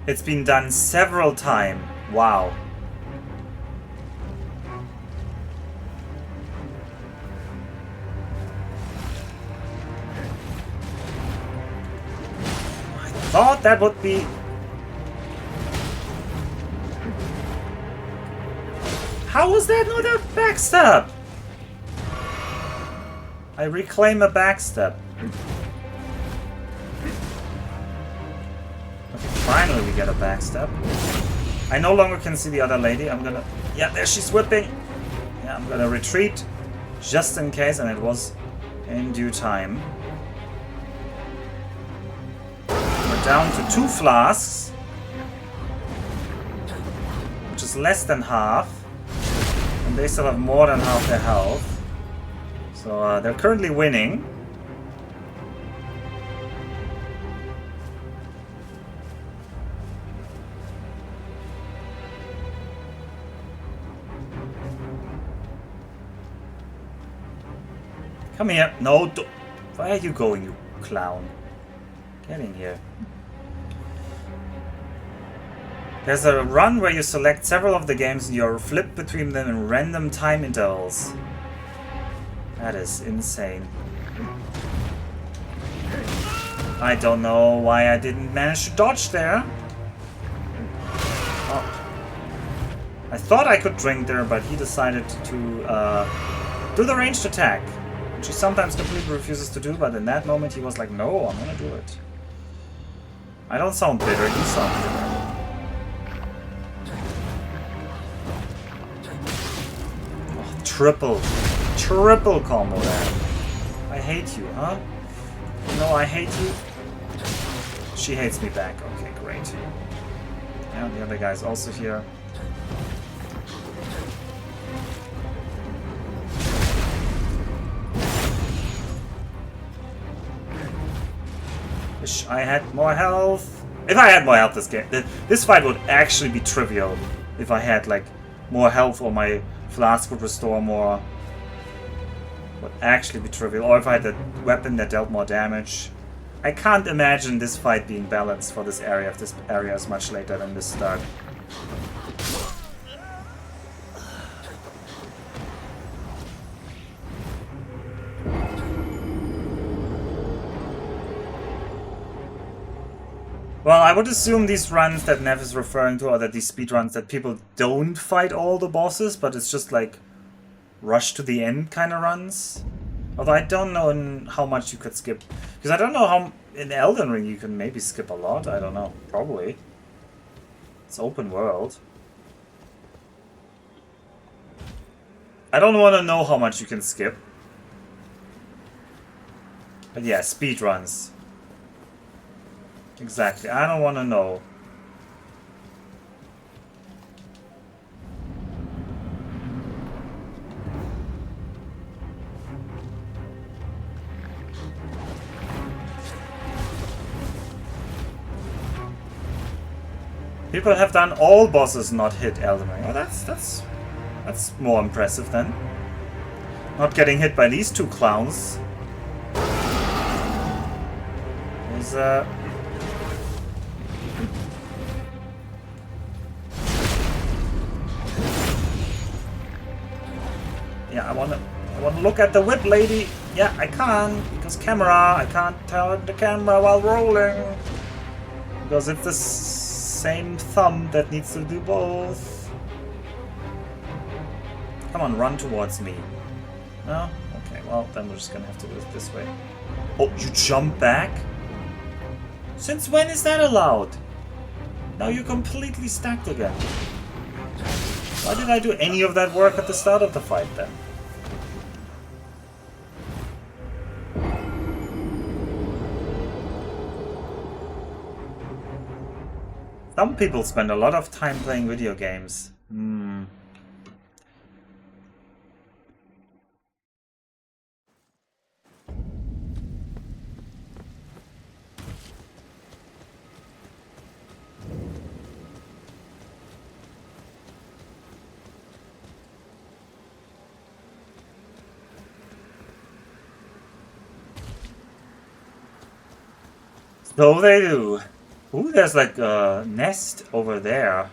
It's been done several times. Wow. I thought that would be... How was that not a backstab? I reclaim a backstab. Okay, finally we get a backstab. I no longer can see the other lady. I'm gonna... Yeah, there she's whipping. Yeah, I'm gonna retreat just in case, and it was in due time. We're down to 2 flasks, which is less than half. And they still have more than half their health. So they're currently winning. Come here. No, where are you going, you clown? Get in here. There's a run where you select several of the games and you flip between them in random time intervals. That is insane. I don't know why I didn't manage to dodge there. Oh. I thought I could drink there, but he decided to do the ranged attack, which he sometimes completely refuses to do, but in that moment he was like, no, I'm gonna do it. I don't sound bitter, you sound bitter. Oh, triple combo there. I hate you, huh? No, I hate you. She hates me back. Okay, great. Yeah, the other guy's also here. Wish I had more health. If I had more health this fight would actually be trivial if I had like more health or my flask would restore more. Would actually be trivial. Or if I had a weapon that dealt more damage. I can't imagine this fight being balanced for this area if this area is much later than this start. Well, I would assume these runs that Nev is referring to, or that these speedruns, that people don't fight all the bosses, but it's just like rush to the end kind of runs. Although I don't know how much you could skip. Because I don't know how... In Elden Ring you can maybe skip a lot. I don't know. Probably. It's open world. I don't want to know how much you can skip. But yeah, speedruns. Exactly. I don't want to know. People have done all bosses not hit Elden Ring. Oh, that's more impressive then. Not getting hit by these two clowns. There's yeah, I wanna look at the whip lady. Yeah, I can't because camera. I can't turn the camera while rolling because it's the same thumb that needs to do both. Come on, run towards me. No? Okay, well, then we're just gonna have to do it this way. Oh, you jump back? Since when is that allowed? Now you're completely stacked again. Why did I do any of that work at the start of the fight then? Some people spend a lot of time playing video games. So they do. Ooh, there's like a nest over there.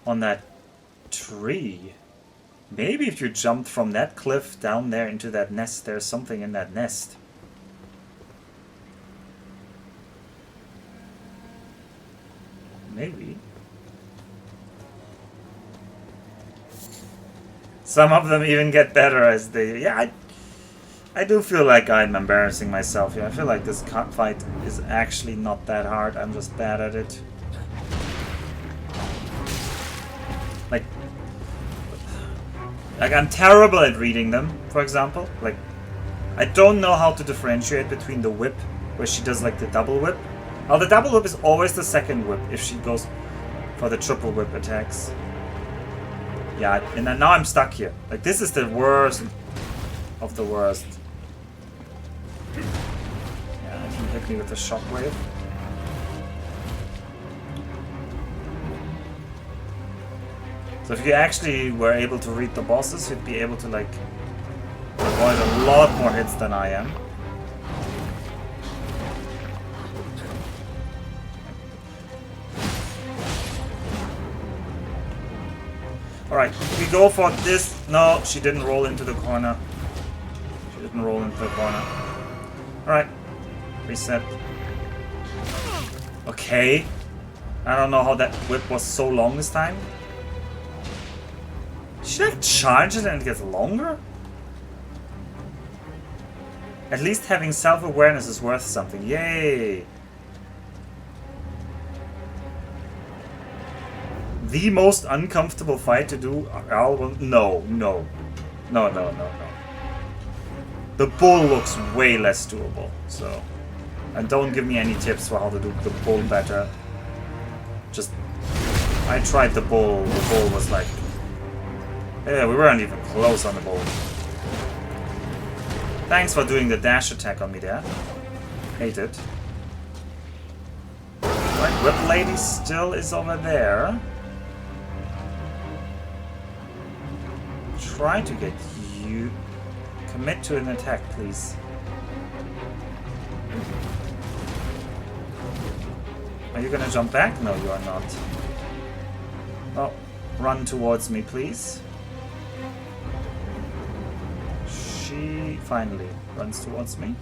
On that tree. Maybe if you jumped from that cliff down there into that nest, there's something in that nest. Maybe. Some of them even get better as they... Yeah, I do feel like I'm embarrassing myself here. I feel like this fight is actually not that hard. I'm just bad at it. Like I'm terrible at reading them, for example. Like, I don't know how to differentiate between the whip, where she does like the double whip. Well, the double whip is always the second whip if she goes for the triple whip attacks. Yeah, and then now I'm stuck here. Like, this is the worst of the worst. Yeah, he hit me with a shockwave. So if you actually were able to read the bosses, you'd be able to like avoid a lot more hits than I am. Alright, we go for this. No, she didn't roll into the corner. She didn't roll into the corner. Alright, Reset. Okay. I don't know how that whip was so long this time. Should I charge it and it gets longer? At least having self-awareness is worth something. Yay! The most uncomfortable fight to do? No. The bull looks way less doable, so... And don't give me any tips for how to do the bull better. Just... I tried the bull was like... Yeah, we weren't even close on the bull. Thanks for doing the dash attack on me there. Hate it. Right, Whip Lady still is over there. Try to get you... Commit to an attack, please. Are you gonna jump back? No, you are not. Oh, run towards me, please. She finally runs towards me.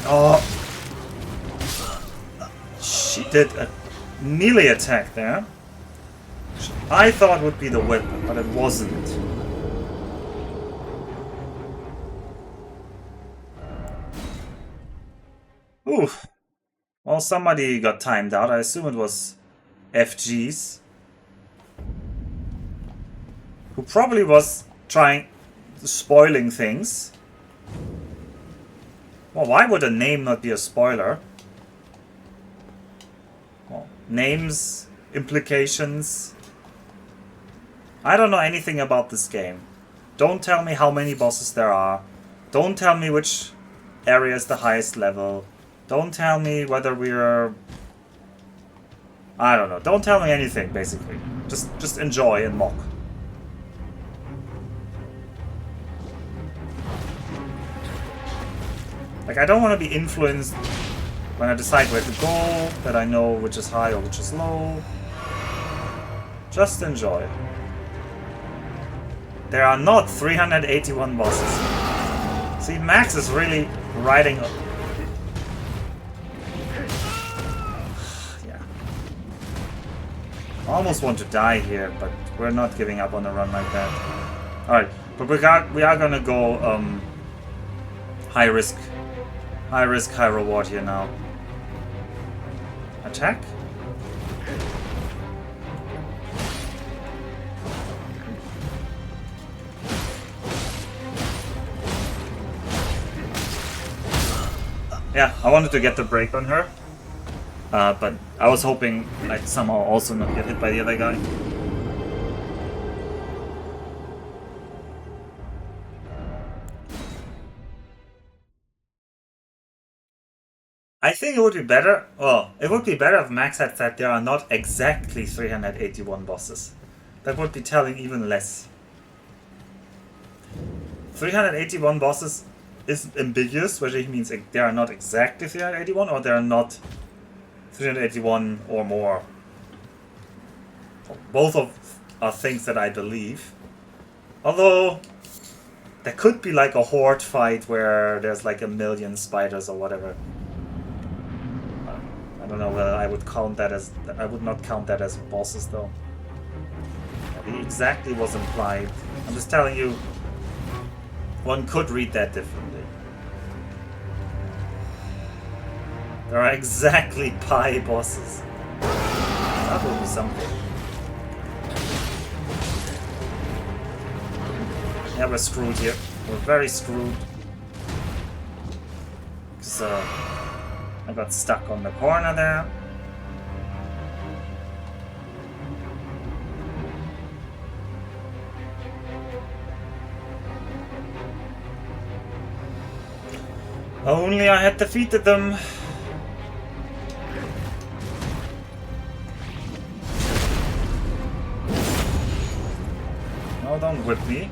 Oh! She did a melee attack there. I thought would be the whip, but it wasn't. Oof. Well, somebody got timed out. I assume it was FG's. Who probably was spoiling things. Well, why would a name not be a spoiler? Well, names, implications. I don't know anything about this game. Don't tell me how many bosses there are. Don't tell me which area is the highest level. Don't tell me whether we're... I don't know. Don't tell me anything, basically. Just enjoy and mock. Like, I don't want to be influenced when I decide where to go, that I know which is high or which is low. Just enjoy. There are not 381 bosses. See, Max is really riding... Yeah. I almost want to die here, but we're not giving up on a run like that. Alright, but we are gonna go high risk, high reward here now. Attack? Yeah, I wanted to get the break on her, but I was hoping I'd somehow also not get hit by the other guy. I think it would be better, well, it would be better if Max had said there are not exactly 381 bosses. That would be telling even less. 381 bosses is ambiguous, whether it means there are not exactly 381 or there are not 381 or more. Both are things that I believe. Although, there could be like a horde fight where there's like a million spiders or whatever. I don't know whether I would count that as... I would not count that as bosses though. The exactly was implied. I'm just telling you, one could read that differently. There are exactly pi bosses. That would be something. Yeah, we're screwed here. We're very screwed. Because I got stuck on the corner there. Only I had defeated them. No, don't whip me.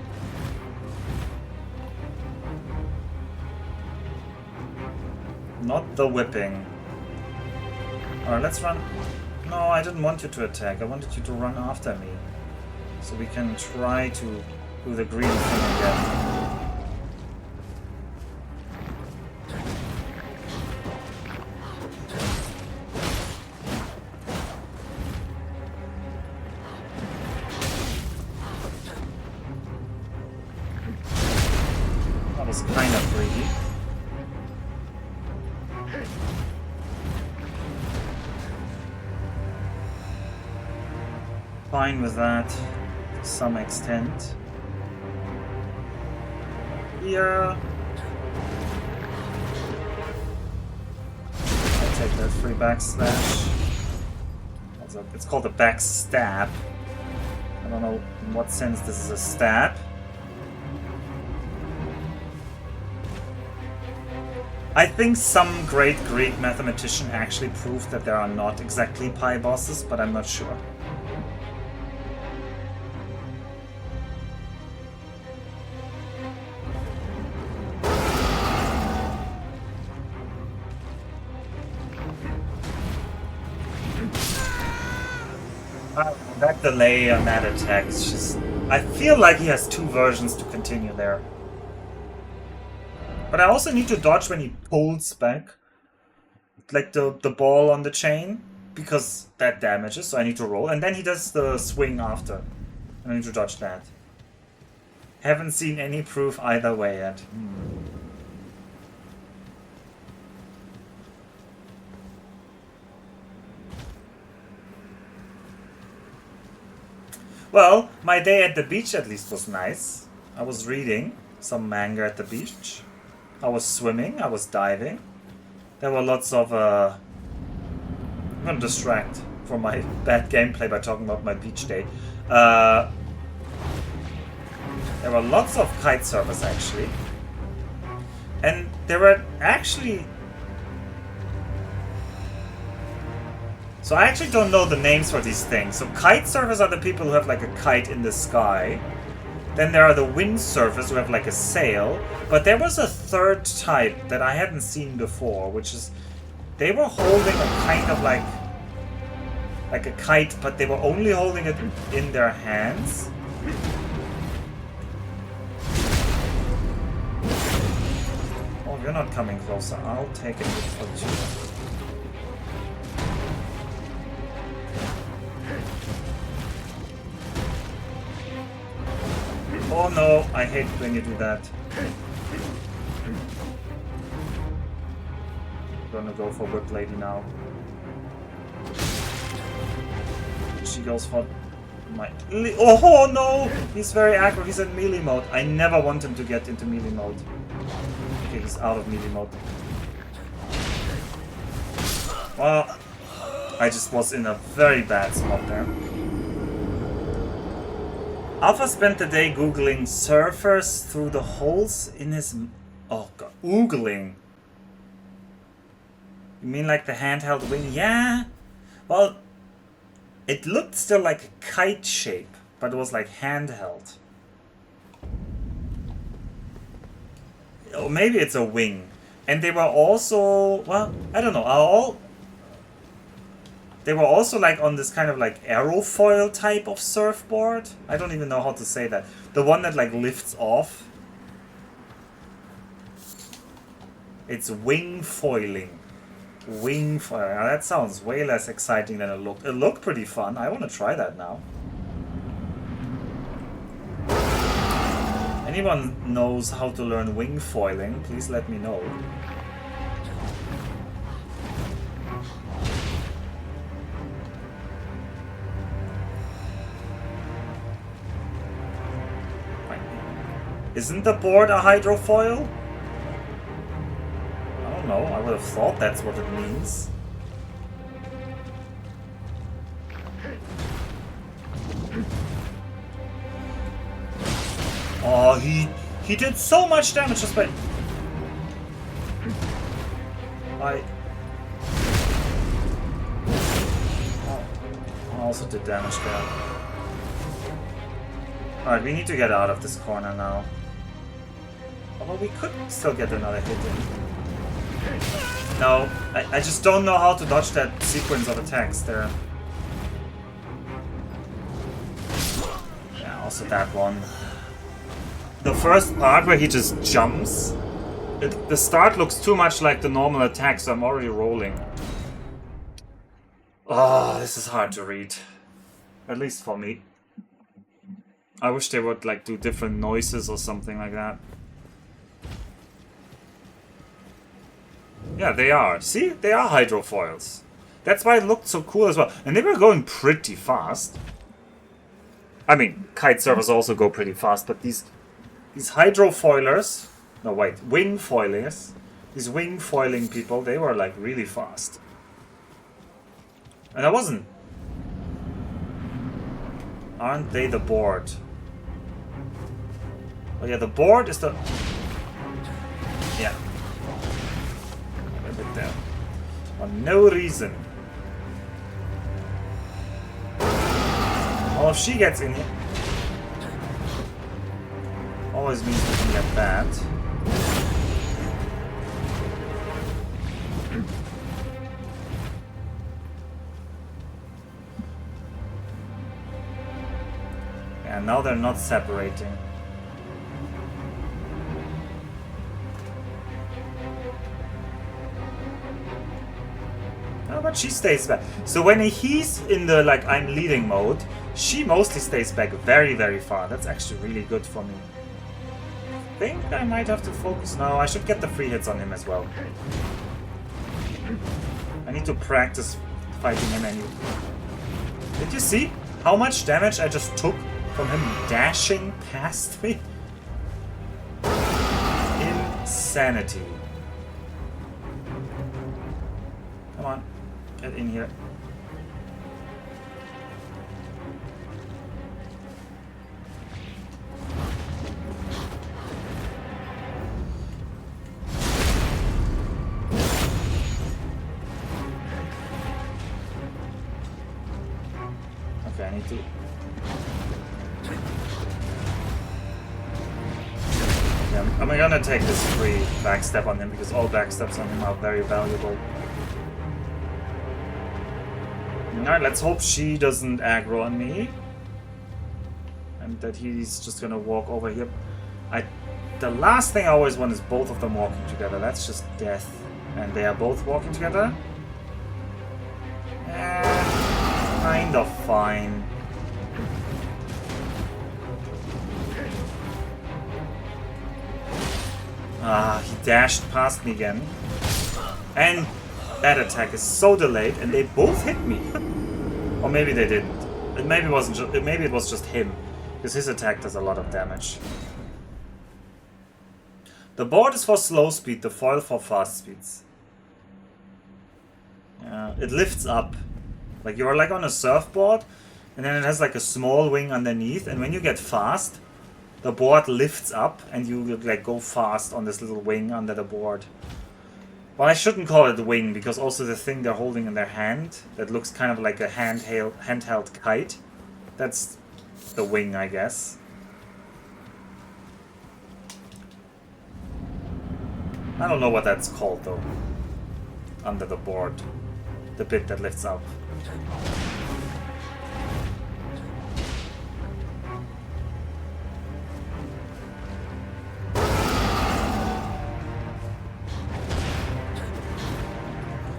Not the whipping. Alright, let's run. No, I didn't want you to attack. I wanted you to run after me. So we can try to do the green thing again. greedy. Fine with that, to some extent. Here. I'll take that free backslash. It's called a backstab. I don't know in what sense this is a stab. I think some great Greek mathematician actually proved that there are not exactly pi bosses, but I'm not sure. That delay on that attack is just... I feel like he has two versions to continue there. But I also need to dodge when he pulls back. Like the ball on the chain. Because that damages, so I need to roll. And then he does the swing after. And I need to dodge that. Haven't seen any proof either way yet. Well, my day at the beach at least was nice. I was reading some manga at the beach. I was swimming, I was diving. There were lots of... I'm gonna distract from my bad gameplay by talking about my beach day. There were lots of kite surfers actually. And there were actually... So I actually don't know the names for these things. So kite surfers are the people who have like a kite in the sky. Then there are the wind surfers who have like a sail. But there was a third type that I hadn't seen before, which is they were holding a kind of like a kite, but they were only holding it in their hands. Oh, you're not coming closer. I'll take it with you. Oh no, I hate when you do that. I'm gonna go for Whip Lady now. She goes for my... Oh no! He's very aggro, he's in melee mode. I never want him to get into melee mode. Okay, he's out of melee mode. Well, I just was in a very bad spot there. Alpha spent the day googling surfers through the holes in his... Oh god, oogling. You mean like the handheld wing? Yeah. Well, it looked still like a kite shape, but it was like handheld. Or maybe it's a wing. And they were also... Well, I don't know. They were also like on this kind of like aerofoil type of surfboard. I don't even know how to say that. The one that like lifts off. It's wing foiling. Wing foil. Now that sounds way less exciting than it looked. It looked pretty fun. I want to try that now. Anyone knows how to learn wing foiling, please let me know. Isn't the board a hydrofoil? I don't know, I would have thought that's what it means. Oh, he did so much damage just by... I also did damage there. Alright, we need to get out of this corner now. Although we could still get another hit in. No, I just don't know how to dodge that sequence of attacks there. Yeah, also that one. The first part where he just jumps, the start looks too much like the normal attack, so I'm already rolling. Oh, this is hard to read. At least for me. I wish they would like do different noises or something like that. Yeah, they are. See? They are hydrofoils. That's why it looked so cool as well. And they were going pretty fast. I mean, kite surfers also go pretty fast, but these hydrofoilers... No, wait. Wing foilers. These wing foiling people, they were like really fast. And I wasn't. Aren't they the board? Oh yeah, the board is the... Yeah. A bit there. For no reason. Well, if she gets in here... Always means we can get that. Yeah, now they're not separating. No, but she stays back. So when he's in the, like, I'm leading mode, she mostly stays back very, very far. That's actually really good for me. I think I might have to focus. No, I should get the free hits on him as well. I need to practice fighting him anyway. Did you see how much damage I just took from him dashing past me? Insanity. Come on, get in here. Okay, I need to... Yeah, I'm gonna take this free backstep on him because all backsteps on him are very valuable. Alright, let's hope she doesn't aggro on me. And that he's just gonna walk over here. The last thing I always want is both of them walking together. That's just death. And they are both walking together. Kind of fine. Ah, he dashed past me again. And that attack is so delayed, and they both hit me. Or maybe they didn't. Maybe it was just him, because his attack does a lot of damage. The board is for slow speed, the foil for fast speeds. Yeah, it lifts up. Like you're like on a surfboard, and then it has like a small wing underneath, and when you get fast, the board lifts up, and you like go fast on this little wing under the board. Well, I shouldn't call it a wing, because also the thing they're holding in their hand, that looks kind of like a handheld kite, that's the wing, I guess. I don't know what that's called, though. Under the board. The bit that lifts up.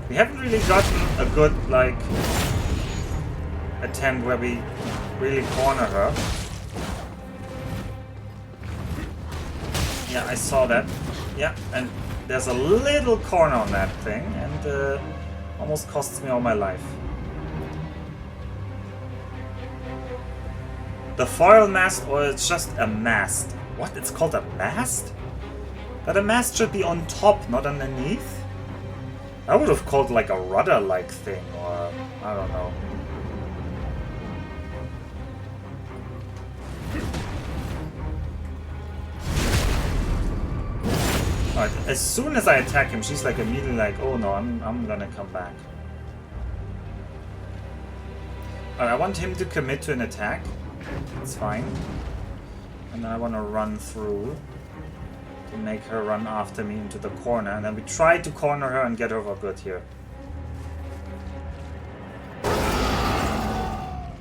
We haven't really gotten a good, like, attempt where we really corner her. Yeah, I saw that. Yeah, and there's a little corner on that thing, and almost costs me all my life. The foil mast, or it's just a mast? What? It's called a mast? But a mast should be on top, not underneath? I would have called like a rudder-like thing, or I don't know. Alright, as soon as I attack him, she's like immediately like, oh no, I'm gonna come back. Alright, I want him to commit to an attack. That's fine. And then I want to run through to make her run after me into the corner, and then we try to corner her and get her for good here.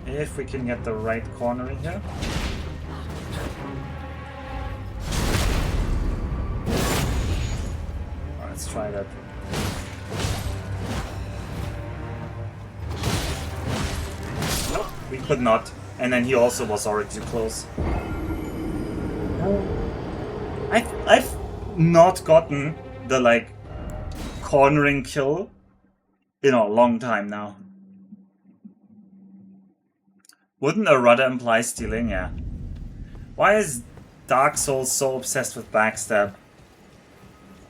If we can get the right corner in here. Let's try that. Nope, we could not. And then he also was already too close. I've not gotten the like cornering kill in a long time now. Wouldn't a rudder imply stealing? Yeah. Why is Dark Souls so obsessed with backstab?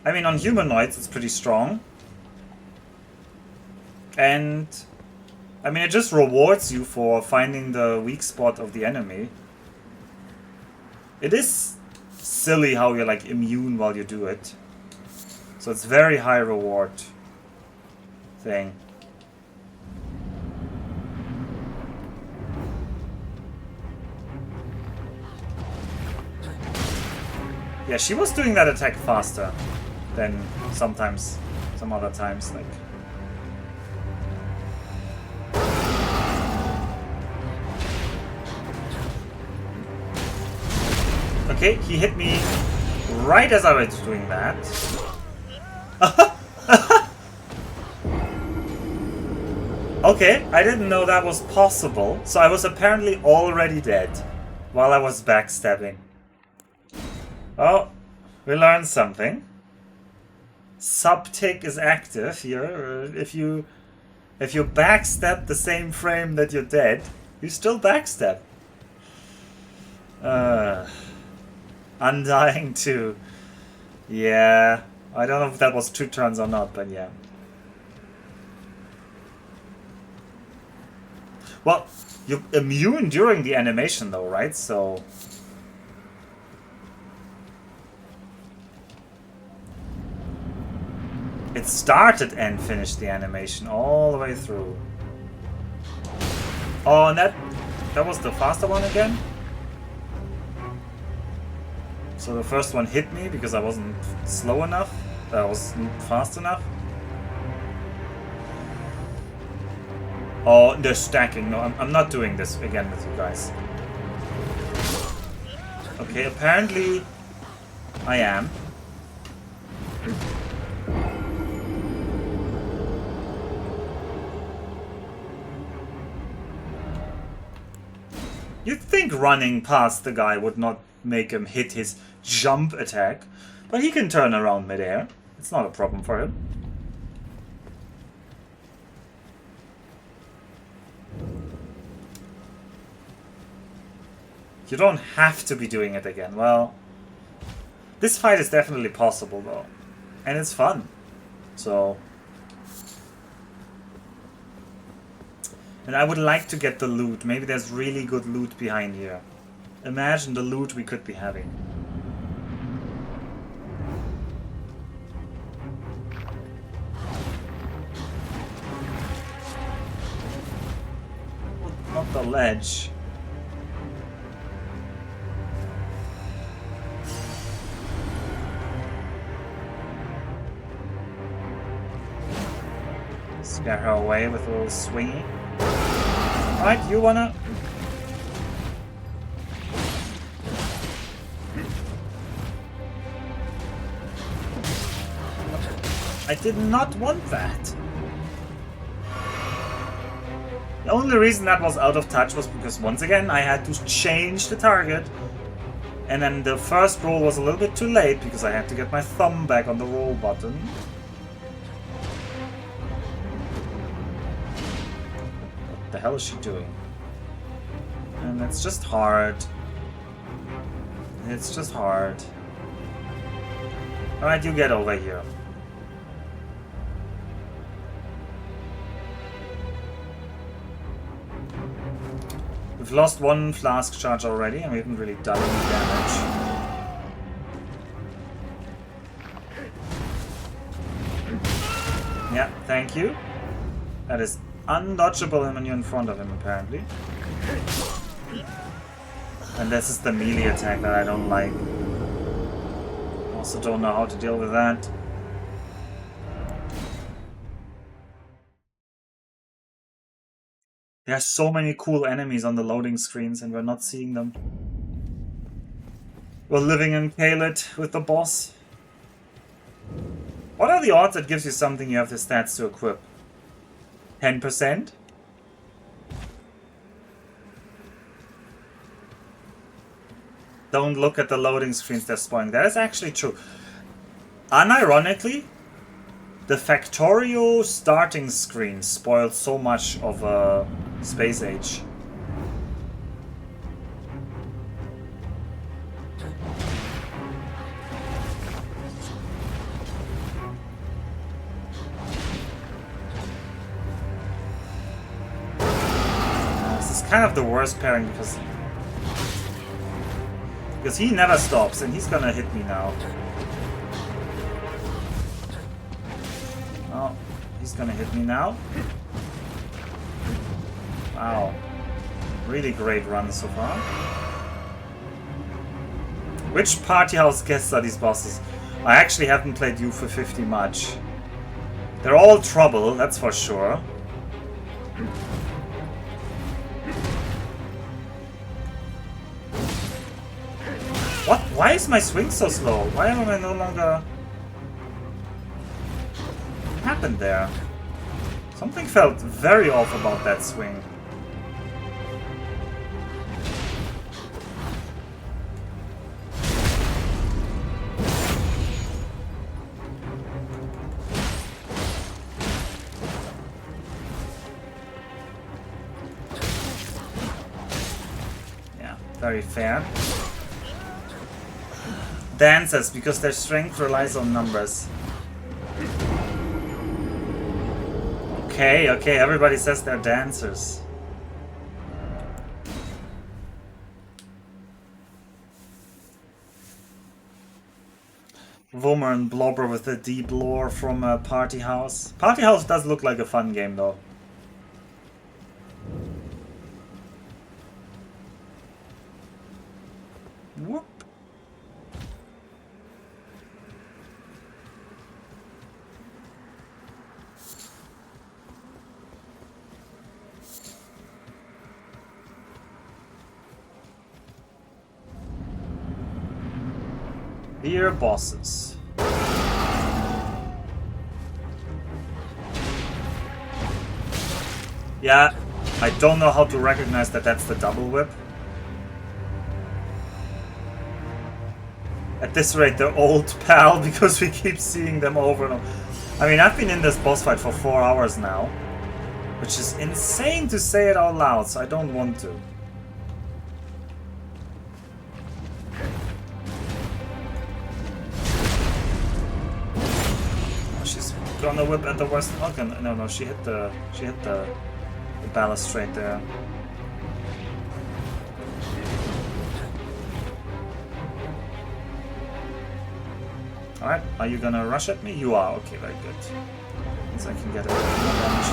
I mean, on humanoids it's pretty strong. And I mean, it just rewards you for finding the weak spot of the enemy. It is silly how you're like immune while you do it. So it's very high reward thing. Yeah, she was doing that attack faster than sometimes, some other times, like. Okay, he hit me right as I was doing that. Okay, I didn't know that was possible, so I was apparently already dead while I was backstabbing. Oh, we learned something. Subtick is active here. If you backstab the same frame that you're dead, you still backstab. Undying 2. Yeah, I don't know if that was 2 turns or not, but yeah. Well, you're immune during the animation though, right? So it started and finished the animation all the way through. Oh, and that was the faster one again? So the first one hit me because I wasn't slow enough. I wasn't fast enough. Oh, they're stacking. No, I'm not doing this again with you guys. Okay, apparently I am. You'd think running past the guy would not make him hit his jump attack, but he can turn around midair. It's not a problem for him. You don't have to be doing it again. Well, this fight is definitely possible though, and it's fun. So, and I would like to get the loot. Maybe there's really good loot behind here. Imagine the loot we could be having. Not the ledge. Scare her away with a little swingy. Alright, you wanna... I did not want that. The only reason that was out of touch was because once again I had to change the target. And then the first roll was a little bit too late because I had to get my thumb back on the roll button. What the hell is she doing? And it's just hard. It's just hard. Alright, you get over here. We've lost one flask charge already and we haven't really done any damage. Yeah, thank you. That is undodgeable when you're in front of him, apparently. And this is the melee attack that I don't like. Also don't know how to deal with that. There are so many cool enemies on the loading screens and we're not seeing them. We're living in Kalit with the boss. What are the odds it gives you something you have the stats to equip? 10%? Don't look at the loading screens they're spoiling. That is actually true. Unironically, The Factorio starting screen spoiled so much of Space Age. This is kind of the worst pairing because he never stops and he's gonna hit me now. Oh, he's gonna hit me now. Wow. Really great run so far. Which party house guests are these bosses? I actually haven't played U450 much. They're all trouble, that's for sure. What? Why is my swing so slow? Why am I no longer... What happened there? Something felt very off about that swing. Yeah, very fair. Dancers, because their strength relies on numbers. Okay, okay, everybody says they're dancers. Vomer and Blobber with the deep lore from Party House. Party House does look like a fun game though. Whoop. Dear bosses. Yeah, I don't know how to recognize that that's the double whip. At this rate, they're old, pal, because we keep seeing them over and over. I mean, I've been in this boss fight for 4 hours now, which is insane to say it out loud, so I don't want to. Gonna whip at the worst. Okay, no, she hit the balustrade there. All right, are you gonna rush at me? You are. Okay, very good. So I can get a bit more damage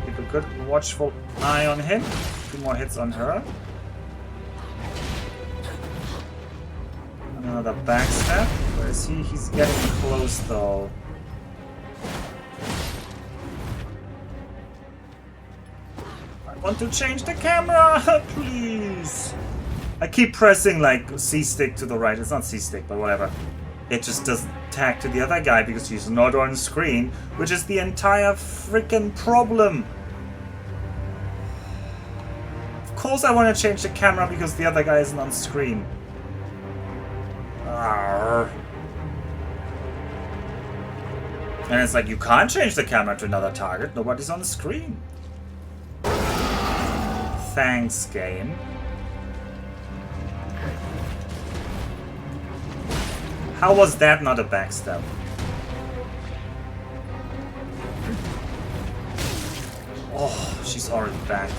in. Keep a good watchful eye on him. 2 more hits on her. Another backstab. Where is he? He's getting close though. I want to change the camera, please. I keep pressing like C-stick to the right. It's not C-stick, but whatever. It just doesn't tag to the other guy because he's not on screen, which is the entire freaking problem. Of course I want to change the camera because the other guy isn't on screen. Arrgh. And it's like, you can't change the camera to another target. Nobody's on the screen. Thanks, game. How was that not a backstab? Oh, she's already back.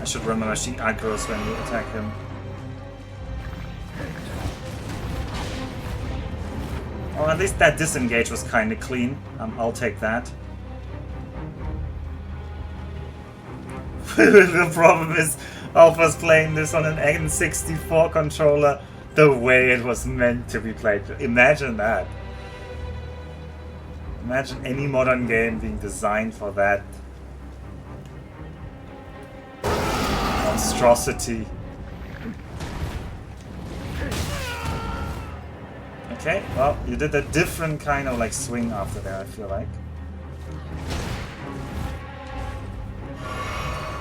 I should remember she aggroes when you attack him. Or at least that disengage was kind of clean. I'll take that. The problem is, Alpha's playing this on an N64 controller the way it was meant to be played. Imagine that. Imagine any modern game being designed for that monstrosity. Okay, well, you did a different kind of like swing after that, I feel like.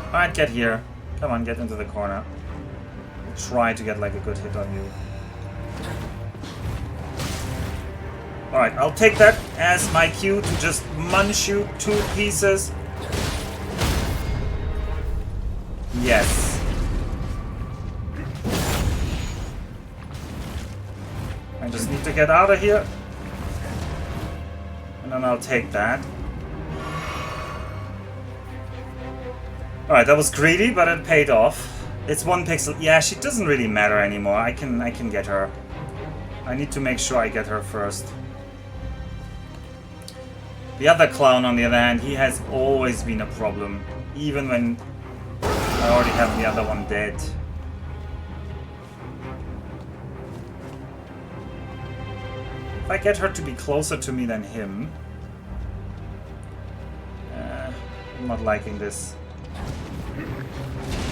Alright, get here. Come on, get into the corner. Try to get like a good hit on you. Alright, I'll take that as my cue to just munch you 2 pieces. Yes. I just need to get out of here. And then I'll take that. Alright, that was greedy, but it paid off. It's 1 pixel. Yeah, she doesn't really matter anymore. I can get her. I need to make sure I get her first. The other clown, on the other hand, he has always been a problem. Even when I already have the other one dead. If I get her to be closer to me than him... I'm not liking this.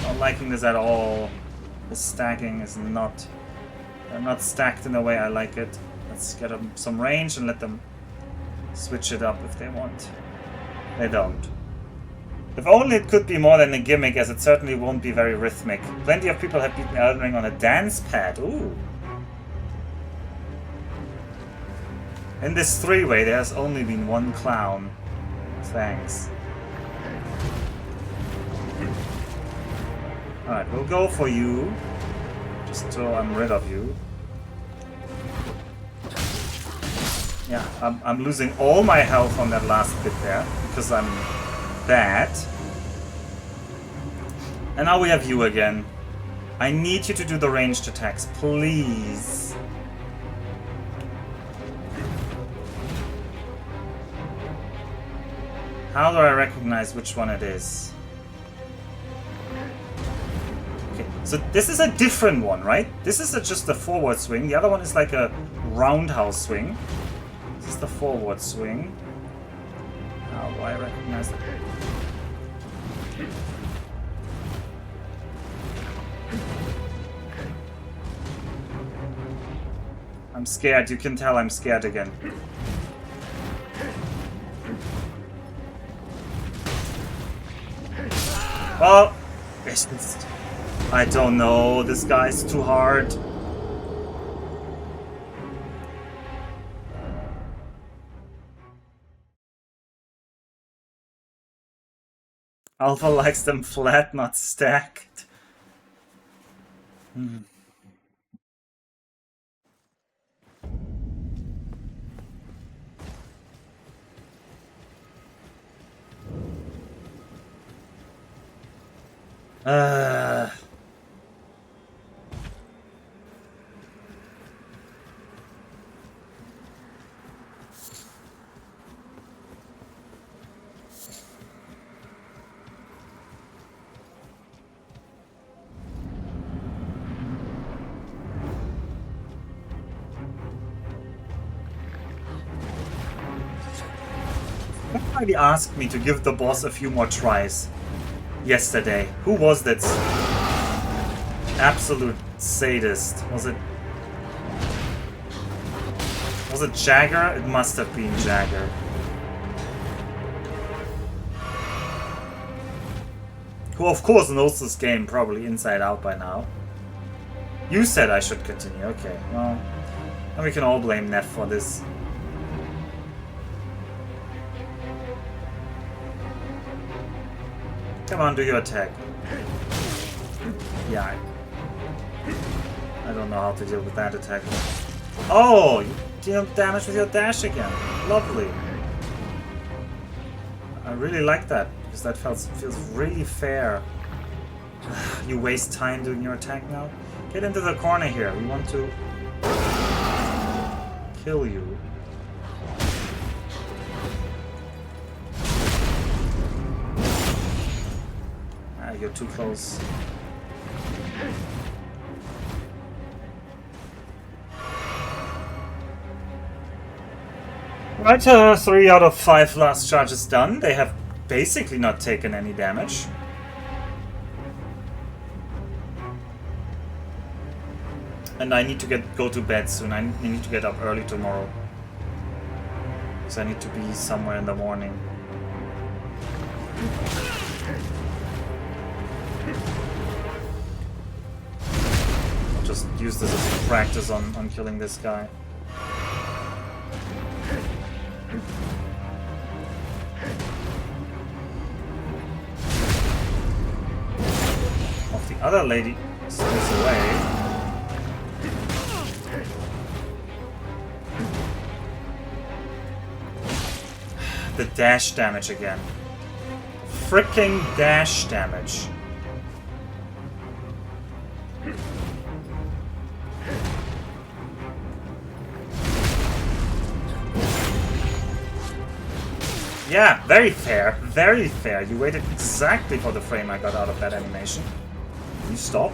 Not liking this at all. The stacking is not... They're not stacked in the way I like it. Let's get them some range and let them switch it up if they want. They don't. If only it could be more than a gimmick, as it certainly won't be very rhythmic. Plenty of people have beaten Elden Ring on a dance pad. Ooh. In this 3-way, there has only been 1 clown. Thanks. Alright, we'll go for you. Just so I'm rid of you. Yeah, I'm losing all my health on that last bit there, because I'm bad. And now we have you again. I need you to do the ranged attacks, please. How do I recognize which one it is? Okay, so this is a different one, right? This is just a forward swing. The other one is like a roundhouse swing. This is the forward swing. How do I recognize it? I'm scared. You can tell I'm scared again. Well, it's just, I don't know. This guy's too hard. Alpha likes them flat, not stacked. Hmm. Somebody asked me to give the boss a few more tries yesterday. Who was that absolute sadist? Was it Jagger? It must have been Jagger. Who of course knows this game probably inside out by now. You said I should continue. Okay, well, then we can all blame Neff for this. Come on, do your attack. Yeah. I don't know how to deal with that attack. Oh! You deal damage with your dash again. Lovely. I really like that, because that feels really fair. You waste time doing your attack now? Get into the corner here. We want to kill you. You're too close. Right, 3 out of 5 last charges done. They have basically not taken any damage. And I need to go to bed soon. I need to get up early tomorrow. Because I need to be somewhere in the morning. just use this as practice on killing this guy. If the other lady stays away. The dash damage again. Fricking dash damage. Yeah, very fair. Very fair. You waited exactly for the frame I got out of that animation. Can you stop?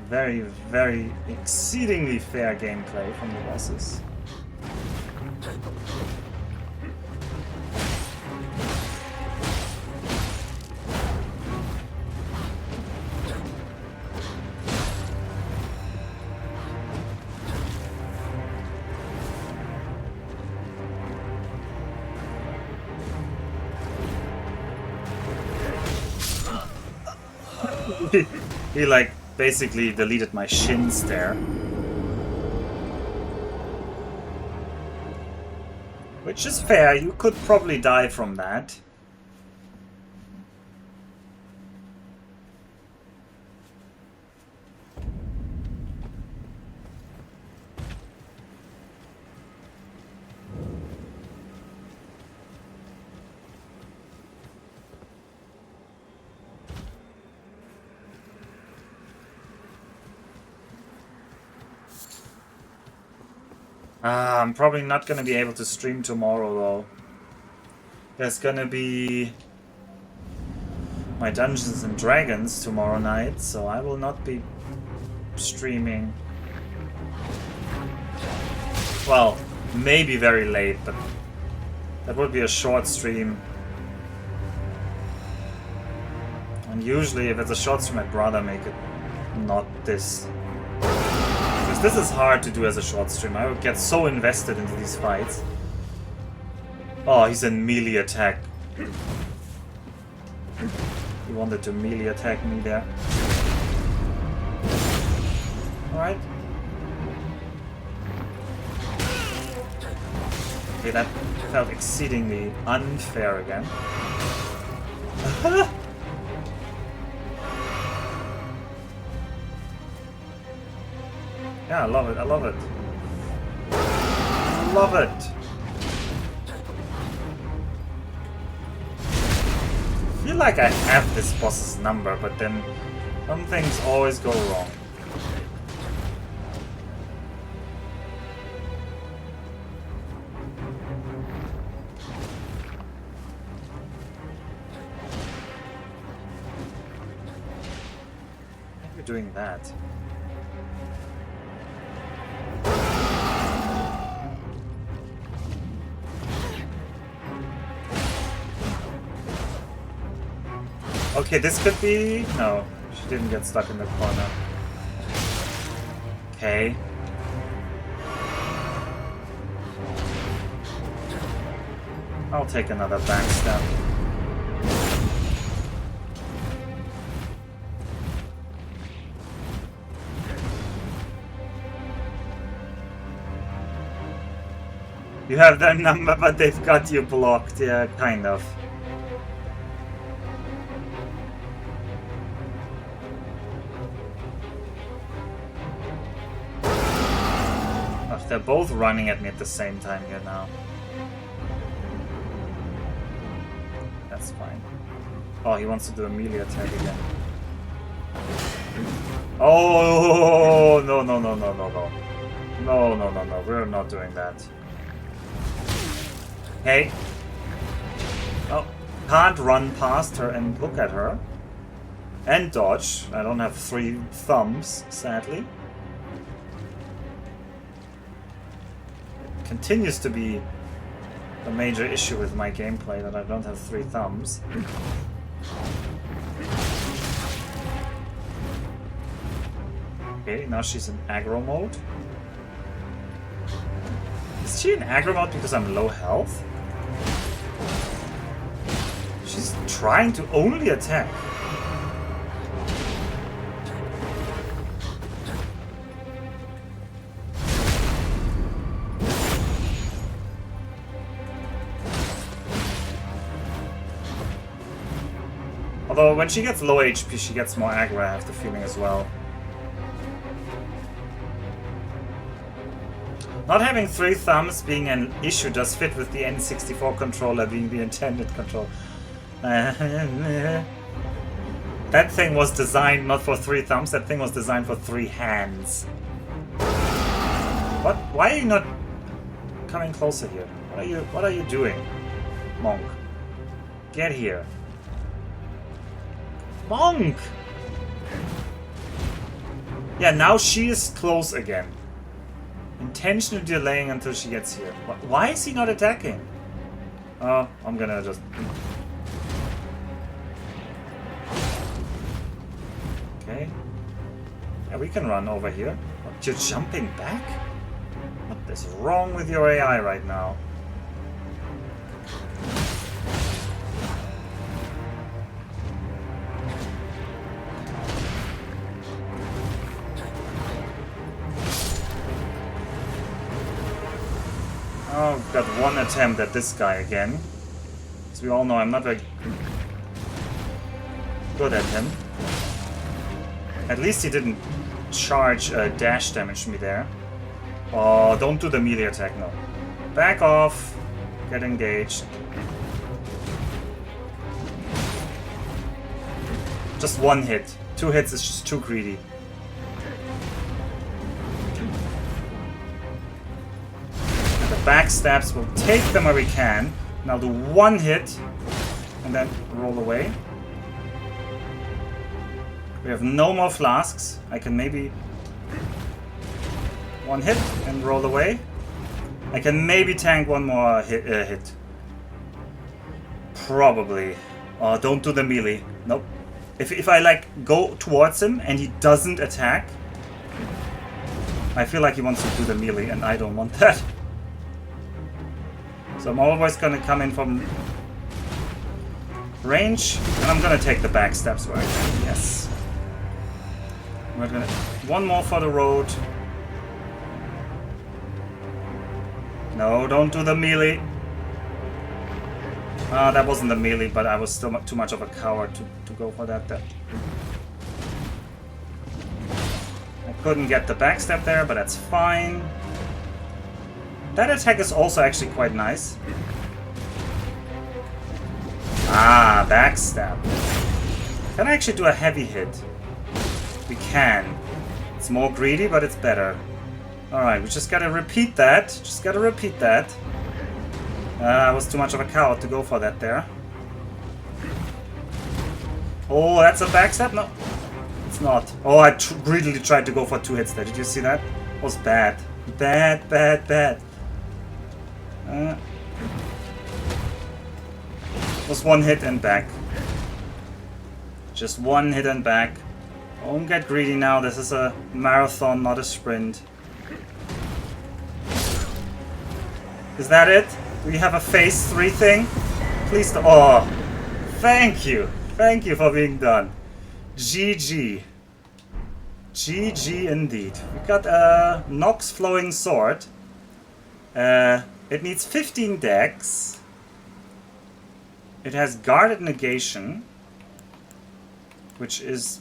Very, very exceedingly fair gameplay from the bosses. He like basically deleted my shins there. Which is fair, you could probably die from that. I'm probably not gonna be able to stream tomorrow though. There's gonna be my Dungeons and Dragons tomorrow night, so I will not be streaming. Well, maybe very late, but that would be a short stream. And usually if it's a short stream, I'd rather make it not this. This is hard to do as a short stream. I would get so invested into these fights. Oh, he's in melee attack. He wanted to melee attack me there. Alright. Okay, that felt exceedingly unfair again. Yeah, I love it, I love it. Love it! I feel like I have this boss's number, but then some things always go wrong. Why are you doing that? Okay, this could be... No, she didn't get stuck in the corner. Okay. I'll take another backstab. You have their number, but they've got you blocked. Yeah, kind of. They're both running at me at the same time here now. That's fine. Oh, he wants to do a melee attack again. Oh, no, no, no, no, no, no. No, no, no, no. We're not doing that. Hey. Oh, can't run past her and look at her. And dodge. I don't have 3 thumbs, sadly. Continues to be a major issue with my gameplay that I don't have 3 thumbs. Okay, now she's in aggro mode. Is she in aggro mode because I'm low health? trying to only attack. Although when she gets low HP, she gets more aggro, I have the feeling as well. Not having 3 thumbs being an issue does fit with the N64 controller being the intended control. That thing was designed not for 3 thumbs, that thing was designed for 3 hands. What? Why are you not coming closer here? What are you doing? Monk. Get here. Monk! Yeah, now she is close again. Intentionally delaying until she gets here. Why is he not attacking? Oh, I'm gonna just... Okay. Yeah, we can run over here. What, you're jumping back? What is wrong with your AI right now? Oh, I've got one attempt at this guy again. As we all know, I'm not very good at him. At least he didn't charge dash damage me there. Oh, don't do the melee attack, no. Back off. Get engaged. Just 1 hit. 2 hits is just too greedy. Backstabs, we'll take them where we can. And I'll do 1 hit and then roll away. We have no more flasks. I can maybe 1 hit and roll away. I can maybe tank 1 more hit. Probably. Oh, don't do the melee. Nope. If I like go towards him and he doesn't attack, I feel like he wants to do the melee and I don't want that. So I'm always gonna come in from range, and I'm gonna take the backstabs where I can. Yes. We're gonna 1 more for the road. No, don't do the melee. That wasn't the melee, but I was still too much of a coward to go for that. I couldn't get the backstab there, but that's fine. That attack is also actually quite nice. Ah, backstab. Can I actually do a heavy hit? We can. It's more greedy, but it's better. Alright, we just gotta repeat that. Just gotta repeat that. I was too much of a coward to go for that there. Oh, that's a backstab? No, it's not. Oh, I greedily tried to go for 2 hits there. Did you see that? It was bad. Bad, bad, bad. Was 1 hit and back. Just 1 hit and back. Don't get greedy now. This is a marathon, not a sprint. Is that it? Do we have a phase 3 thing? Please don't. Oh, thank you. Thank you for being done. GG. GG indeed. We got a Nox Flowing Sword. It needs 15 dex. It has guarded negation, which is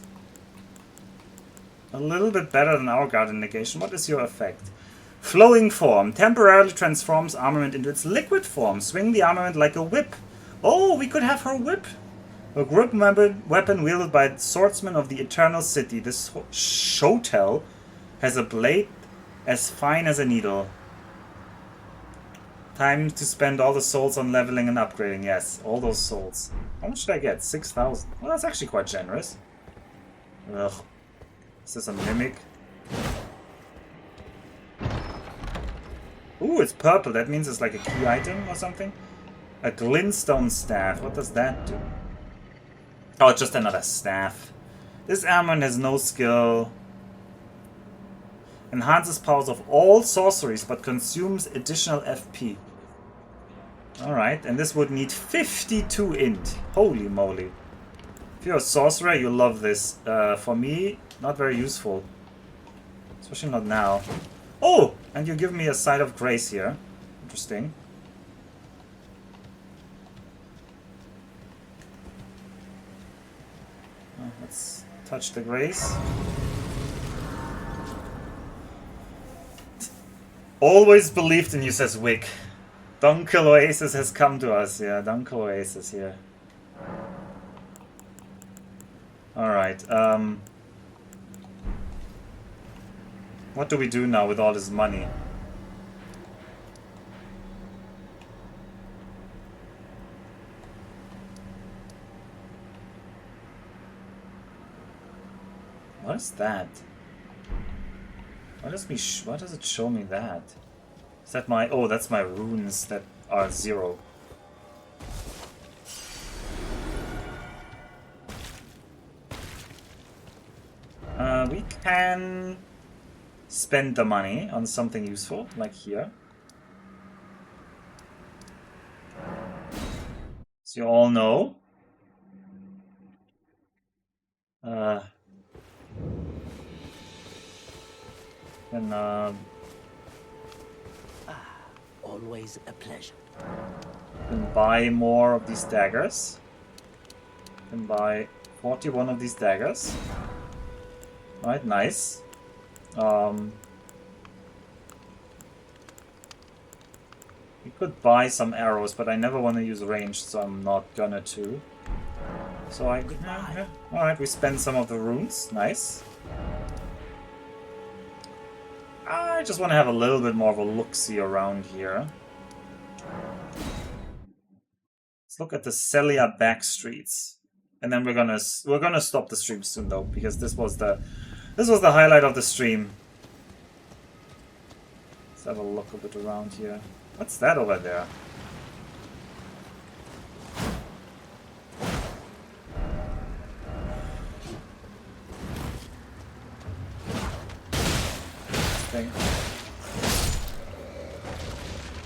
a little bit better than our guarded negation. What is your effect? Flowing form temporarily transforms armament into its liquid form. Swing the armament like a whip. Oh, we could have her whip. A grip weapon wielded by the swordsman of the Eternal City. This shotel has a blade as fine as a needle. Time to spend all the souls on leveling and upgrading. Yes, all those souls. How much should I get? 6,000. Well, that's actually quite generous. Ugh. Is this a mimic? Ooh, it's purple. That means it's like a key item or something. A glintstone staff. What does that do? Oh, it's just another staff. This armament has no skill. Enhances powers of all sorceries, but consumes additional FP. Alright, and this would need 52 int. Holy moly. If you're a sorcerer, you love this. For me, not very useful. Especially not now. Oh! And you give me a side of grace here. Interesting. Let's touch the grace. Always believed in you, says Wick. Dunkel Oasis has come to us. Yeah, Dunkel Oasis here. Alright, what do we do now with all this money? What is that? Why does it show me that? Is that my... Oh, that's my runes that are 0. We can spend the money on something useful, like here. As you all know, Always a pleasure. can buy more of these daggers. Can buy 41 of these daggers. Alright, nice. We could buy some arrows, but I never want to use ranged, so I'm not gonna to. So I could... Yeah. Alright, we spend some of the runes. Nice. I just want to have a little bit more of a look-see around here. Let's look at the Celia back streets. And then we're gonna stop the stream soon though, because this was the highlight of the stream. Let's have a look a bit around here. What's that over there?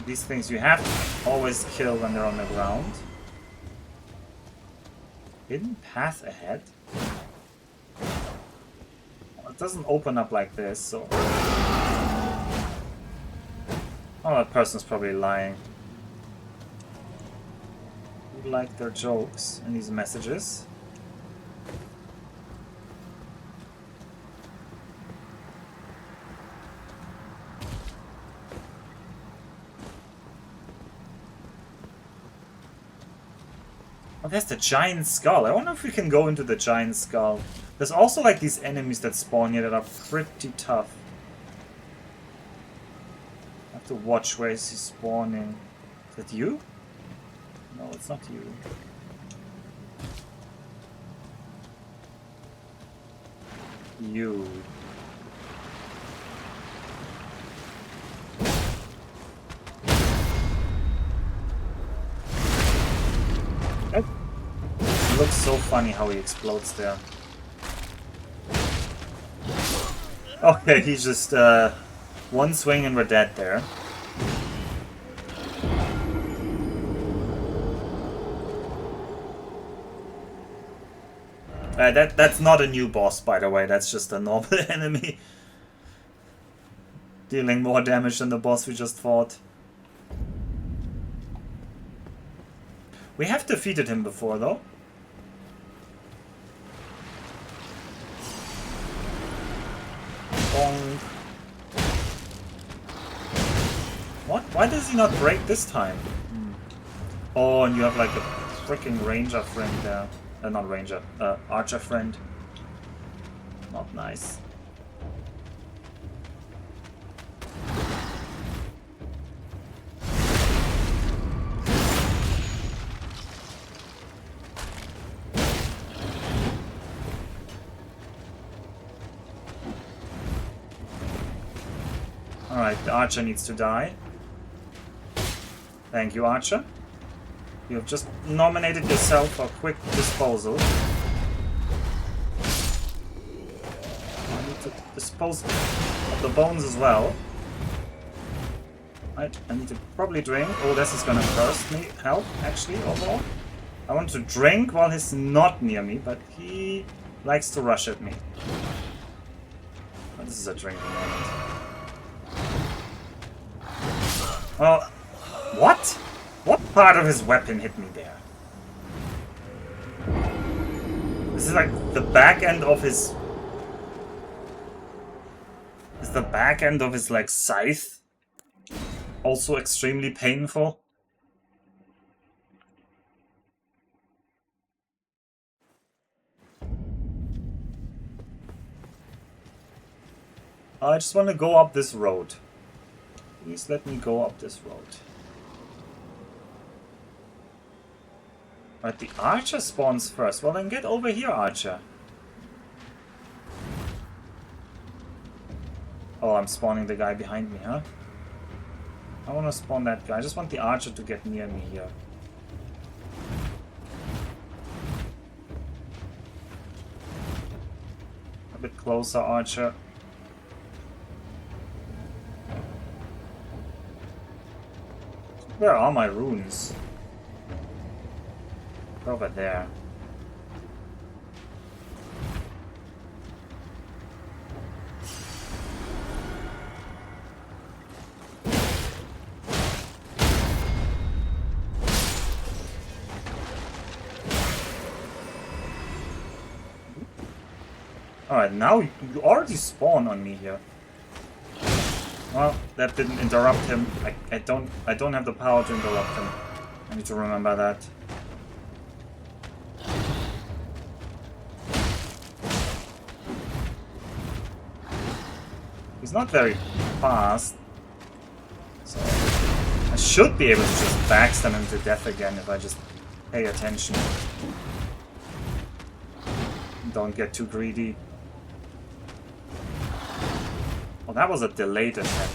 These things you have to always kill when they're on the ground. Hidden path ahead? Well, it doesn't open up like this, so... Oh, that person's probably lying. You like their jokes and these messages. Oh, there's the giant skull. I wonder if we can go into the giant skull. There's also like these enemies that spawn here that are pretty tough. I have to watch where is he spawning. Is that you? No, it's not you. You. It looks so funny how he explodes there. Okay, he's just one swing and we're dead there. That's not a new boss, by the way. That's just a normal enemy. Dealing more damage than the boss we just fought. We have defeated him before, though. Bonk. What? Why does he not break this time? Oh, and you have like a freaking ranger friend there. Not ranger, archer friend. Not nice. Alright, the archer needs to die. Thank you, archer. You have just nominated yourself for quick disposal. I need to dispose of the bones as well. Right, I need to probably drink. Oh, this is gonna burst me. Help, actually, overall. I want to drink while he's not near me, but he likes to rush at me. Oh, this is a drinking moment. Oh, what? What part of his weapon hit me there? This is like the back end of his... Is the back end of his, like, scythe also extremely painful? I just want to go up this road. Please let me go up this road. Right, the archer spawns first. Well, then get over here, archer. Oh, I'm spawning the guy behind me, huh? I want to spawn that guy. I just want the archer to get near me here. A bit closer, archer. Where are my runes? Over there. Alright, now you already spawn on me here. Well, that didn't interrupt him. I don't have the power to interrupt him. I need to remember that. He's not very fast, so I should be able to just backstab him to death again if I just pay attention. Don't get too greedy. Well, that was a delayed attack.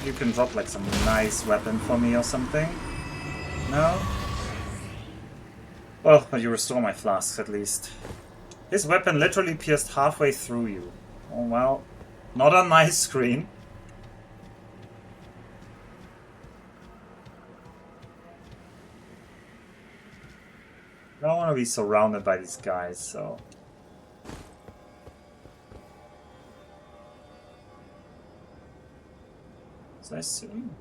You can drop like some nice weapon for me or something. No? Well, but you restore my flasks at least. His weapon literally pierced halfway through you. Oh well. Not on my screen. I don't want to be surrounded by these guys, so... I assume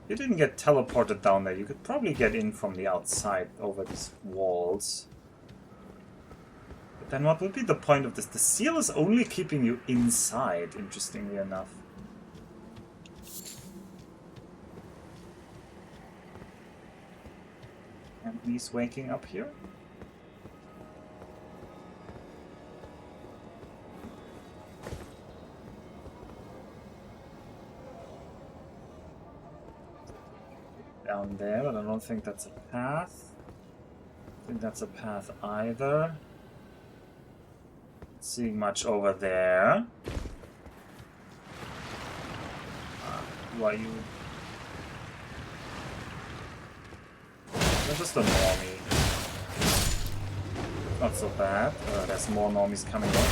you didn't get teleported down there. You could probably get in from the outside over these walls. But then what would be the point of this? The seal is only keeping you inside, interestingly enough. And he's waking up here. Down there, but I don't think that's a path. I think that's a path either. Not seeing much over there. Who are you? They're just a normie. Not so bad. There's more normies coming up.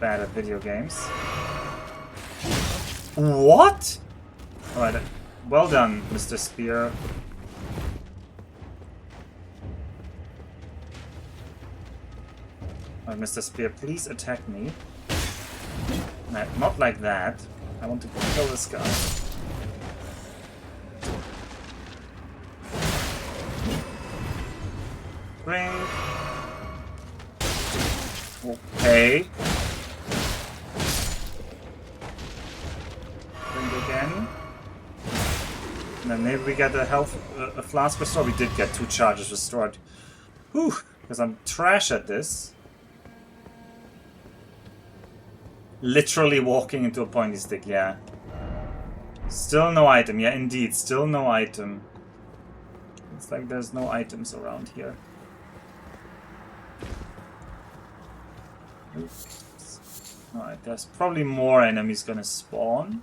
Bad at video games. What? Alright, well done, Mr. Spear. Alright, Mr. Spear, please attack me. No, not like that. I want to kill this guy. Drink. Okay. Again. And then maybe we get a health, a flask restore. We did get 2 charges restored. Whew, because I'm trash at this. Literally walking into a pointy stick, yeah. Still no item. Yeah, indeed. Still no item. It's like there's no items around here. Oops. Alright, there's probably more enemies gonna spawn.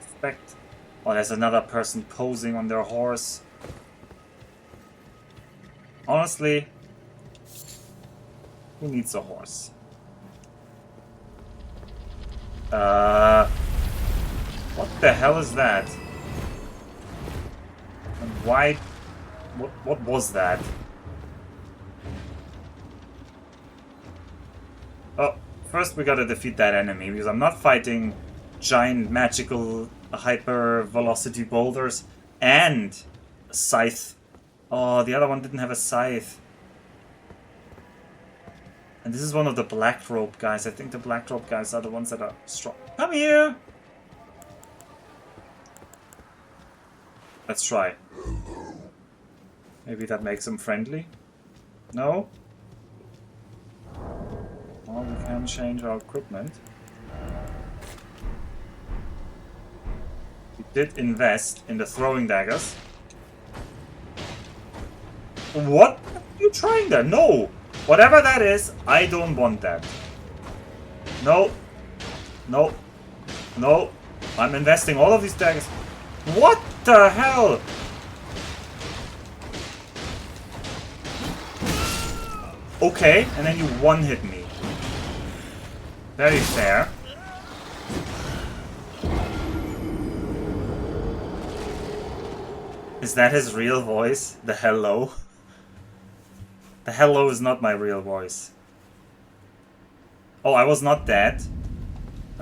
Expect. Oh, there's another person posing on their horse. Honestly, who needs a horse? What the hell is that? And why? What was that? Oh, first we gotta defeat that enemy, because I'm not fighting giant magical hyper velocity boulders and a scythe. Oh, the other one didn't have a scythe. And this is one of the black robe guys. I think the black robe guys are the ones that are strong. Come here! Let's try. Maybe that makes them friendly? No? Well, we can change our equipment. We did invest in the throwing daggers. What are you trying there? No! Whatever that is, I don't want that. No. No. No. I'm investing all of these daggers. What the hell? Okay, and then you one-hit me. Very fair. Is that his real voice? The hello? The hello is not my real voice. Oh, I was not dead.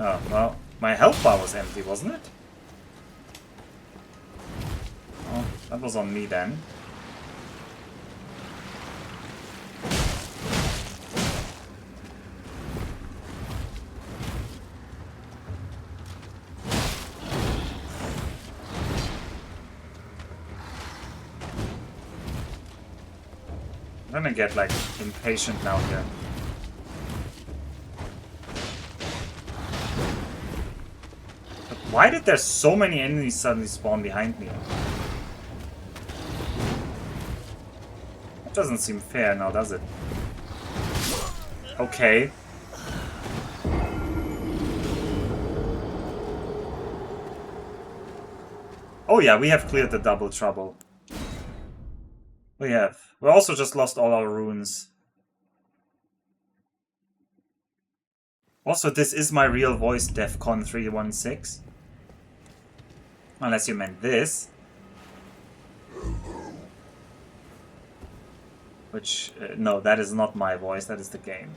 Oh, well, my health bar was empty, wasn't it? Oh, that was on me then. I'm gonna get, like, impatient now here. But why did there so many enemies suddenly spawn behind me? That doesn't seem fair now, does it? Okay. Oh yeah, we have cleared the double trouble. We have. We also just lost all our runes. Also, this is my real voice, DEFCON 316. Unless you meant this. Which, no, that is not my voice, that is the game.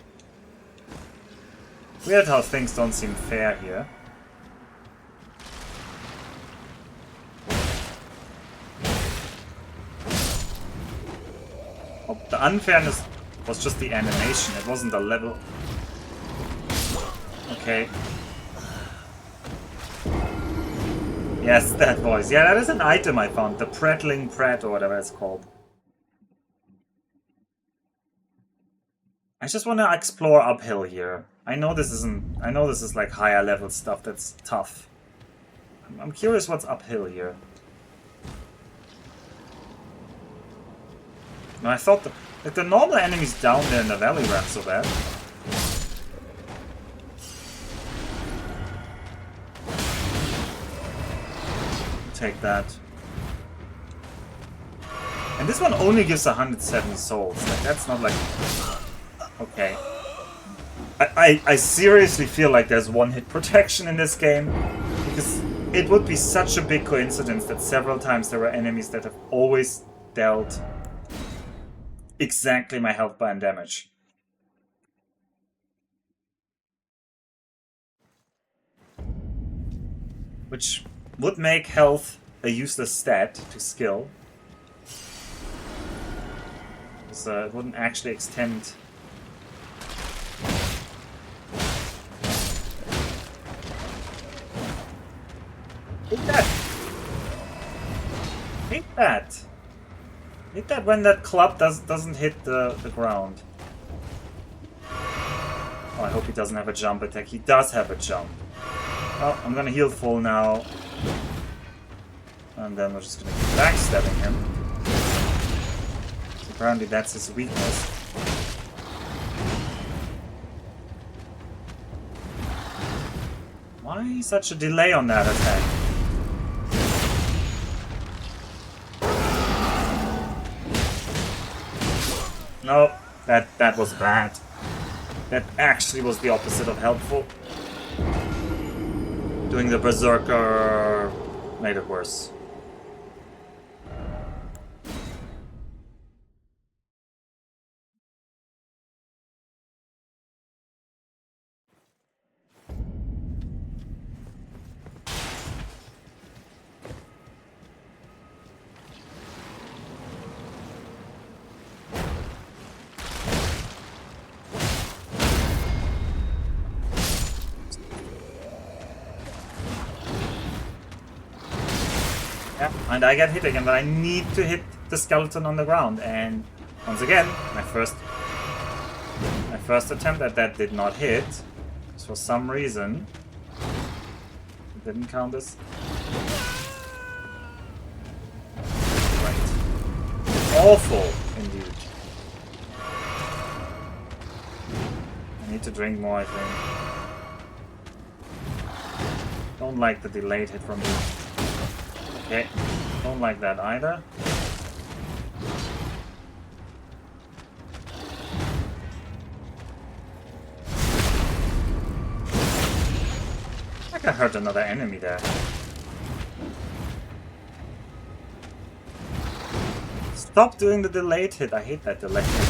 Weird how things don't seem fair here. Oh, the unfairness was just the animation, it wasn't the level. Okay. Yes, that voice. Yeah, that is an item I found. The Prattling Prat, or whatever it's called. I just want to explore uphill here. I know this is like higher level stuff that's tough. I'm curious what's uphill here. No, I thought the normal enemies down there in the valley weren't so bad. Take that. And this one only gives 170 souls. Like, that's not like... Okay. I seriously feel like there's one-hit protection in this game. Because it would be such a big coincidence that several times there were enemies that have always dealt exactly my health bar and damage. Which would make health a useless stat to skill. So it wouldn't actually extend. Hate that! Hate that! Hit that when that club doesn't hit the ground. Oh, I hope he doesn't have a jump attack. He does have a jump. Oh, I'm gonna heal full now. And then we're just gonna keep backstabbing him. So apparently that's his weakness. Why such a delay on that attack? No, that was bad. That actually was the opposite of helpful. Doing the Berserker made it worse. Yeah, and I get hit again, but I need to hit the skeleton on the ground. And once again, my first attempt at that did not hit. So for some reason, it didn't count as right. Awful, indeed. I need to drink more, I think. Don't like the delayed hit from me. Okay, don't like that either. I think I hurt another enemy there. Stop doing the delayed hit. I hate that delayed hit.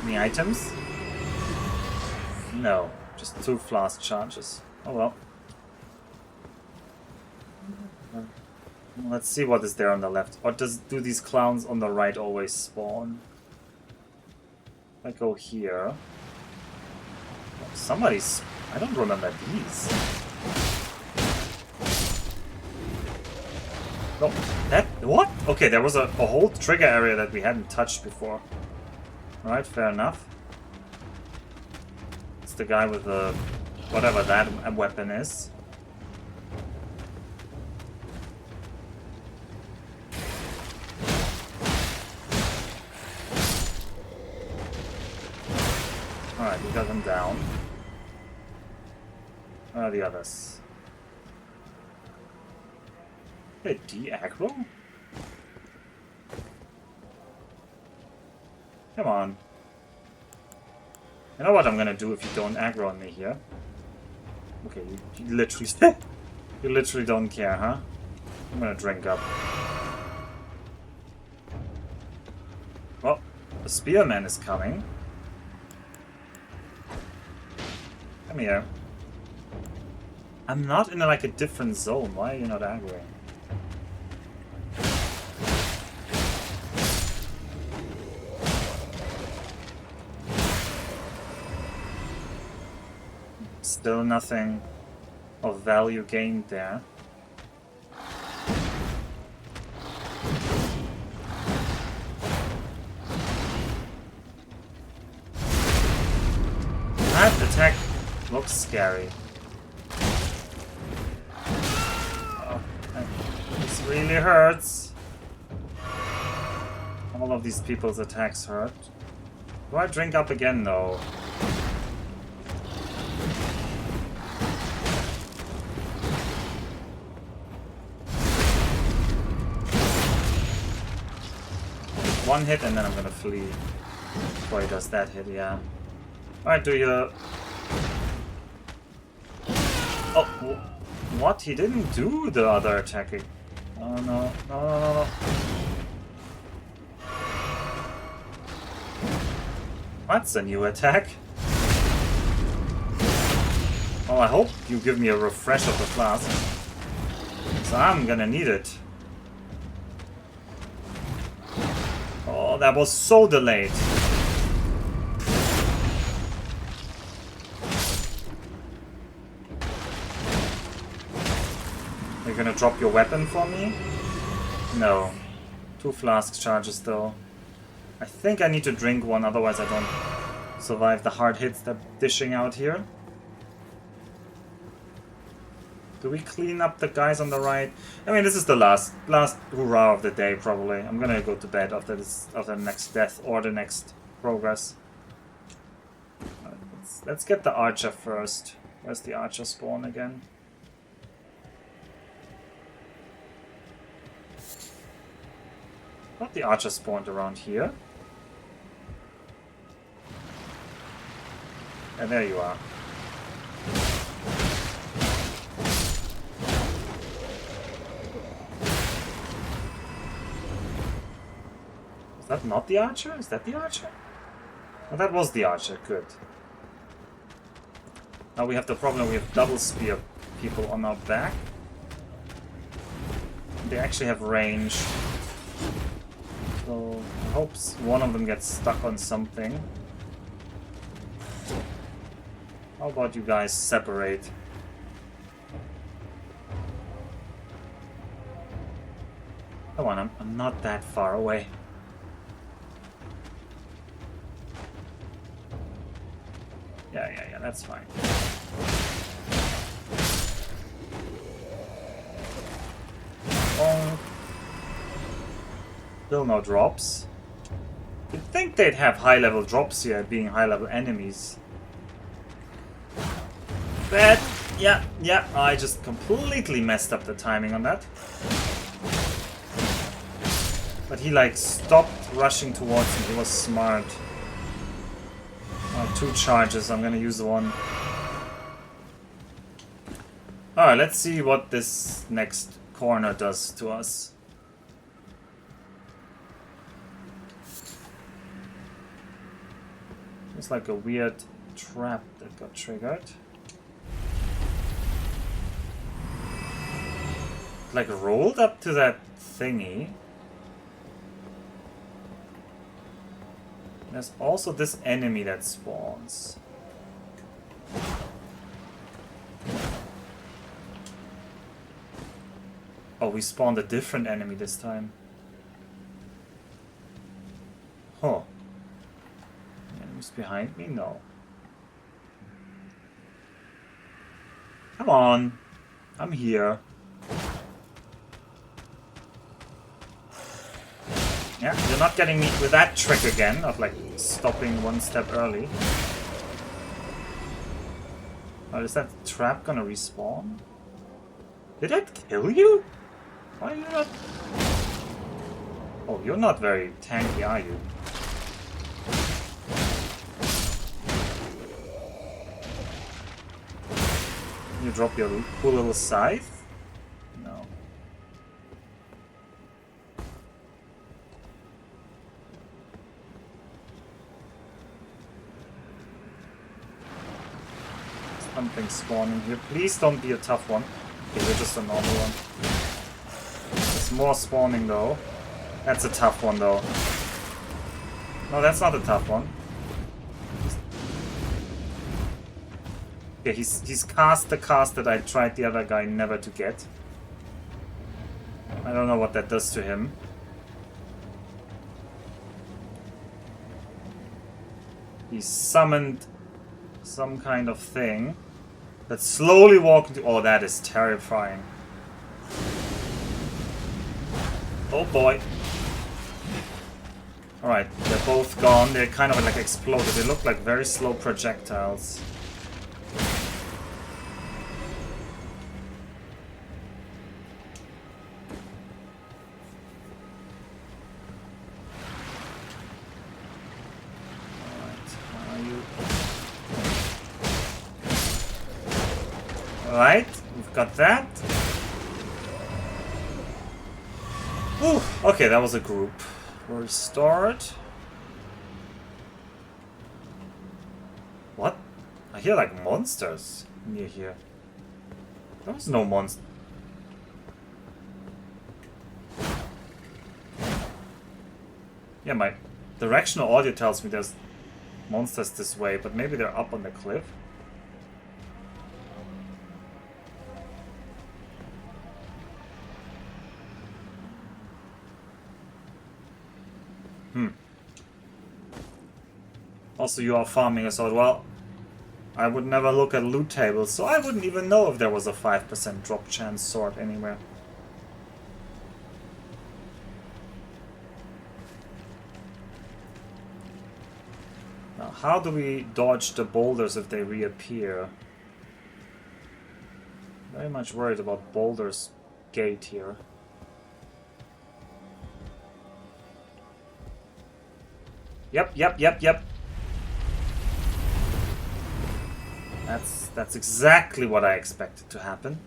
Any items? No, just 2 flask charges. Oh well. Let's see what is there on the left. Or do these clowns on the right always spawn? If I go here... Oh, somebody's... I don't remember these. No, that... What? Okay, there was a whole trigger area that we hadn't touched before. Alright, fair enough. It's the guy with the... whatever that weapon is. Alright, we got him down. Where are the others? Hey, de-aggro? Come on. You know what I'm gonna do if you don't aggro on me here? Okay, you literally... you literally don't care, huh? I'm gonna drink up. Oh, the spearman is coming. Come here. I'm not in like a different zone. Why are you not aggroing? Still nothing of value gained there. That attack looks scary. Oh, this really hurts. All of these people's attacks hurt. Do I drink up again though? One hit and then I'm gonna flee before he does that hit, yeah. Alright, do you... Oh, what? He didn't do the other attacking. Oh no, no. That's a new attack. Oh, I hope you give me a refresh of the flask. So I'm gonna need it. Oh, that was so delayed. You're gonna drop your weapon for me? No. 2 flask charges though. I think I need to drink one, otherwise I don't survive the hard hits they're dishing out here. Do we clean up the guys on the right? I mean, this is the last hurrah of the day, probably. I'm gonna go to bed after the next death or the next progress. Let's get the archer first. Where's the archer spawn again? Thought the archer spawned around here. And there you are. Is that not the archer? Is that the archer? Oh, that was the archer. Good. Now we have the problem, we have double spear people on our back. They actually have range. So I hope one of them gets stuck on something. How about you guys separate? Come on, I'm not that far away. Yeah, that's fine. Oh. Still no drops. You'd think they'd have high-level drops here, being high-level enemies. But, yeah, I just completely messed up the timing on that. But he, like, stopped rushing towards me. He was smart. 2 charges, I'm gonna use one. Alright, let's see what this next corner does to us. It's like a weird trap that got triggered. Like rolled up to that thingy. There's also this enemy that spawns. Oh, we spawned a different enemy this time. Huh. Enemies behind me? No. Come on. I'm here. Yeah, you're not getting me with that trick again, of like stopping one step early. Oh, is that trap gonna respawn? Did that kill you? Why are you not... Oh, you're not very tanky, are you? You drop your cool little scythe? No. Something spawning here. Please don't be a tough one. Okay, you're just a normal one. There's more spawning though. That's a tough one though. No, that's not a tough one. Okay, he's cast the cast that I tried the other guy never to get. I don't know what that does to him. He summoned some kind of thing that's slowly walking to... Oh, that is terrifying. Oh boy. Alright, they're both gone. They're kind of like exploded. They look like very slow projectiles. Alright, we've got that. Ooh, okay, that was a group. We're restored. What? I hear like monsters near here. There's no monster. Yeah, my directional audio tells me there's monsters this way, but maybe they're up on the cliff. Also, you are farming a sword. Well, I would never look at loot tables, so I wouldn't even know if there was a 5% drop chance sword anywhere. Now, how do we dodge the boulders if they reappear? Very much worried about Boulder's Gate here. Yep. That's exactly what I expected to happen.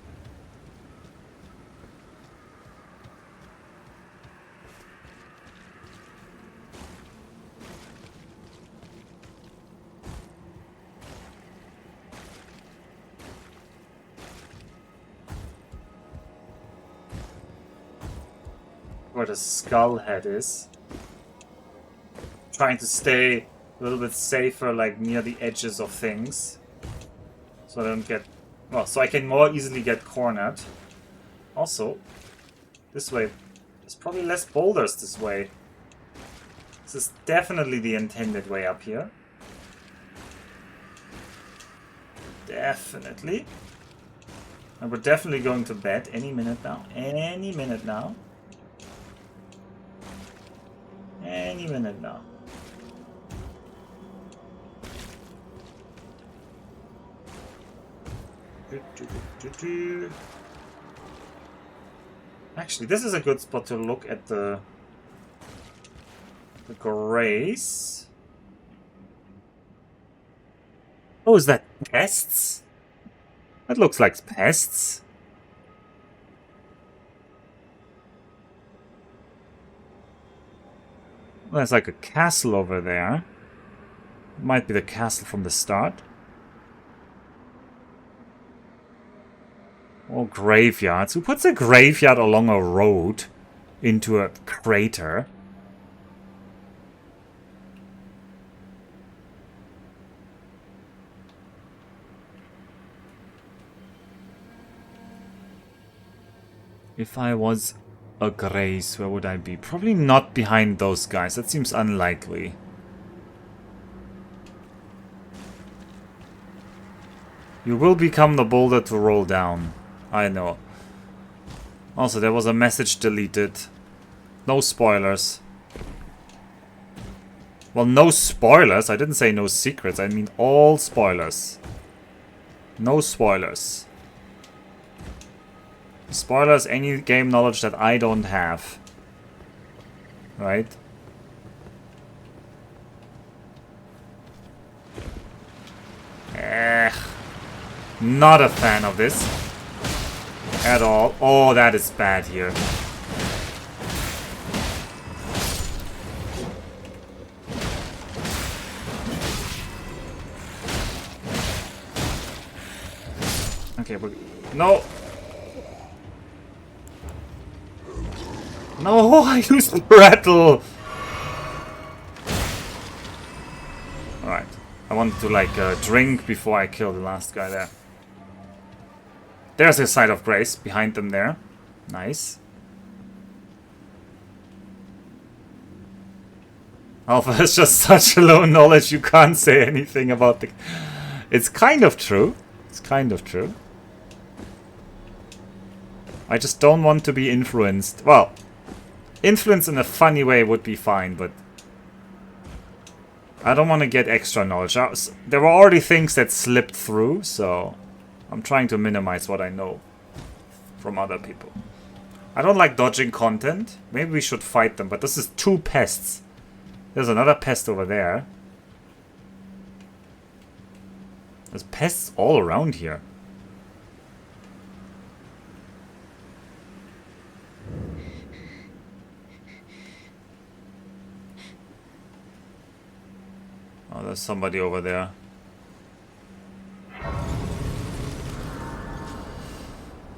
Where the skull head is. Trying to stay a little bit safer, like near the edges of things. So I don't get... Well, so I can more easily get cornered. Also, this way. There's probably less boulders this way. This is definitely the intended way up here. Definitely. And we're definitely going to bed any minute now. Any minute now. Any minute now. Actually, this is a good spot to look at the grace. Oh, is that pests? That looks like pests. Well, there's like a castle over there. Might be the castle from the start. Or graveyards. Who puts a graveyard along a road into a crater? If I was a grace, where would I be? Probably not behind those guys. That seems unlikely. You will become the boulder to roll down. I know. Also, there was a message deleted. No spoilers. Well, no spoilers. I didn't say no secrets. I mean all spoilers. No spoilers. Spoilers, any game knowledge that I don't have. Right? Not a fan of this. At all. Oh, that is bad here. Okay, no! No, I used the rattle! Alright. I wanted to, like, drink before I kill the last guy there. There's a site of grace behind them there. Nice. Alpha has just such a low knowledge you can't say anything about the... It's kind of true. It's kind of true. I just don't want to be influenced. Well, influence in a funny way would be fine, but... I don't want to get extra knowledge. There were already things that slipped through, so... I'm trying to minimize what I know from other people. I don't like dodging content. Maybe we should fight them, but this is 2 pests. There's another pest over there. There's pests all around here. Oh, there's somebody over there.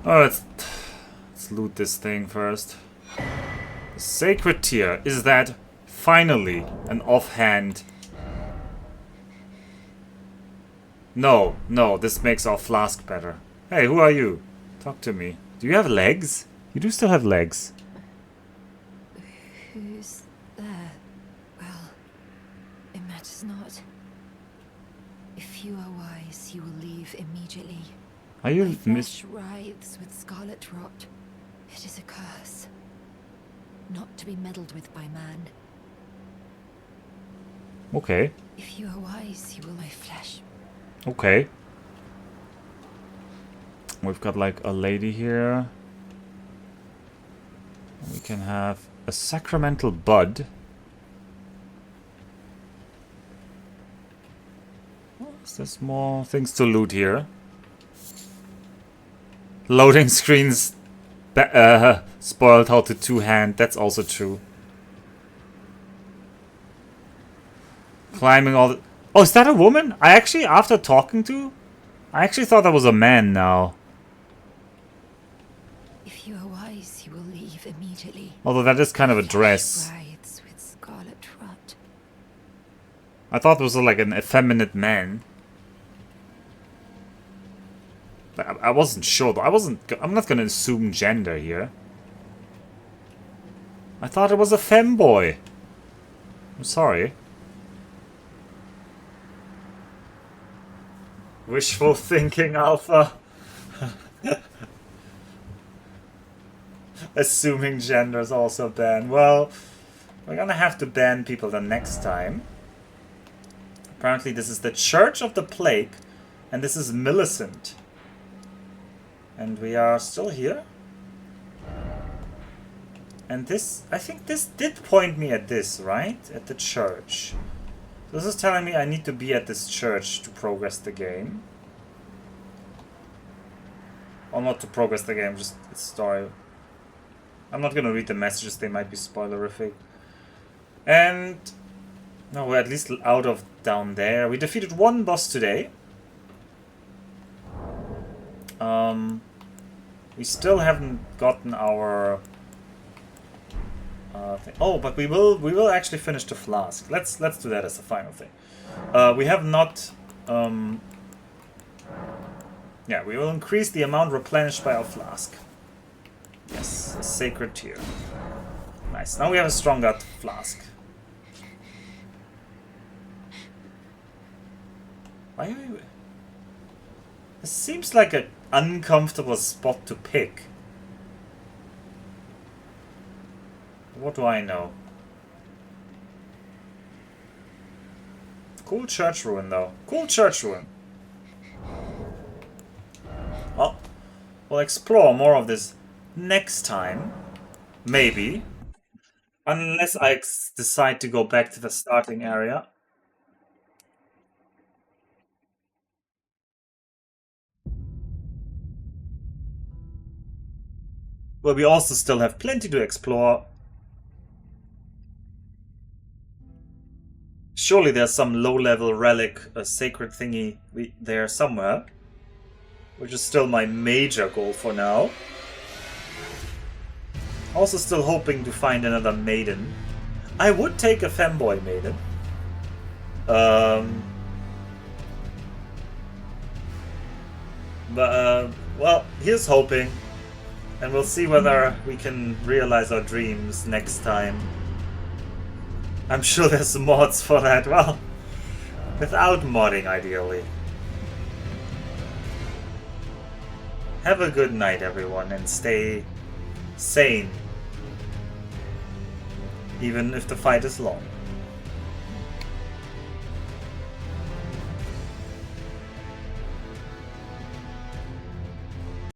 Oh, let's loot this thing first. The Sacred Tear. Is that finally an offhand? No, this makes our flask better. Hey, who are you? Talk to me. Do you have legs? You do still have legs. Who's there? leave immediately. Are My you flesh writhes with scarlet rot. It is a curse. Not to be meddled with by man. Okay. If you are wise, you will my flesh. Okay. We've got like a lady here. We can have a sacramental bud. There's more things to loot here. Loading screens spoiled how to two-hand. That's also true. Climbing all the... Oh, is that a woman? I actually, after talking to... I actually thought that was a man now. If you are wise, you will leave immediately. Although that is kind of a Flesh dress. writhes with scarlet rot. I thought it was like an effeminate man. I wasn't sure, though. I'm not gonna assume gender here. I thought it was a femboy. I'm sorry. Wishful thinking, Alpha. Assuming gender is also banned. Well, we're gonna have to ban people the next time. Apparently this is the Church of the Plague, and this is Millicent. And we are still here. And this, I think this did point me at this, right? At the church. This is telling me I need to be at this church to progress the game. Or not to progress the game, just its story. I'm not gonna read the messages, they might be spoilerific. And... no, we're at least out of down there. We defeated one boss today. We still haven't gotten our thing. Oh, but we will actually finish the flask. Let's do that as the final thing. We have not yeah, we will increase the amount replenished by our flask. Yes, a sacred tier. Nice. Now we have a stronger flask. Why are we... This seems like an uncomfortable spot to pick. What do I know? Cool church ruin, though. Cool church ruin. Well, we'll explore more of this next time. Maybe. Unless I decide to go back to the starting area. Well, we also still have plenty to explore. Surely there's some low-level relic, a sacred thingy there somewhere. Which is still my major goal for now. Also still hoping to find another maiden. I would take a femboy maiden. Well, here's hoping. And we'll see whether we can realize our dreams next time. I'm sure there's mods for that. Well, without modding, ideally. Have a good night, everyone, and stay sane. Even if the fight is long.